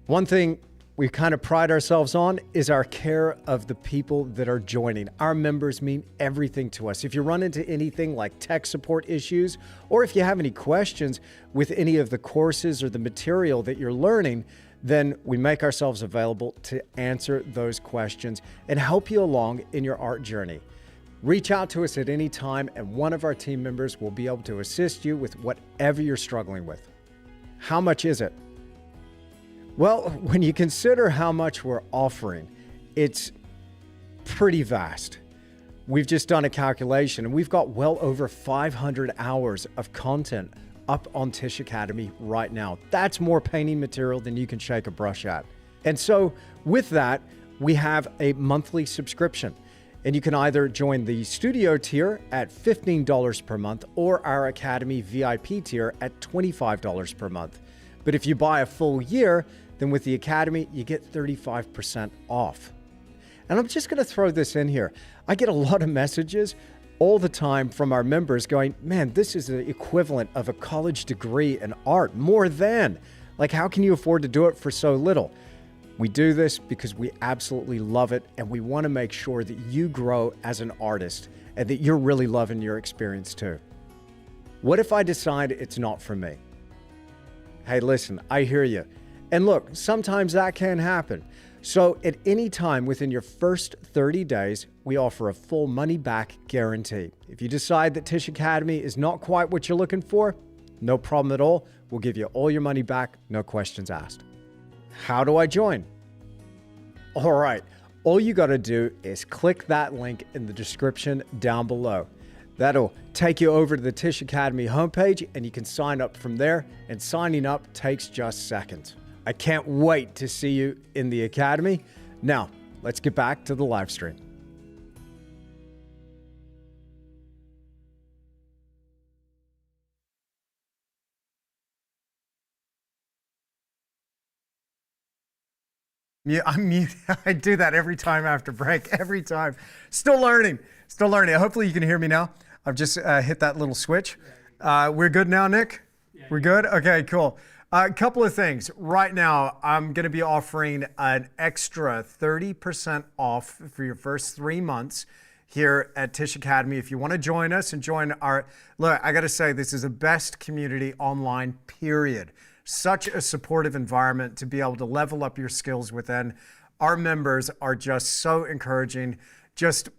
One thing we kind of pride ourselves on is our care of the people that are joining. Our members mean everything to us. If you run into anything like tech support issues, or if you have any questions with any of the courses or the material that you're learning, then we make ourselves available to answer those questions and help you along in your art journey. Reach out to us at any time and one of our team members will be able to assist you with whatever you're struggling with. How much is it? Well, when you consider how much we're offering, it's pretty vast. We've just done a calculation and we've got well over 500 hours of content up on Tisch Academy right now. That's more painting material than you can shake a brush at. And so with that, we have a monthly subscription. And you can either join the studio tier at $15 per month or our Academy VIP tier at $25 per month. But if you buy a full year, then with the Academy, you get 35% off. And I'm just gonna throw this in here. I get a lot of messages all the time from our members going, man, this is the equivalent of a college degree in art, more than. Like, how can you afford to do it for so little? We do this because we absolutely love it and we wanna make sure that you grow as an artist and that you're really loving your experience too. What if I decide it's not for me? Hey, listen, I hear you. And look, sometimes that can happen, So at any time within your first 30 days, we offer a full money back guarantee. If you decide that Tisch Academy is not quite what you're looking for, no problem at all. We'll give you all your money back, no questions asked. How do I join? All right, all you gotta do is click that link in the description down below. That'll take you over to the Tisch Academy homepage and you can sign up from there, and signing up takes just seconds. I can't wait to see you in the Academy. Now, let's get back to the live stream. Yeah, I'm mute. I do that every time after break, every time. Still learning, still learning. Hopefully you can hear me now. I've just hit that little switch. We're good now, Nick? We're good? Okay, cool. A couple of things. Right now, I'm going to be offering an extra 30% off for your first 3 months here at Tisch Academy. If you want to join us and join our, look, I got to say, this is the best community online, period. Such a supportive environment to be able to level up your skills within. Our members are just so encouraging, just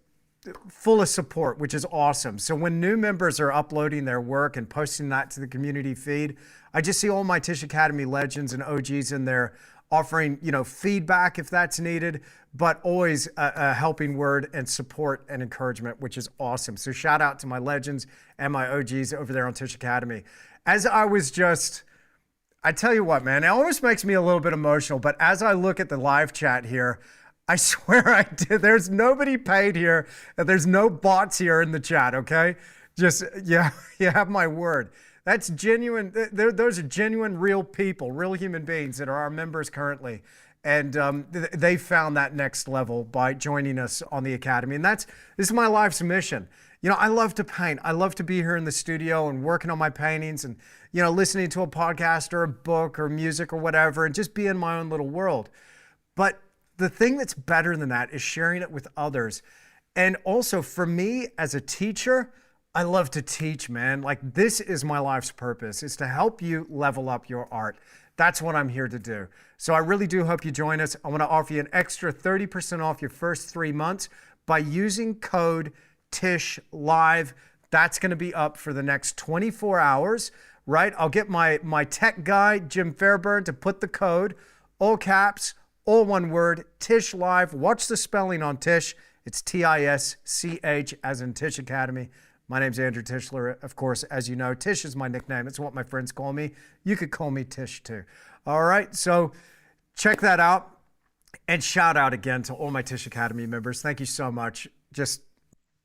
full of support, which is awesome. So when new members are uploading their work and posting that to the community feed, I just see all my Tisch Academy legends and OGs in there offering, feedback if that's needed, but always a helping word and support and encouragement, which is awesome. So shout out to my legends and my OGs over there on Tisch Academy. As I tell you what, man, it almost makes me a little bit emotional, but as I look at the live chat here, I swear I did. There's nobody paid here, and there's no bots here in the chat, okay? Just, yeah, you have my word. That's genuine. Those are genuine, real people, real human beings that are our members currently. And they found that next level by joining us on the Academy. And this is my life's mission. I love to paint. I love to be here in the studio and working on my paintings and, listening to a podcast or a book or music or whatever and just be in my own little world. But the thing that's better than that is sharing it with others. And also for me as a teacher, I love to teach, man. Like, this is my life's purpose, is to help you level up your art. That's what I'm here to do. So I really do hope you join us. I want to offer you an extra 30% off your first 3 months by using code TISHLIVE. That's going to be up for the next 24 hours, right? I'll get my tech guy, Jim Fairburn, to put the code, all caps, all one word, TISHLIVE. Watch the spelling on Tisch. It's T-I-S-C-H, as in Tisch Academy. My name's Andrew Tischler, of course, as you know. Tisch is my nickname. It's what my friends call me. You could call me Tisch too. All right, so check that out. And shout out again to all my Tisch Academy members. Thank you so much. Just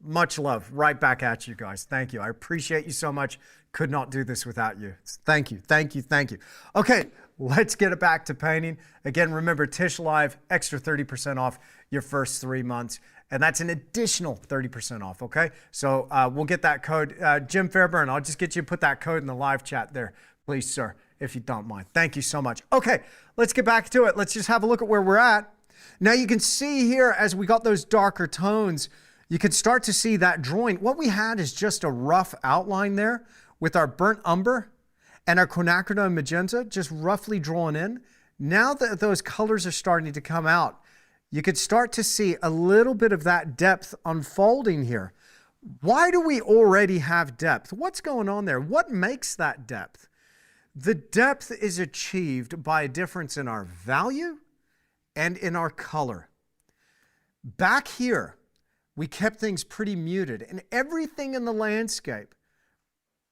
much love right back at you guys. Thank you. I appreciate you so much. Could not do this without you. Thank you, thank you, thank you. Okay, let's get it back to painting. Again, remember, Tisch Live, extra 30% off your first 3 months. And that's an additional 30% off, okay? So we'll get that code. Jim Fairburn, I'll just get you to put that code in the live chat there, please, sir, if you don't mind. Thank you so much. Okay, let's get back to it. Let's just have a look at where we're at. Now you can see here, as we got those darker tones, you can start to see that drawing. What we had is just a rough outline there with our burnt umber and our quinacridone magenta just roughly drawn in. Now that those colors are starting to come out, you could start to see a little bit of that depth unfolding here. Why do we already have depth? What's going on there? What makes that depth? The depth is achieved by a difference in our value and in our color. Back here, we kept things pretty muted, and everything in the landscape,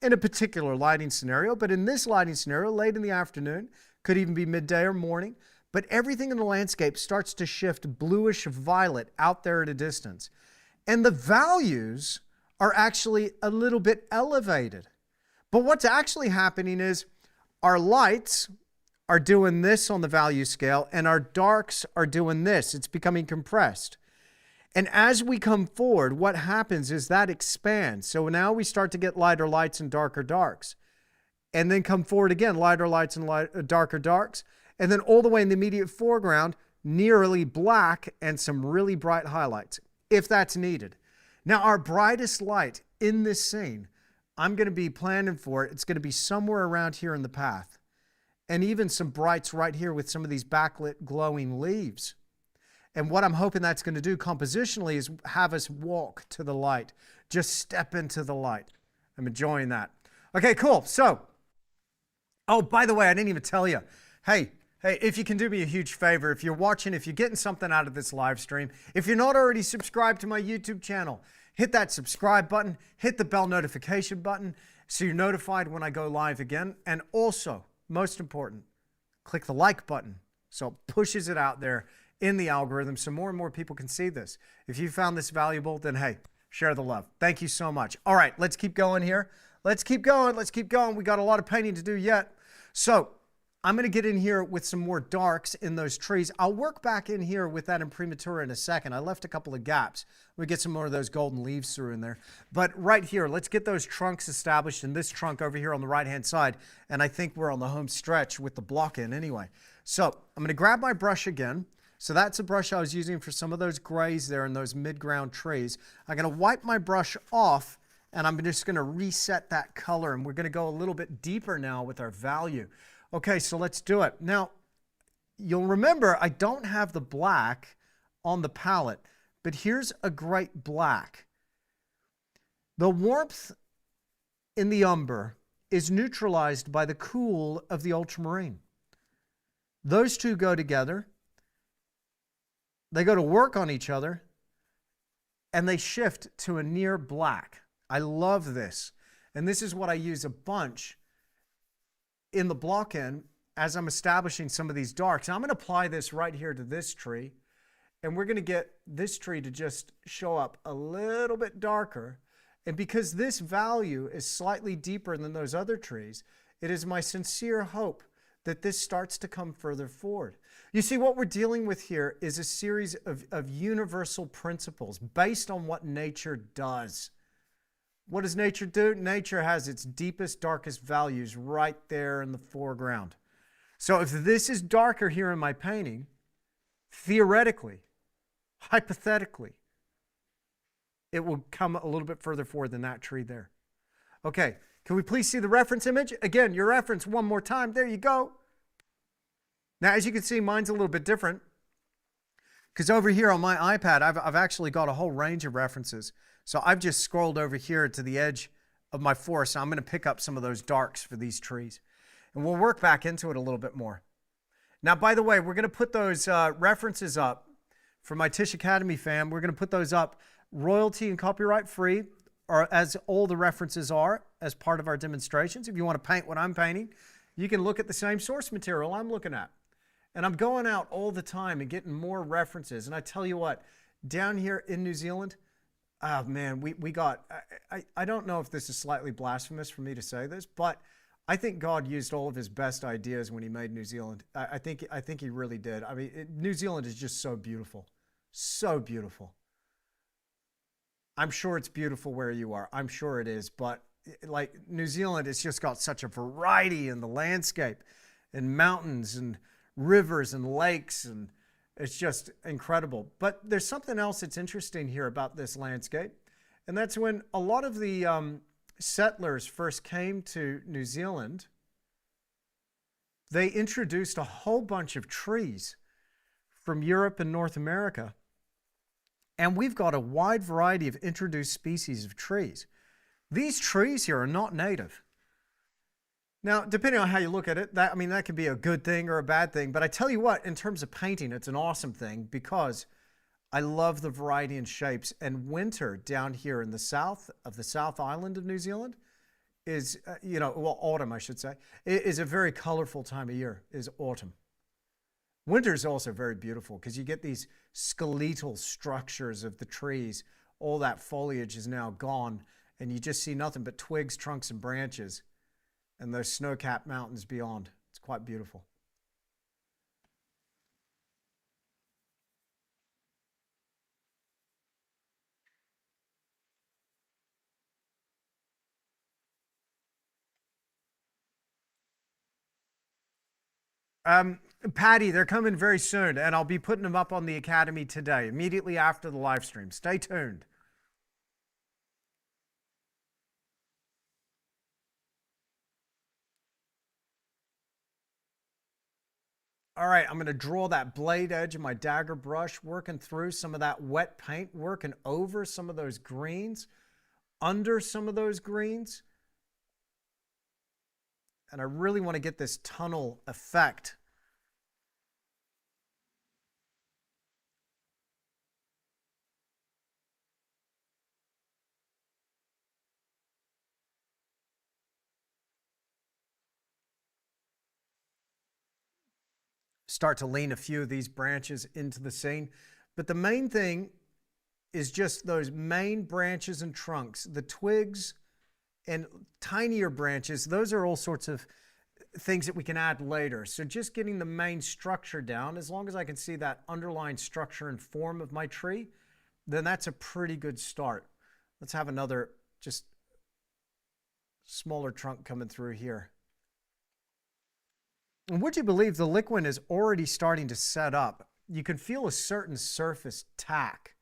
in a particular lighting scenario, but in this lighting scenario, late in the afternoon, could even be midday or morning, but everything in the landscape starts to shift bluish violet out there at a distance. And the values are actually a little bit elevated. But what's actually happening is our lights are doing this on the value scale and our darks are doing this. It's becoming compressed. And as we come forward, what happens is that expands. So now we start to get lighter lights and darker darks. And then come forward again, lighter lights and darker darks. And then all the way in the immediate foreground, nearly black and some really bright highlights, if that's needed. Now, our brightest light in this scene, I'm going to be planning for it. It's going to be somewhere around here in the path. And even some brights right here with some of these backlit glowing leaves. And what I'm hoping that's going to do compositionally is have us walk to the light. Just step into the light. I'm enjoying that. Okay, cool. So, oh, by the way, I didn't even tell you. Hey, if you can do me a huge favor, if you're watching, if you're getting something out of this live stream, if you're not already subscribed to my YouTube channel, hit that subscribe button, hit the bell notification button so you're notified when I go live again. And also, most important, click the like button so it pushes it out there in the algorithm so more and more people can see this. If you found this valuable, then hey, share the love. Thank you so much. All right, let's keep going here. Let's keep going. Let's keep going. We got a lot of painting to do yet. So I'm going to get in here with some more darks in those trees. I'll work back in here with that imprimatur in a second. I left a couple of gaps. We get some more of those golden leaves through in there. But right here, let's get those trunks established in this trunk over here on the right-hand side. And I think we're on the home stretch with the block in anyway. So I'm going to grab my brush again. So that's a brush I was using for some of those grays there in those mid-ground trees. I'm going to wipe my brush off, and I'm just going to reset that color. And we're going to go a little bit deeper now with our value. Okay, so let's do it. Now, you'll remember I don't have the black on the palette, but here's a great black. The warmth in the umber is neutralized by the cool of the ultramarine. Those two go together. They go to work on each other, and they shift to a near black. I love this. And this is what I use a bunch in the block end as I'm establishing some of these darks. Now I'm going to apply this right here to this tree, and we're going to get this tree to just show up a little bit darker. And because this value is slightly deeper than those other trees, it is my sincere hope that this starts to come further forward. You see, what we're dealing with here is a series of universal principles based on what nature does. What does nature do? Nature has its deepest, darkest values right there in the foreground. So if this is darker here in my painting, theoretically, hypothetically, it will come a little bit further forward than that tree there. Okay, can we please see the reference image? Again, your reference one more time. There you go. Now, as you can see, mine's a little bit different because over here on my iPad, I've actually got a whole range of references. So I've just scrolled over here to the edge of my forest. I'm going to pick up some of those darks for these trees. And we'll work back into it a little bit more. Now, by the way, we're going to put those references up for my Tisch Academy fam. We're going to put those up royalty and copyright free, or as all the references are as part of our demonstrations. If you want to paint what I'm painting, you can look at the same source material I'm looking at. And I'm going out all the time and getting more references. And I tell you what, down here in New Zealand, oh man, we got, I don't know if this is slightly blasphemous for me to say this, but I think God used all of his best ideas when he made New Zealand. I think he really did. I mean, New Zealand is just so beautiful. So beautiful. I'm sure it's beautiful where you are. I'm sure it is. But like New Zealand, it's just got such a variety in the landscape and mountains and rivers and lakes, and it's just incredible. But there's something else that's interesting here about this landscape, and that's when a lot of the settlers first came to New Zealand, they introduced a whole bunch of trees from Europe and North America, and we've got a wide variety of introduced species of trees. These trees here are not native. Now, depending on how you look at it, that could be a good thing or a bad thing. But I tell you what, in terms of painting, it's an awesome thing because I love the variety and shapes. And winter down here in the south of the South Island of New Zealand is, autumn, I should say, is a very colorful time of year, is autumn. Winter is also very beautiful because you get these skeletal structures of the trees. All that foliage is now gone, and you just see nothing but twigs, trunks, and branches. And those snow-capped mountains beyond. It's quite beautiful. Patty, they're coming very soon, and I'll be putting them up on the Academy today, immediately after the live stream. Stay tuned. All right, I'm going to draw that blade edge of my dagger brush, working through some of that wet paint, working over some of those greens, under some of those greens. And I really want to get this tunnel effect. Start to lean a few of these branches into the scene. But the main thing is just those main branches and trunks. The twigs and tinier branches, those are all sorts of things that we can add later. So just getting the main structure down, as long as I can see that underlying structure and form of my tree, then that's a pretty good start. Let's have another just smaller trunk coming through here. And would you believe the liquid is already starting to set up? You can feel a certain surface tack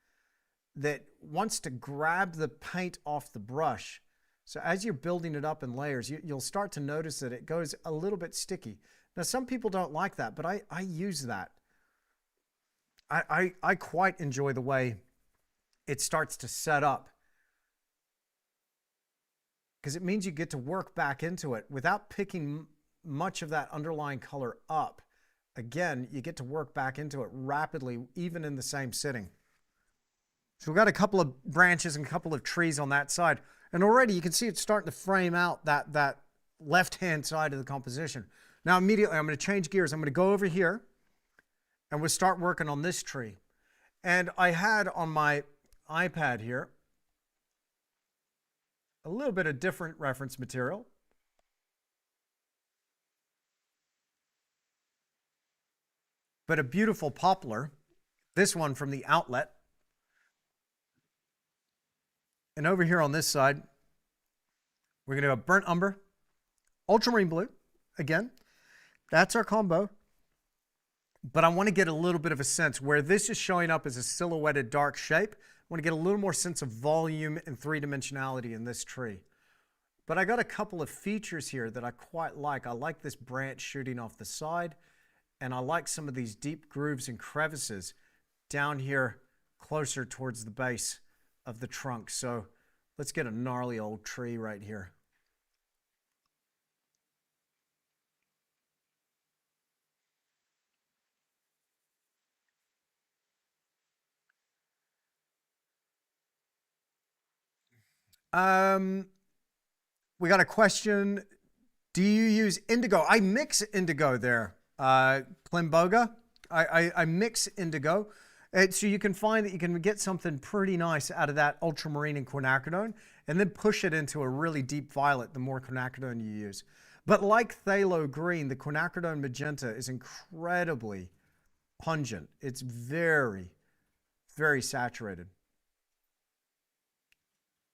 that wants to grab the paint off the brush. So as you're building it up in layers, you'll start to notice that it goes a little bit sticky. Now, some people don't like that, but I use that. I quite enjoy the way it starts to set up, because it means you get to work back into it without picking much of that underlying color up. Again, you get to work back into it rapidly, even in the same sitting. So we've got a couple of branches and a couple of trees on that side. And already you can see it's starting to frame out that left-hand side of the composition. Now immediately I'm going to change gears. I'm going to go over here and we'll start working on this tree. And I had on my iPad here a little bit of different reference material. But a beautiful poplar, this one from the outlet. And over here on this side, we're going to have burnt umber, ultramarine blue. Again, that's our combo. But I want to get a little bit of a sense where this is showing up as a silhouetted dark shape. I want to get a little more sense of volume and three-dimensionality in this tree. But I got a couple of features here that I quite like. I like this branch shooting off the side. And I like some of these deep grooves and crevices down here closer towards the base of the trunk. So let's get a gnarly old tree right here. We got a question. Do you use indigo? I mix indigo there. Plimboga. I mix indigo. So you can find that you can get something pretty nice out of that ultramarine and quinacridone, and then push it into a really deep violet the more quinacridone you use. But like phthalo green, the quinacridone magenta is incredibly pungent. It's very, very saturated.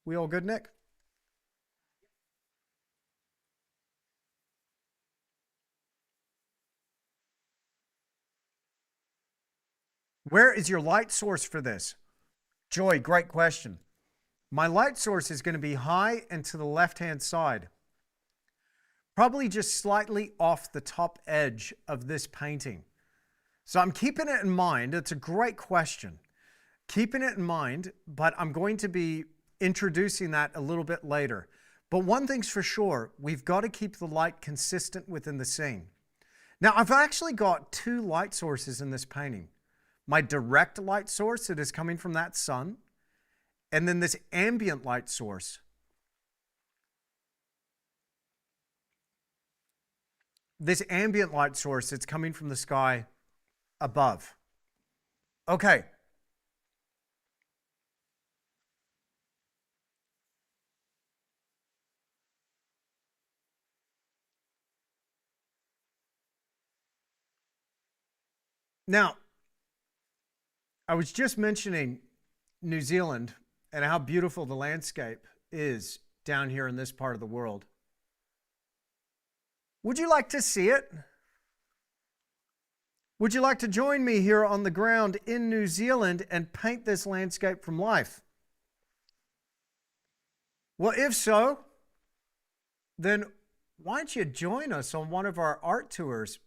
We all good, Nick? Where is your light source for this? Joy, great question. My light source is going to be high and to the left-hand side. Probably just slightly off the top edge of this painting. So I'm keeping it in mind. It's a great question. Keeping it in mind, but I'm going to be introducing that a little bit later. But one thing's for sure, we've got to keep the light consistent within the scene. Now, I've actually got two light sources in this painting. My direct light source that is coming from that sun, and then this ambient light source. This ambient light source that's coming from the sky above. Okay. Now, I was just mentioning New Zealand and how beautiful the landscape is down here in this part of the world. Would you like to see it? Would you like to join me here on the ground in New Zealand and paint this landscape from life? Well, if so, then why don't you join us on one of our art tours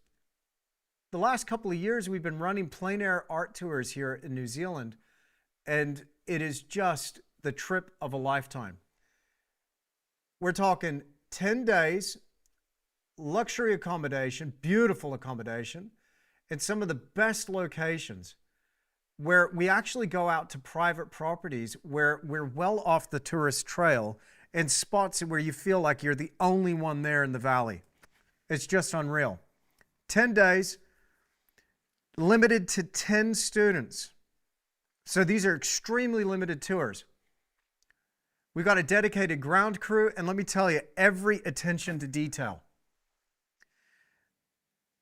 the last couple of years, we've been running plein air art tours here in New Zealand, and it is just the trip of a lifetime. We're talking 10 days, luxury accommodation, beautiful accommodation, in some of the best locations where we actually go out to private properties where we're well off the tourist trail and spots where you feel like you're the only one there in the valley. It's just unreal. 10 days, limited to 10 students. So these are extremely limited tours. We've got a dedicated ground crew, and let me tell you, every attention to detail.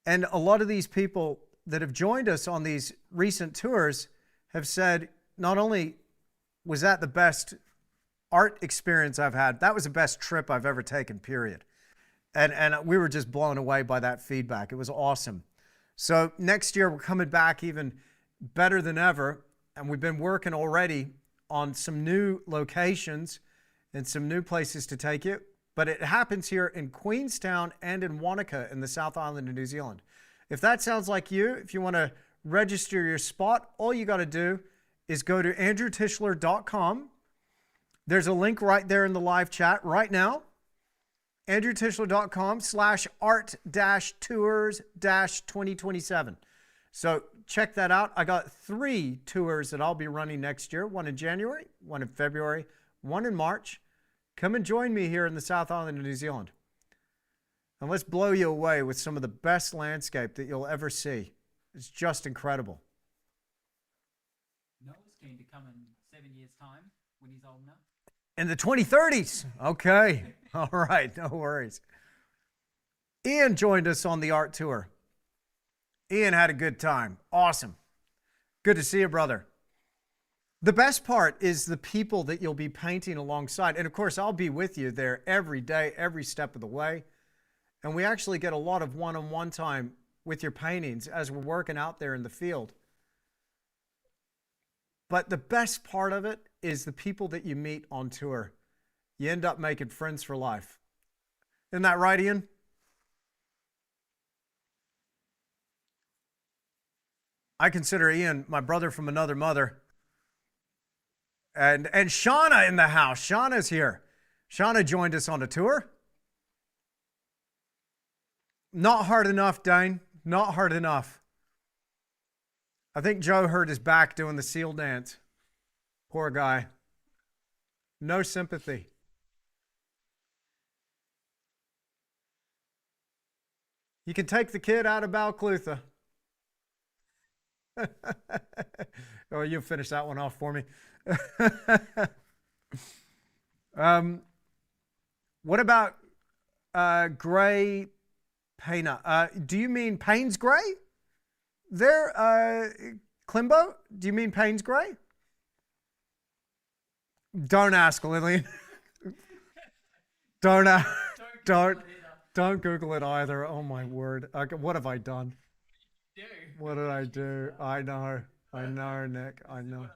And a lot of these people that have joined us on these recent tours have said, not only was that the best art experience I've had, that was the best trip I've ever taken, period. And we were just blown away by that feedback. It was awesome. So next year, we're coming back even better than ever. And we've been working already on some new locations and some new places to take you. But it happens here in Queenstown and in Wanaka in the South Island of New Zealand. If that sounds like you, if you want to register your spot, all you got to do is go to andrewtischler.com. There's a link right there in the live chat right now. andrewtischler.com/art-tours-2027. So check that out. I got 3 tours that I'll be running next year. One in January, one in February, one in March. Come and join me here in the South Island of New Zealand. And let's blow you away with some of the best landscape that you'll ever see. It's just incredible. Noah's keen to come in 7 years' time when he's old enough. In the 2030s. Okay. All right. No worries. Ian joined us on the art tour. Ian had a good time. Awesome. Good to see you, brother. The best part is the people that you'll be painting alongside. And of course, I'll be with you there every day, every step of the way. And we actually get a lot of one-on-one time with your paintings as we're working out there in the field. But the best part of it is the people that you meet on tour. You end up making friends for life. Isn't that right, Ian? I consider Ian my brother from another mother. And Shauna in the house. Shauna's here. Shauna joined us on a tour. Not hard enough, Dane. Not hard enough. I think Joe hurt his back doing the seal dance. Poor guy. No sympathy. You can take the kid out of Balclutha. Oh, you finish that one off for me. What about Gray Payna? Do you mean Payne's Gray? There, Klimbo? Do you mean Payne's Gray? Don't ask, Lillian. Don't Google it either. Oh my word! What have I done? What did I do? I know, Nick. I know.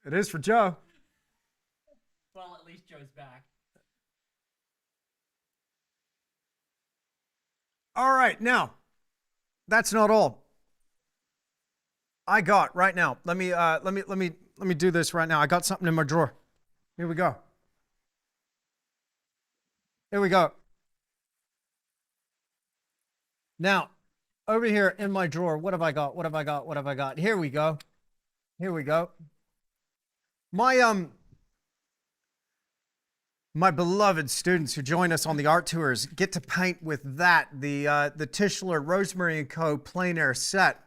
It is for Joe. Well, at least Joe's back. All right, now that's not all. I got right now. Let me do this right now. I got something in my drawer. Here we go. Here we go. Now, over here in my drawer, what have I got? What have I got? What have I got? Here we go. Here we go. My beloved students who join us on the art tours get to paint with that, the Tischler Rosemary & Co. plein air set.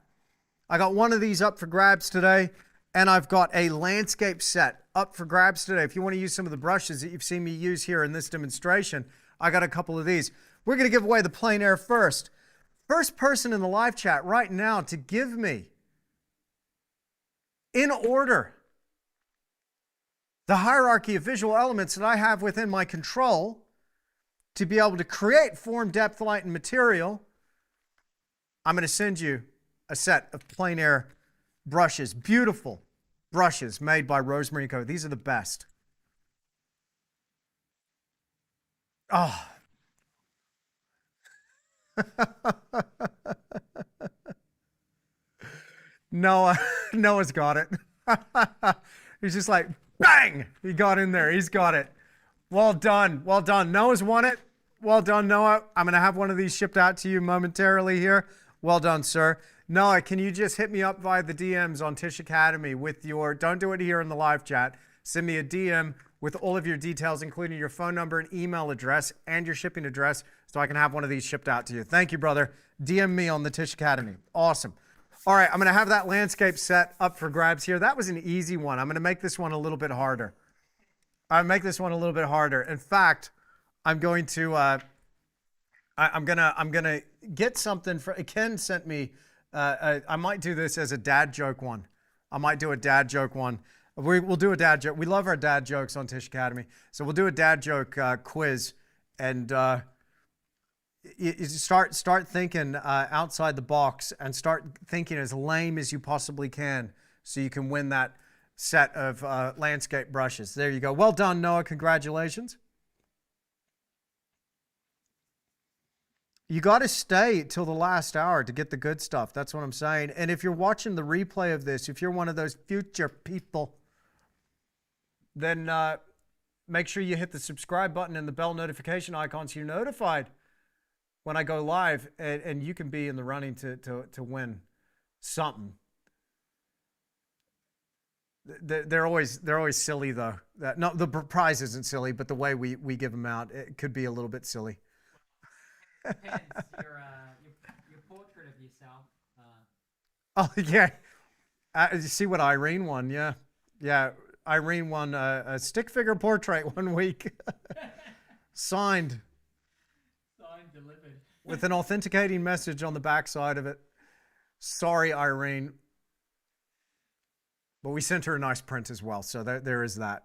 I got one of these up for grabs today, and I've got a landscape set up for grabs today. If you want to use some of the brushes that you've seen me use here in this demonstration, I got a couple of these. We're going to give away the plein air first. First person in the live chat right now to give me, in order, the hierarchy of visual elements that I have within my control to be able to create form, depth, light, and material, I'm going to send you a set of plein air brushes, beautiful brushes made by Rosemary & Co. These are the best. Oh. Noah's got it. He's just like, bang! He got in there. He's got it. Well done. Well done. Noah's won it. Well done, Noah. I'm going to have one of these shipped out to you momentarily here. Well done, sir. Noah, can you just hit me up via the DMs on Tisch Academy with your, don't do it here in the live chat. Send me a DM with all of your details, including your phone number and email address and your shipping address, so I can have one of these shipped out to you. Thank you, brother. DM me on the Tisch Academy. Awesome. All right, I'm going to have that landscape set up for grabs here. That was an easy one. I'm going to make this one a little bit harder. I'll make this one a little bit harder. In fact, I'm going to I'm gonna get something for Ken sent me. I might do this as a dad joke one. I might do a dad joke one. We'll do a dad joke. We love our dad jokes on Tisch Academy, so we'll do a dad joke quiz, and you start thinking outside the box and start thinking as lame as you possibly can, so you can win that set of landscape brushes. There you go. Well done, Noah. Congratulations. You got to stay till the last hour to get the good stuff. That's what I'm saying. And if you're watching the replay of this, if you're one of those future people, then make sure you hit the subscribe button and the bell notification icon so you're notified when I go live, and you can be in the running to win something. They're always silly though. No, the prize isn't silly, but the way we give them out, it could be a little bit silly. Depends. Your portrait of yourself. Oh yeah, you see what Irene won? Yeah. Irene won a stick figure portrait one week, signed Delivered. with an authenticating message on the back side of it. Sorry, Irene, but we sent her a nice print as well. So there is that.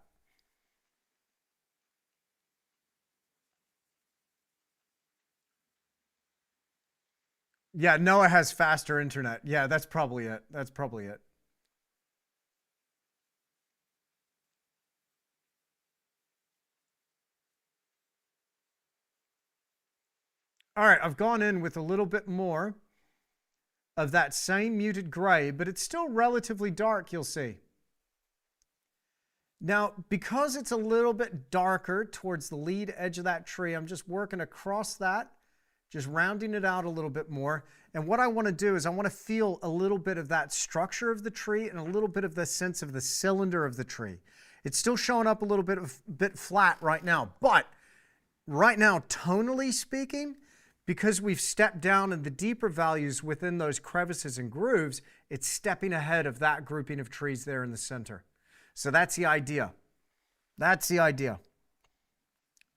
Yeah, Noah has faster internet. Yeah, that's probably it. That's probably it. All right, I've gone in with a little bit more of that same muted gray, but it's still relatively dark, you'll see. Now, because it's a little bit darker towards the lead edge of that tree, I'm just working across that, just rounding it out a little bit more. And what I want to do is I want to feel a little bit of that structure of the tree and a little bit of the sense of the cylinder of the tree. It's still showing up a little bit flat right now, but right now, tonally speaking, because we've stepped down in the deeper values within those crevices and grooves, it's stepping ahead of that grouping of trees there in the center. So that's the idea. That's the idea.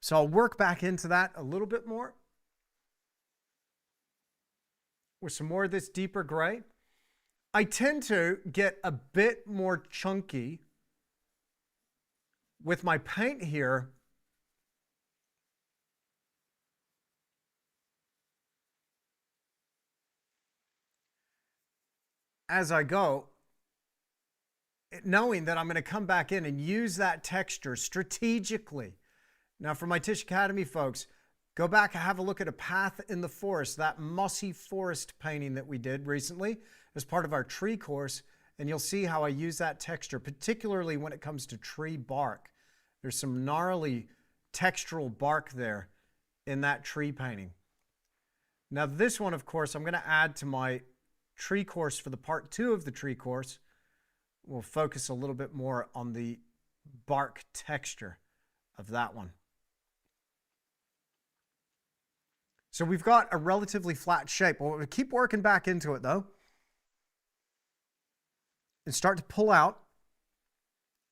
So I'll work back into that a little bit more with some more of this deeper gray. I tend to get a bit more chunky with my paint here as I go, knowing that I'm going to come back in and use that texture strategically. Now, for my Tisch Academy folks, go back and have a look at A Path in the Forest, that mossy forest painting that we did recently as part of our tree course, and you'll see how I use that texture, particularly when it comes to tree bark. There's some gnarly textural bark there in that tree painting. Now this one, of course, I'm going to add to my tree course for the part 2 of the tree course. We'll focus a little bit more on the bark texture of that one. So we've got a relatively flat shape. We'll keep working back into it though, and start to pull out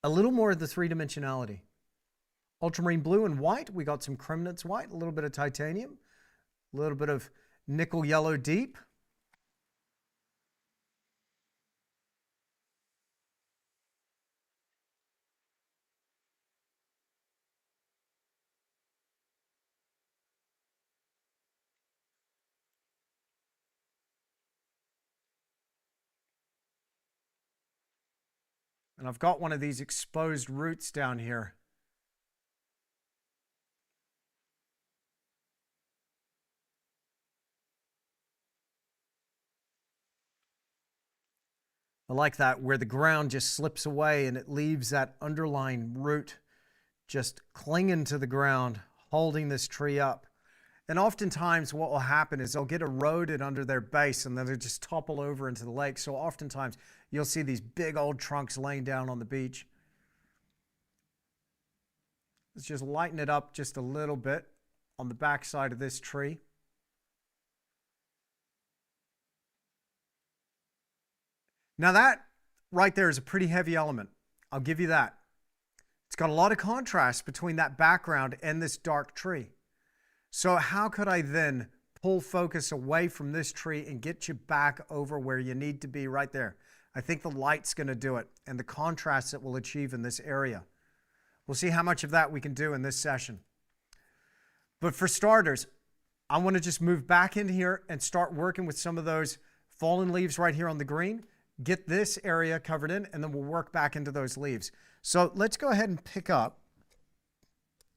a little more of the three-dimensionality. Ultramarine blue and white. We got some Kremnitz white, a little bit of titanium, a little bit of nickel yellow deep. And I've got one of these exposed roots down here. I like that, where the ground just slips away and it leaves that underlying root just clinging to the ground, holding this tree up. And oftentimes what will happen is they'll get eroded under their base and then they'll just topple over into the lake. So oftentimes you'll see these big old trunks laying down on the beach. Let's just lighten it up just a little bit on the back side of this tree. Now that right there is a pretty heavy element. I'll give you that. It's got a lot of contrast between that background and this dark tree. So how could I then pull focus away from this tree and get you back over where you need to be right there? I think the light's going to do it, and the contrast that we'll achieve in this area. We'll see how much of that we can do in this session. But for starters, I want to just move back in here and start working with some of those fallen leaves right here on the green. Get this area covered in, and then we'll work back into those leaves. So let's go ahead and pick up.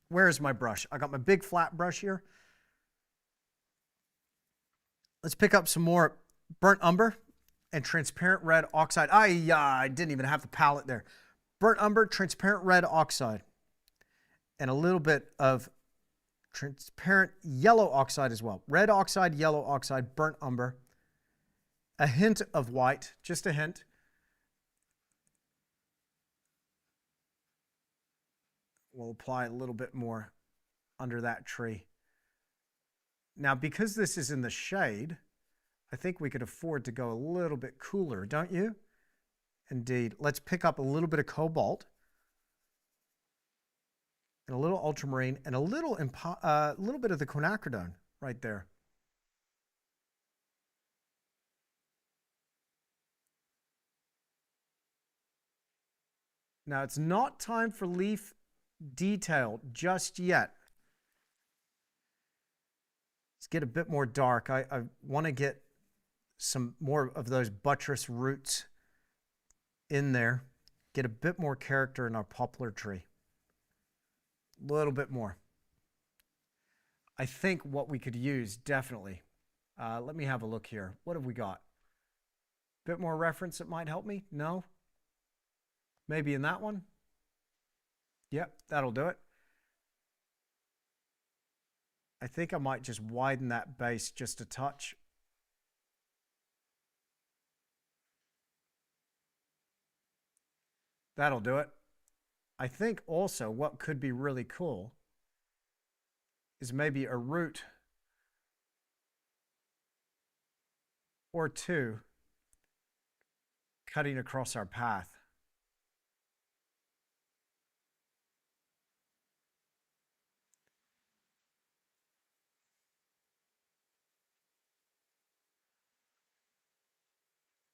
Where is my brush? I got my big flat brush here. Let's pick up some more burnt umber and transparent red oxide. I didn't even have the palette there. Burnt umber, transparent red oxide, and a little bit of transparent yellow oxide as well. Red oxide, yellow oxide, burnt umber. A hint of white, just a hint. We'll apply a little bit more under that tree. Now, because this is in the shade, I think we could afford to go a little bit cooler, don't you? Indeed. Let's pick up a little bit of cobalt and a little ultramarine and a little bit of the quinacridone right there. Now, it's not time for leaf detail just yet. Let's get a bit more dark. I want to get some more of those buttress roots in there. Get a bit more character in our poplar tree. A little bit more. I think what we could use, definitely. Let me have a look here. What have we got? Bit more reference that might help me? No? Maybe in that one? Yep, that'll do it. I think I might just widen that base just a touch. That'll do it. I think also what could be really cool is maybe a root or two cutting across our path.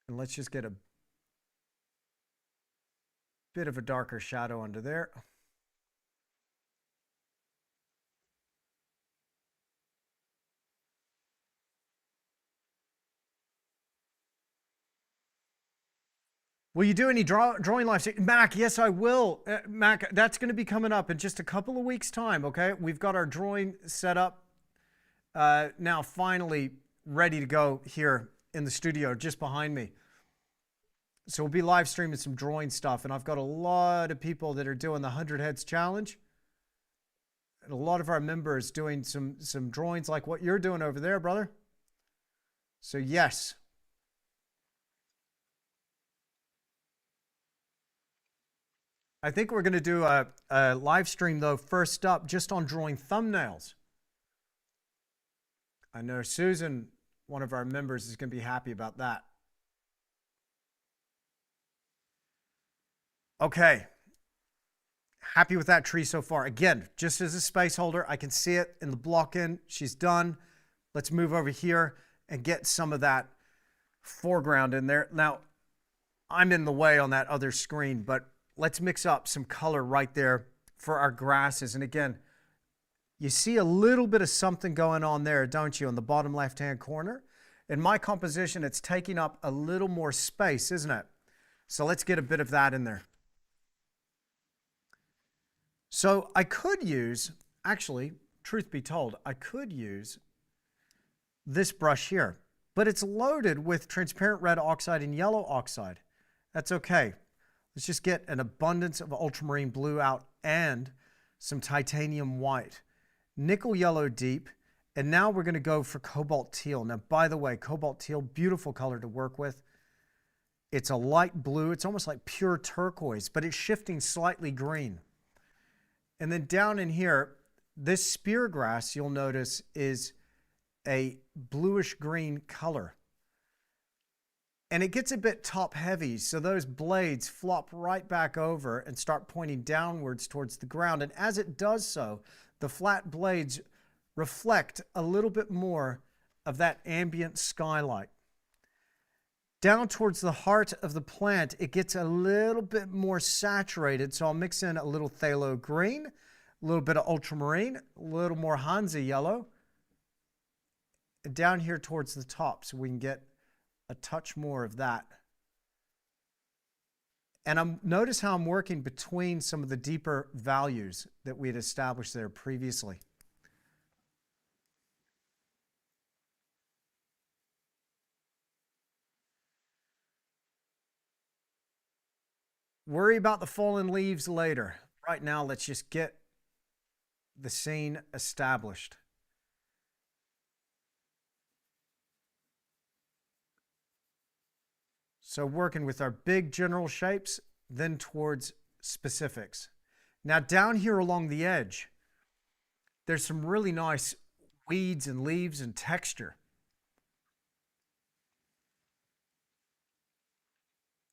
And let's just get a bit of a darker shadow under there. Will you do any drawing live stream? Mac, yes, I will. Mac, that's going to be coming up in just a couple of weeks' time, okay? We've got our drawing set up now finally ready to go here in the studio just behind me. So we'll be live streaming some drawing stuff, and I've got a lot of people that are doing the 100 Heads Challenge. And a lot of our members doing some drawings like what you're doing over there, brother. So yes. I think we're going to do a live stream, though, first up, just on drawing thumbnails. I know Susan, one of our members, is going to be happy about that. Okay. Happy with that tree so far. Again, just as a space holder, I can see it in the block in. She's done. Let's move over here and get some of that foreground in there. Now, I'm in the way on that other screen, but let's mix up some color right there for our grasses. And again, you see a little bit of something going on there, don't you, in the bottom left-hand corner? In my composition, it's taking up a little more space, isn't it? So let's get a bit of that in there. So I could use, actually, truth be told, I could use this brush here, but it's loaded with transparent red oxide and yellow oxide. That's okay. Let's just get an abundance of ultramarine blue out and some titanium white. Nickel yellow deep, and now we're going to go for cobalt teal. Now, by the way, cobalt teal, beautiful color to work with. It's a light blue. It's almost like pure turquoise, but it's shifting slightly green. And then down in here, this spear grass, you'll notice, is a bluish green color. And it gets a bit top heavy, so those blades flop right back over and start pointing downwards towards the ground. And as it does so, the flat blades reflect a little bit more of that ambient skylight. Down towards the heart of the plant, it gets a little bit more saturated, so I'll mix in a little phthalo green, a little bit of ultramarine, a little more Hansa yellow, and down here towards the top so we can get a touch more of that. And notice how I'm working between some of the deeper values that we had established there previously. Worry about the fallen leaves later. Right now, let's just get the scene established. So working with our big general shapes, then towards specifics. Now down here along the edge, there's some really nice weeds and leaves and texture.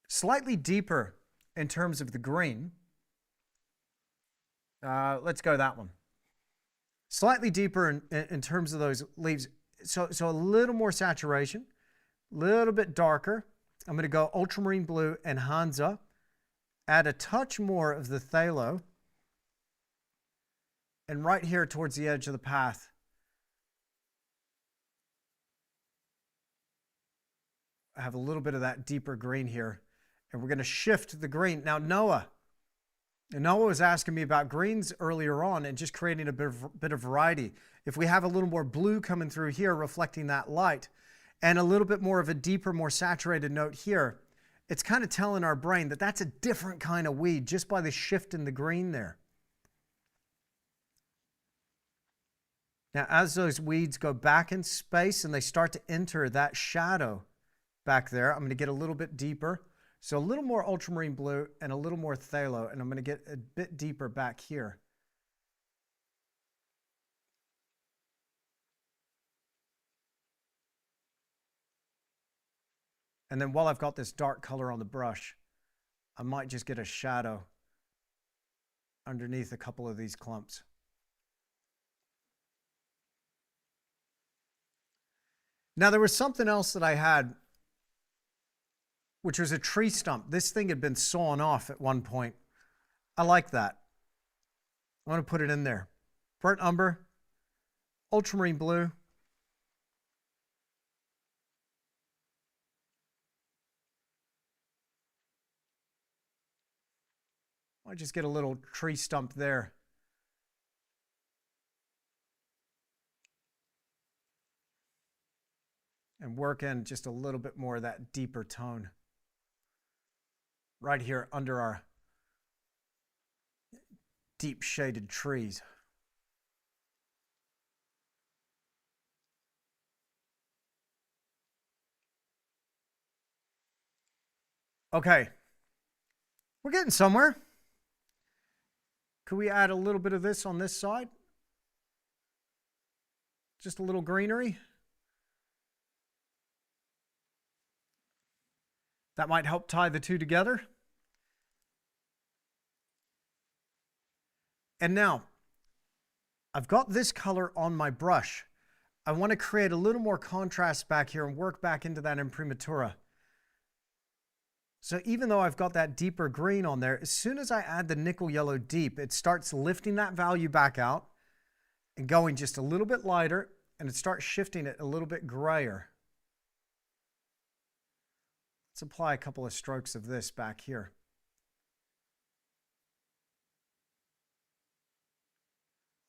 Slightly deeper in terms of the green. Let's go that one. Slightly deeper in terms of those leaves. So a little more saturation, a little bit darker. I'm going to go ultramarine blue and Hansa. Add a touch more of the phthalo. And right here towards the edge of the path, I have a little bit of that deeper green here. And we're going to shift the green. Now, Noah was asking me about greens earlier on and just creating a bit of variety. If we have a little more blue coming through here, reflecting that light, and a little bit more of a deeper, more saturated note here, it's kind of telling our brain that that's a different kind of weed just by the shift in the green there. Now, as those weeds go back in space and they start to enter that shadow back there, I'm going to get a little bit deeper. So a little more ultramarine blue and a little more phthalo, and I'm going to get a bit deeper back here. And then while I've got this dark color on the brush, I might just get a shadow underneath a couple of these clumps. Now there was something else that I had, which was a tree stump. This thing had been sawn off at one point. I like that. I want to put it in there. Burnt umber, ultramarine blue. I just get a little tree stump there. And work in just a little bit more of that deeper tone. Right here under our deep shaded trees. Okay, we're getting somewhere. Could we add a little bit of this on this side? Just a little greenery. That might help tie the two together. And now, I've got this color on my brush. I want to create a little more contrast back here and work back into that imprimatura. So even though I've got that deeper green on there, as soon as I add the nickel yellow deep, it starts lifting that value back out and going just a little bit lighter, and it starts shifting it a little bit grayer. Let's apply a couple of strokes of this back here.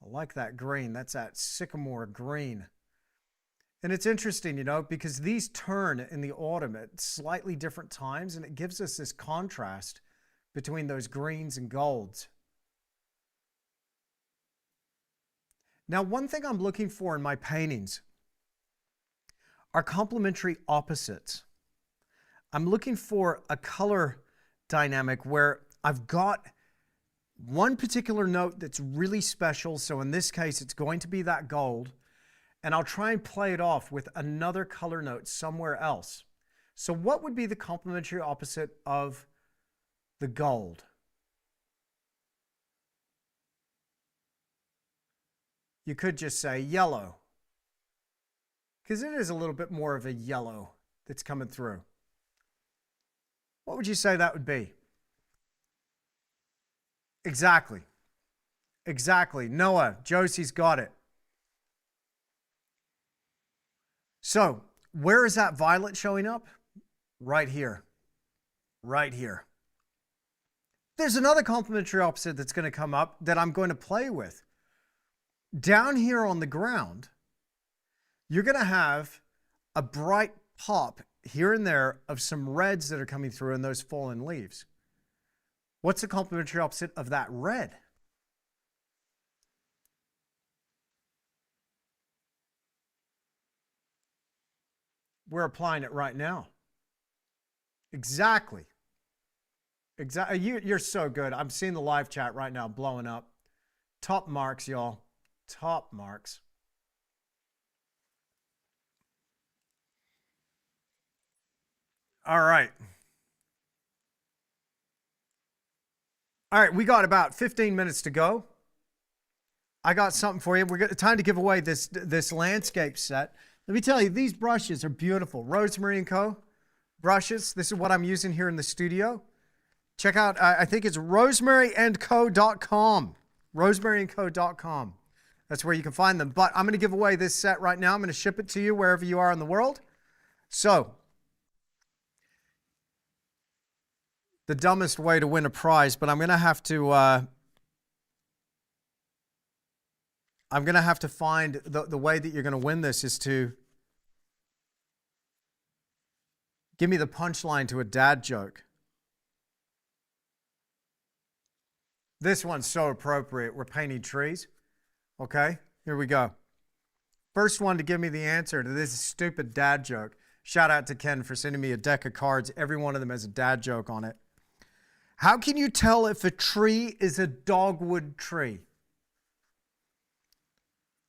I like that green. That's that sycamore green. And it's interesting, you know, because these turn in the autumn at slightly different times, and it gives us this contrast between those greens and golds. Now, one thing I'm looking for in my paintings are complementary opposites. I'm looking for a color dynamic where I've got one particular note that's really special. So in this case, it's going to be that gold. And I'll try and play it off with another color note somewhere else. So what would be the complementary opposite of the gold? You could just say yellow, because it is a little bit more of a yellow that's coming through. What would you say that would be? Exactly. Exactly. Noah, Josie's got it. So, where is that violet showing up? Right here. Right here. There's another complementary opposite that's going to come up that I'm going to play with. Down here on the ground, you're going to have a bright pop here and there of some reds that are coming through in those fallen leaves. What's the complementary opposite of that red? We're applying it right now. Exactly. Exactly. You're so good. I'm seeing the live chat right now blowing up. Top marks, y'all. Top marks. All right. All right, we got about 15 minutes to go. I got something for you. We're got time to give away this landscape set. Let me tell you, these brushes are beautiful. Rosemary & Co. brushes. This is what I'm using here in the studio. Check out, I think it's rosemaryandco.com. Rosemaryandco.com. That's where you can find them. But I'm going to give away this set right now. I'm going to ship it to you wherever you are in the world. So, the dumbest way to win a prize, but I'm going to have to find the way that you're going to win this is to give me the punchline to a dad joke. This one's so appropriate. We're painting trees. Okay, here we go. First one to give me the answer to this stupid dad joke. Shout out to Ken for sending me a deck of cards. Every one of them has a dad joke on it. How can you tell if a tree is a dogwood tree?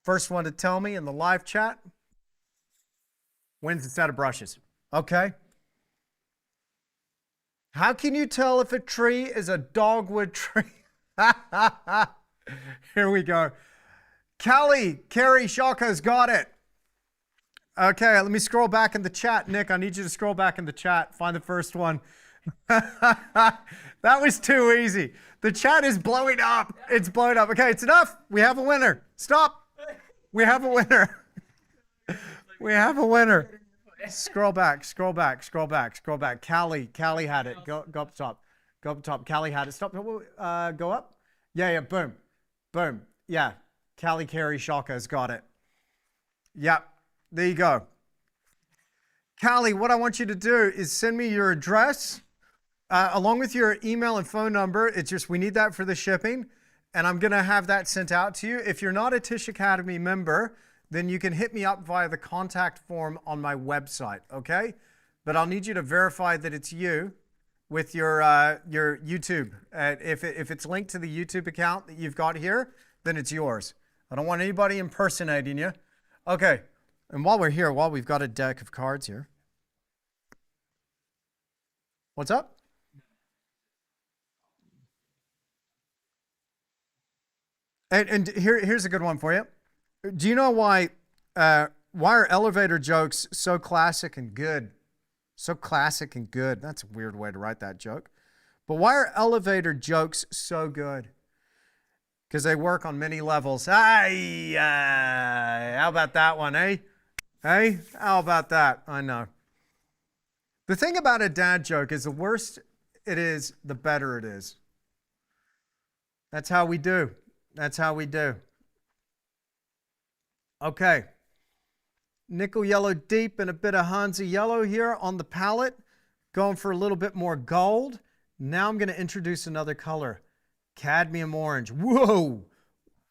First one to tell me in the live chat wins a set of brushes. Okay. How can you tell if a tree is a dogwood tree? Here we go. Carrie Shaka's got it. Okay, let me scroll back in the chat. Nick, I need you to scroll back in the chat. Find the first one. That was too easy. The chat is blowing up. It's blowing up. Okay, it's enough. We have a winner. Stop. We have a winner. We have a winner. Scroll back, scroll back, scroll back, scroll back. Callie had it. Go up top. Go up top. Callie had it. Stop. Go up. Yeah, boom. Boom. Yeah. Carrie Shaka has got it. Yep. There you go. Callie, what I want you to do is send me your address along with your email and phone number. It's just we need that for the shipping, and I'm going to have that sent out to you. If you're not a Tisch Academy member, then you can hit me up via the contact form on my website, okay? But I'll need you to verify that it's you with your YouTube. If it's linked to the YouTube account that you've got here, then it's yours. I don't want anybody impersonating you. Okay, and while we're here, while we've got a deck of cards here. What's up? And here's a good one for you. Do you know why are elevator jokes so classic and good? So classic and good. That's a weird way to write that joke. But why are elevator jokes so good? Because they work on many levels. Hey, how about that one, eh? Hey, how about that? I know. The thing about a dad joke is the worse it is, the better it is. That's how we do. That's how we do. Okay. nickel yellow deep and a bit of Hansa yellow here on the palette. Going for a little bit more gold. Now I'm going to introduce another color. Cadmium orange. Whoa!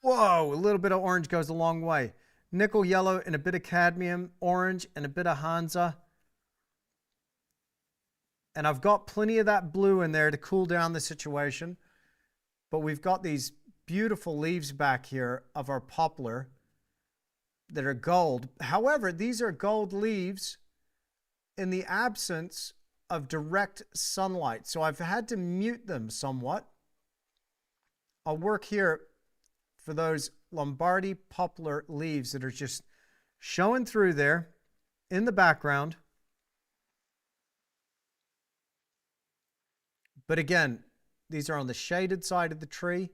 Whoa! A little bit of orange goes a long way. Nickel yellow and a bit of cadmium orange and a bit of Hansa. And I've got plenty of that blue in there to cool down the situation. But we've got these beautiful leaves back here of our poplar that are gold. However, these are gold leaves in the absence of direct sunlight. So I've had to mute them somewhat. I'll work here for those Lombardy poplar leaves that are just showing through there in the background. But again, these are on the shaded side of the tree.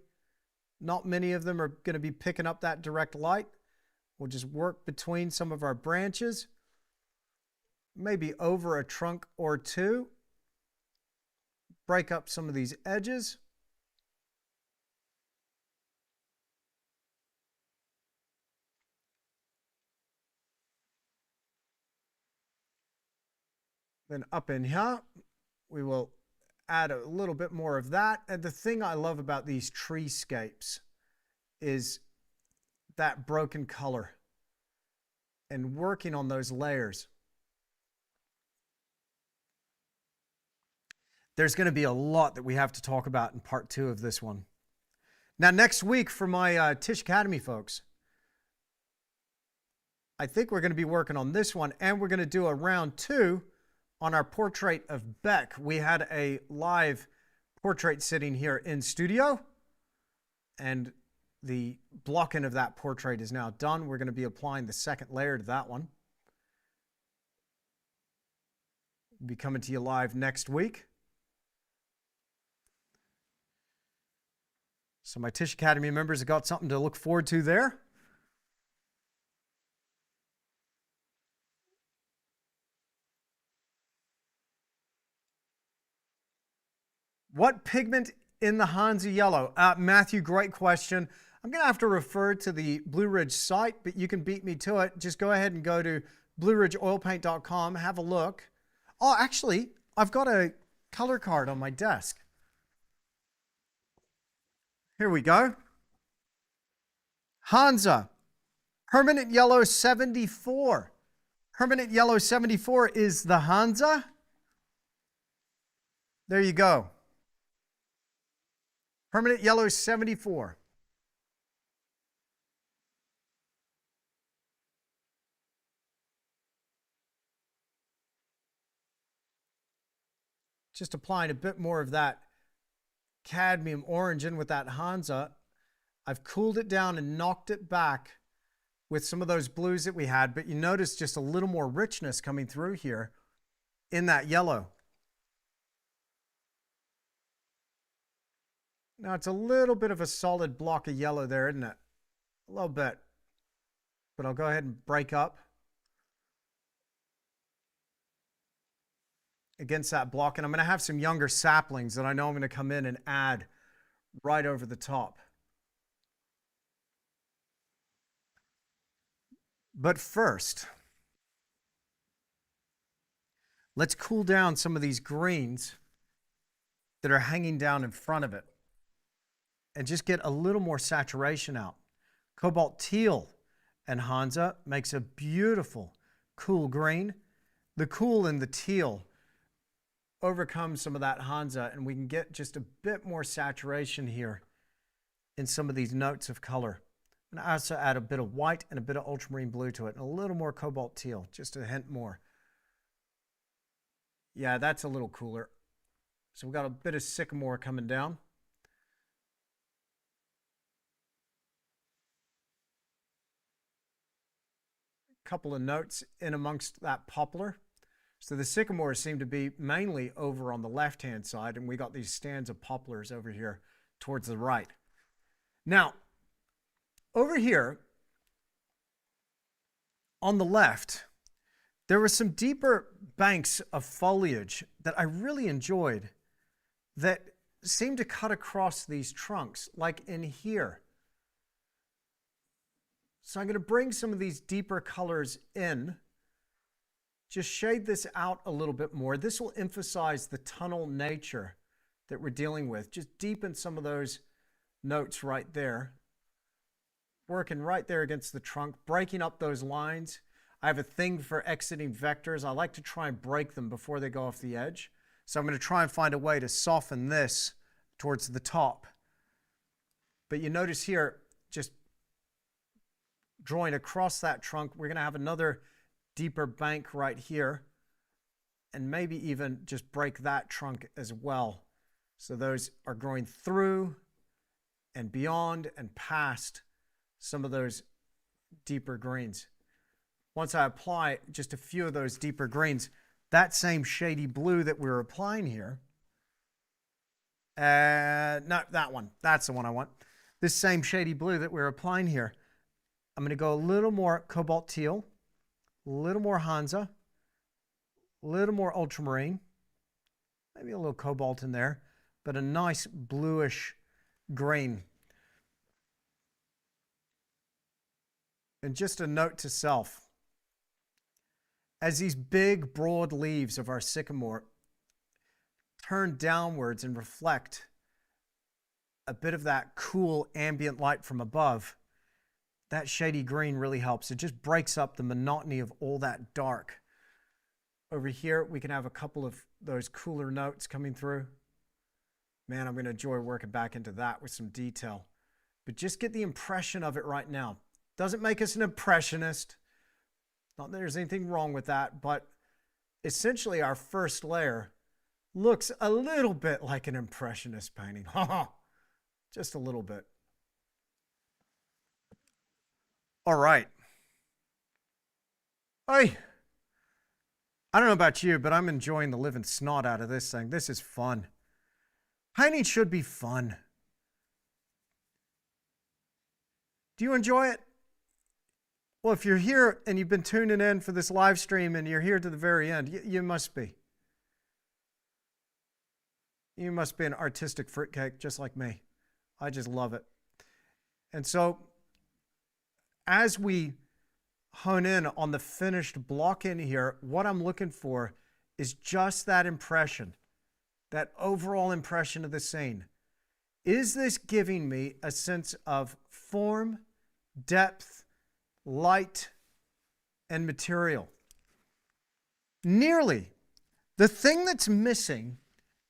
Not many of them are going to be picking up that direct light. We'll just work between some of our branches, maybe over a trunk or two. Break up some of these edges. Then up in here, we will add a little bit more of that. And the thing I love about these treescapes is that broken color and working on those layers. There's going to be a lot that we have to talk about in part 2 of this one. Now, next week for my Tisch Academy folks, I think we're going to be working on this one, and we're going to do a round 2 on our portrait of Beck. We had a live portrait sitting here in studio, and the blocking of that portrait is now done. We're going to be applying the second layer to that one. We'll be coming to you live next week. So my Tisch Academy members have got something to look forward to there. What pigment in the Hansa yellow? Matthew, great question. I'm going to have to refer to the Blue Ridge site, but you can beat me to it. Just go ahead and go to blueridgeoilpaint.com, have a look. Oh, actually, I've got a color card on my desk. Here we go. Hansa, permanent yellow 74. Permanent yellow 74 is the Hansa. There you go. Permanent yellow 74. Just applying a bit more of that cadmium orange in with that Hansa. I've cooled it down and knocked it back with some of those blues that we had, but you notice just a little more richness coming through here in that yellow. Now it's a little bit of a solid block of yellow there, isn't it? A little bit. But I'll go ahead and break up against that block, and I'm going to have some younger saplings that I know I'm going to come in and add right over the top. But first, let's cool down some of these greens that are hanging down in front of it and just get a little more saturation out. Cobalt teal and Hansa makes a beautiful cool green. The cool in the teal overcomes some of that Hansa, and we can get just a bit more saturation here in some of these notes of color. And I also add a bit of white and a bit of ultramarine blue to it, and a little more cobalt teal, just a hint more. Yeah, that's a little cooler. So we've got a bit of sycamore coming down. A couple of notes in amongst that poplar. So the sycamores seem to be mainly over on the left-hand side, and we got these stands of poplars over here towards the right. Now, over here on the left, there were some deeper banks of foliage that I really enjoyed that seemed to cut across these trunks, like in here. So I'm going to bring some of these deeper colors in. Just shade this out a little bit more. This will emphasize the tonal nature that we're dealing with. Just deepen some of those notes right there. Working right there against the trunk, breaking up those lines. I have a thing for exiting vectors. I like to try and break them before they go off the edge. So I'm going to try and find a way to soften this towards the top. But you notice here, just drawing across that trunk, we're going to have another deeper bank right here, and maybe even just break that trunk as well. So those are growing through and beyond and past some of those deeper greens. Once I apply just a few of those deeper greens, that same shady blue that we're applying here, not that one, that's the one I want. This same shady blue that we're applying here, I'm going to go a little more cobalt teal, a little more Hansa, a little more ultramarine, maybe a little cobalt in there, but a nice bluish green. And just a note to self, as these big broad leaves of our sycamore turn downwards and reflect a bit of that cool ambient light from above, that shady green really helps. It just breaks up the monotony of all that dark. Over here, we can have a couple of those cooler notes coming through. Man, I'm going to enjoy working back into that with some detail. But just get the impression of it right now. Doesn't make us an impressionist. Not that there's anything wrong with that, but essentially our first layer looks a little bit like an impressionist painting. Just a little bit. All right. Hey, I don't know about you, but I'm enjoying the living snot out of this thing. This is fun. Painting should be fun. Do you enjoy it? Well, if you're here and you've been tuning in for this live stream and you're here to the very end, you must be. You must be an artistic fruitcake just like me. I just love it. And so, as we hone in on the finished block in here, what I'm looking for is just that impression, that overall impression of the scene. Is this giving me a sense of form, depth, light, and material? Nearly. The thing that's missing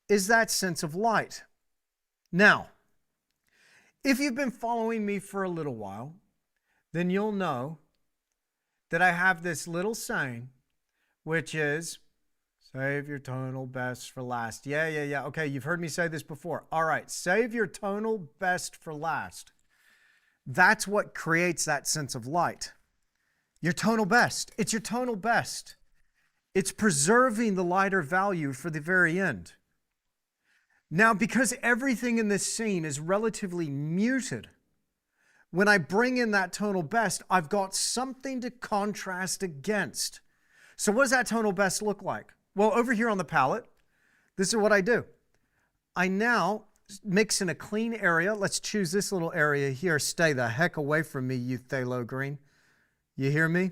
is that sense of light. Now, if you've been following me for a little while, then you'll know that I have this little saying, which is, save your tonal best for last. Yeah. Okay, you've heard me say this before. All right, save your tonal best for last. That's what creates that sense of light. Your tonal best. It's your tonal best. It's preserving the lighter value for the very end. Now, because everything in this scene is relatively muted, when I bring in that tonal best, I've got something to contrast against. So what does that tonal best look like? Well, over here on the palette, this is what I do. I now mix in a clean area. Let's choose this little area here. Stay the heck away from me, you phthalo green. You hear me?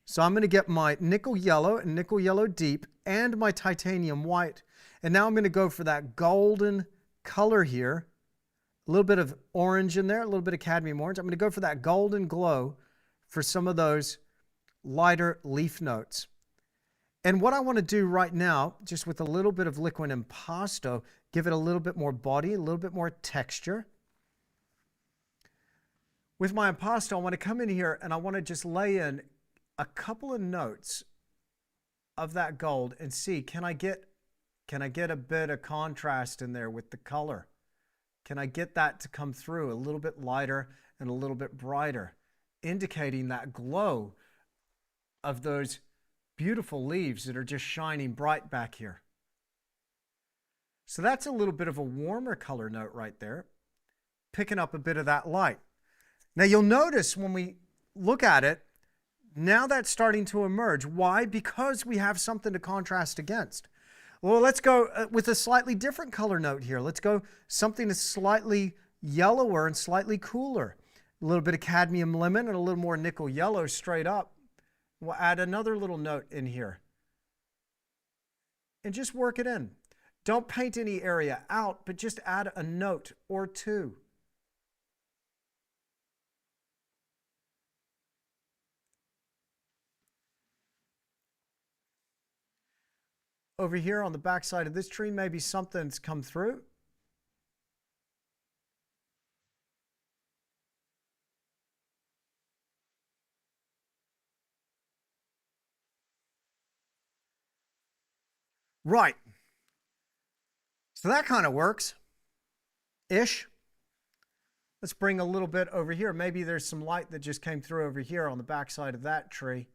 So I'm going to get my nickel yellow and nickel yellow deep and my titanium white. And now I'm going to go for that golden color here. A little bit of orange in there, a little bit of cadmium orange. I'm going to go for that golden glow for some of those lighter leaf notes. And what I want to do right now, just with a little bit of liquid impasto, give it a little bit more body, a little bit more texture. With my impasto, I want to come in here and I want to just lay in a couple of notes of that gold and see, can I get a bit of contrast in there with the color? Can I get that to come through a little bit lighter and a little bit brighter, indicating that glow of those beautiful leaves that are just shining bright back here. So that's a little bit of a warmer color note right there, picking up a bit of that light. Now you'll notice when we look at it, now that's starting to emerge. Why? Because we have something to contrast against. Well, let's go with a slightly different color note here. Let's go something that's slightly yellower and slightly cooler. A little bit of cadmium lemon and a little more nickel yellow straight up. We'll add another little note in here. And just work it in. Don't paint any area out, but just add a note or two. Over here on the back side of this tree, maybe something's come through. Right. So that kind of works-ish. Let's bring a little bit over here. Maybe there's some light that just came through over here on the back side of that tree,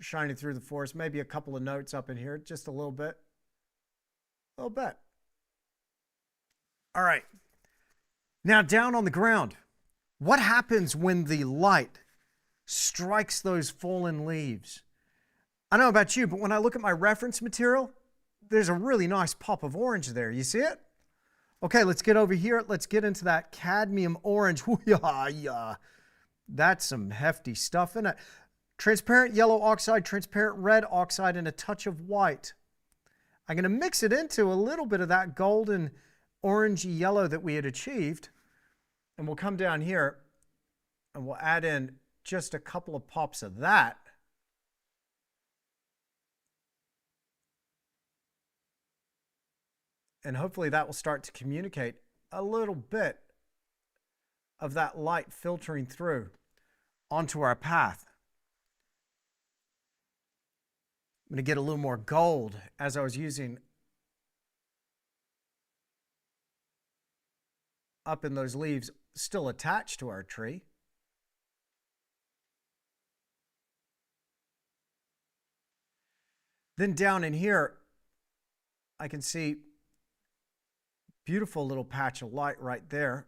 shining through the forest. Maybe a couple of notes up in here, just a little bit. A little bit. All right. Now down on the ground. What happens when the light strikes those fallen leaves? I don't know about you, but when I look at my reference material, there's a really nice pop of orange there. You see it? Okay, let's get over here. Let's get into that cadmium orange. Yeah. That's some hefty stuff in it. Transparent yellow oxide, transparent red oxide, and a touch of white. I'm going to mix it into a little bit of that golden orangey yellow that we had achieved. And we'll come down here and we'll add in just a couple of pops of that. And hopefully that will start to communicate a little bit of that light filtering through onto our path. I'm going to get a little more gold as I was using up in those leaves still attached to our tree. Then down in here, I can see beautiful little patch of light right there.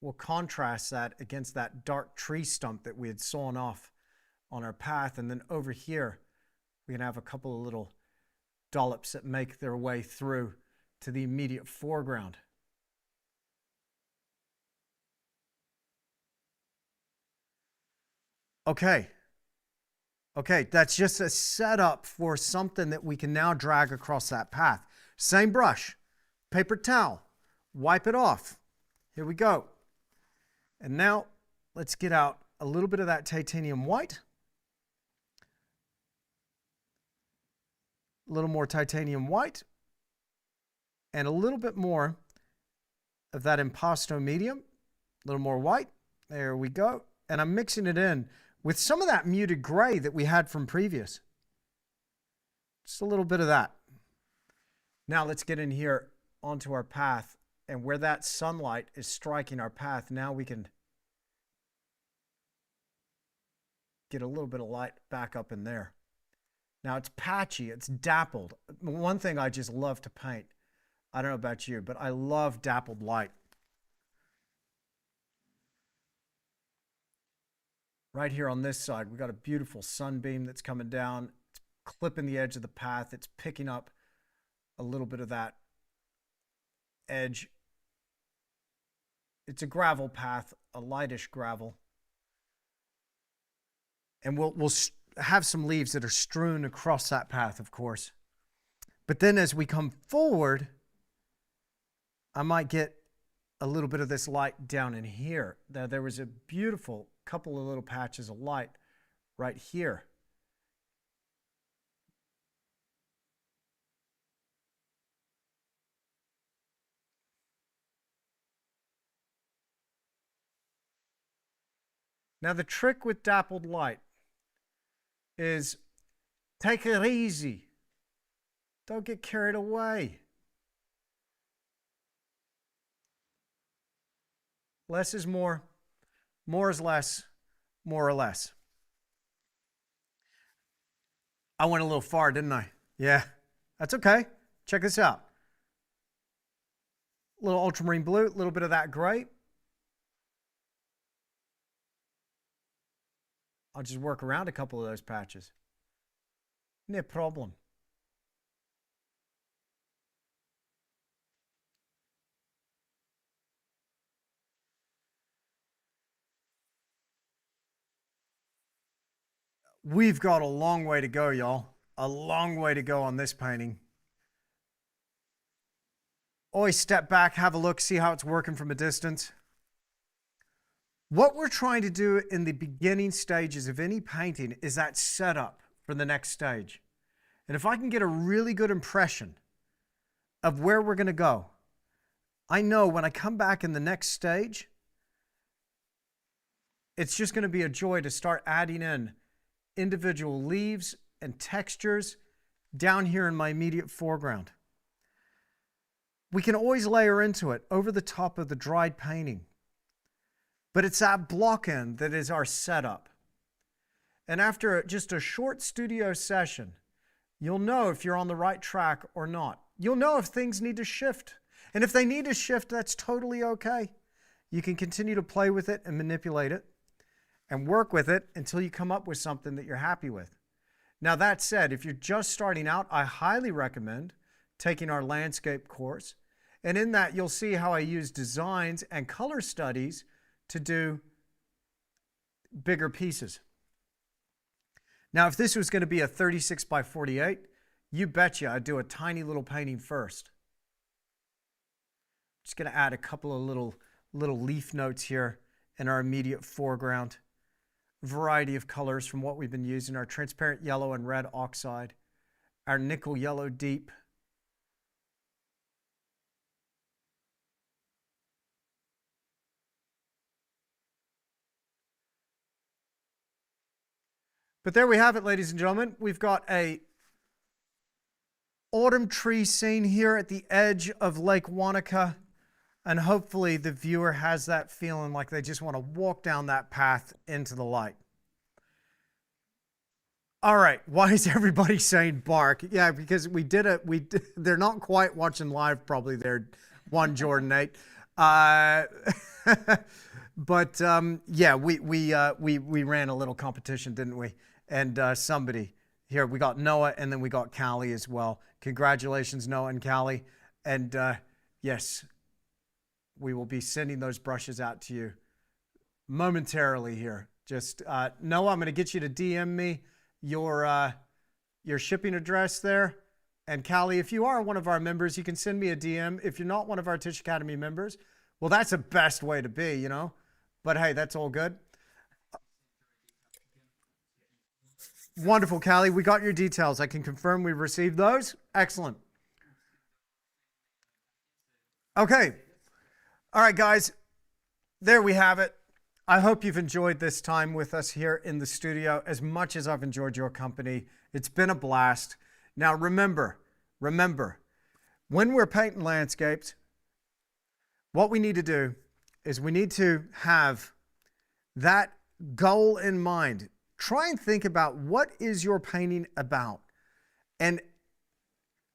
We'll contrast that against that dark tree stump that we had sawn off on our path. And then over here, we can have a couple of little dollops that make their way through to the immediate foreground. Okay, that's just a setup for something that we can now drag across that path. Same brush, paper towel, wipe it off. Here we go. And now let's get out a little bit of that titanium white. A little more titanium white. And a little bit more of that impasto medium. A little more white. There we go. And I'm mixing it in with some of that muted gray that we had from previous. Just a little bit of that. Now let's get in here onto our path, and where that sunlight is striking our path, now we can get a little bit of light back up in there. Now it's patchy, it's dappled. One thing I just love to paint, I don't know about you, but I love dappled light. Right here on this side, we've got a beautiful sunbeam that's coming down. It's clipping the edge of the path. It's picking up a little bit of that edge. It's a gravel path, a lightish gravel. And we'll have some leaves that are strewn across that path, of course. But then as we come forward, I might get a little bit of this light down in here. Now, there was a beautiful couple of little patches of light right here. Now, the trick with dappled light is take it easy. Don't get carried away. Less is more is less, more or less. I went a little far, didn't I? Yeah, that's okay. Check this out. A little ultramarine blue, a little bit of that gray. I'll just work around a couple of those patches. No problem. We've got a long way to go, y'all. A long way to go on this painting. Always step back, have a look, see how it's working from a distance. What we're trying to do in the beginning stages of any painting is that setup for the next stage. And if I can get a really good impression of where we're going to go, I know when I come back in the next stage, it's just going to be a joy to start adding in individual leaves and textures down here in my immediate foreground. We can always layer into it over the top of the dried painting. But it's that block end that is our setup. And after just a short studio session, you'll know if you're on the right track or not. You'll know if things need to shift. And if they need to shift, that's totally okay. You can continue to play with it and manipulate it and work with it until you come up with something that you're happy with. Now, that said, if you're just starting out, I highly recommend taking our landscape course. And in that, you'll see how I use designs and color studies to do bigger pieces. Now, if this was going to be a 36 by 48, you betcha I'd do a tiny little painting first. Just going to add a couple of little leaf notes here in our immediate foreground. Variety of colors from what we've been using, our transparent yellow and red oxide, our nickel yellow deep, but there we have it, ladies and gentlemen. We've got a autumn tree scene here at the edge of Lake Wanaka, and hopefully the viewer has that feeling like they just want to walk down that path into the light. All right, why is everybody saying bark? Yeah, because they're not quite watching live probably there, one Jordan 8. But yeah, we ran a little competition, didn't we? And somebody here, we got Noah, and then we got Callie as well. Congratulations, Noah and Callie. And yes, we will be sending those brushes out to you momentarily here. Just Noah, I'm going to get you to DM me your shipping address there. And Callie, if you are one of our members, you can send me a DM. If you're not one of our Tisch Academy members, well, that's the best way to be, you know. But hey, that's all good. Wonderful, Callie. We got your details. I can confirm we received those. Excellent. Okay. All right, guys. There we have it. I hope you've enjoyed this time with us here in the studio as much as I've enjoyed your company. It's been a blast. Now, remember, when we're painting landscapes, what we need to do is we need to have that goal in mind. Try and think about what is your painting about and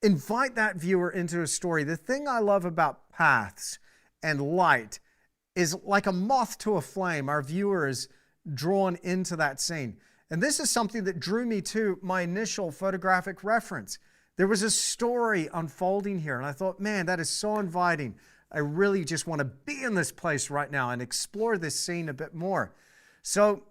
invite that viewer into a story. The thing I love about paths and light is like a moth to a flame. Our viewer is drawn into that scene. And this is something that drew me to my initial photographic reference. There was a story unfolding here, and I thought, man, that is so inviting. I really just want to be in this place right now and explore this scene a bit more. So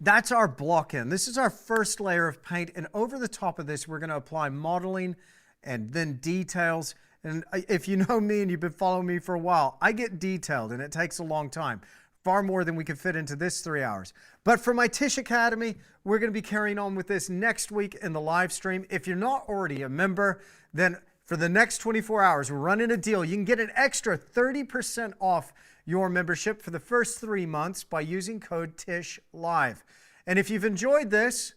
that's our block in. This is our first layer of paint, and over the top of this, we're going to apply modeling and then details. And if you know me and you've been following me for a while, I get detailed, and it takes a long time. Far more than we can fit into this 3 hours. But for my Tisch Academy, we're going to be carrying on with this next week in the live stream. If you're not already a member, then for the next 24 hours, we're running a deal. You can get an extra 30% off your membership for the first 3 months by using code TISHLIVE. And if you've enjoyed this,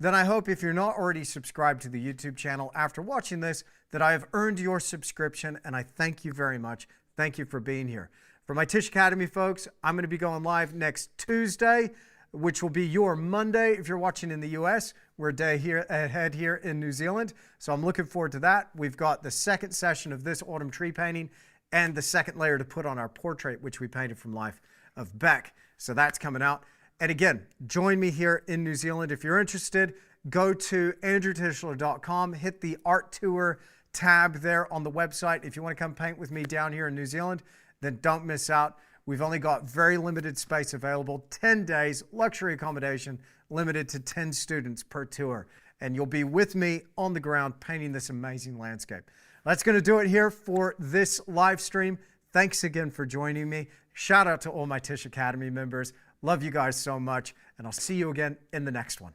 then I hope if you're not already subscribed to the YouTube channel after watching this, that I have earned your subscription, and I thank you very much. Thank you for being here. For my Tisch Academy folks, I'm going to be going live next Tuesday, which will be your Monday if you're watching in the US. We're a day here ahead here in New Zealand, so I'm looking forward to that. We've got the second session of this autumn tree painting and the second layer to put on our portrait, which we painted from life of Beck. So that's coming out. And again, join me here in New Zealand. If you're interested, go to andrewtischler.com, hit the art tour tab there on the website. If you want to come paint with me down here in New Zealand, then don't miss out. We've only got very limited space available, 10 days, luxury accommodation, limited to 10 students per tour. And you'll be with me on the ground painting this amazing landscape. That's going to do it here for this live stream. Thanks again for joining me. Shout out to all my Tisch Academy members. Love you guys so much, and I'll see you again in the next one.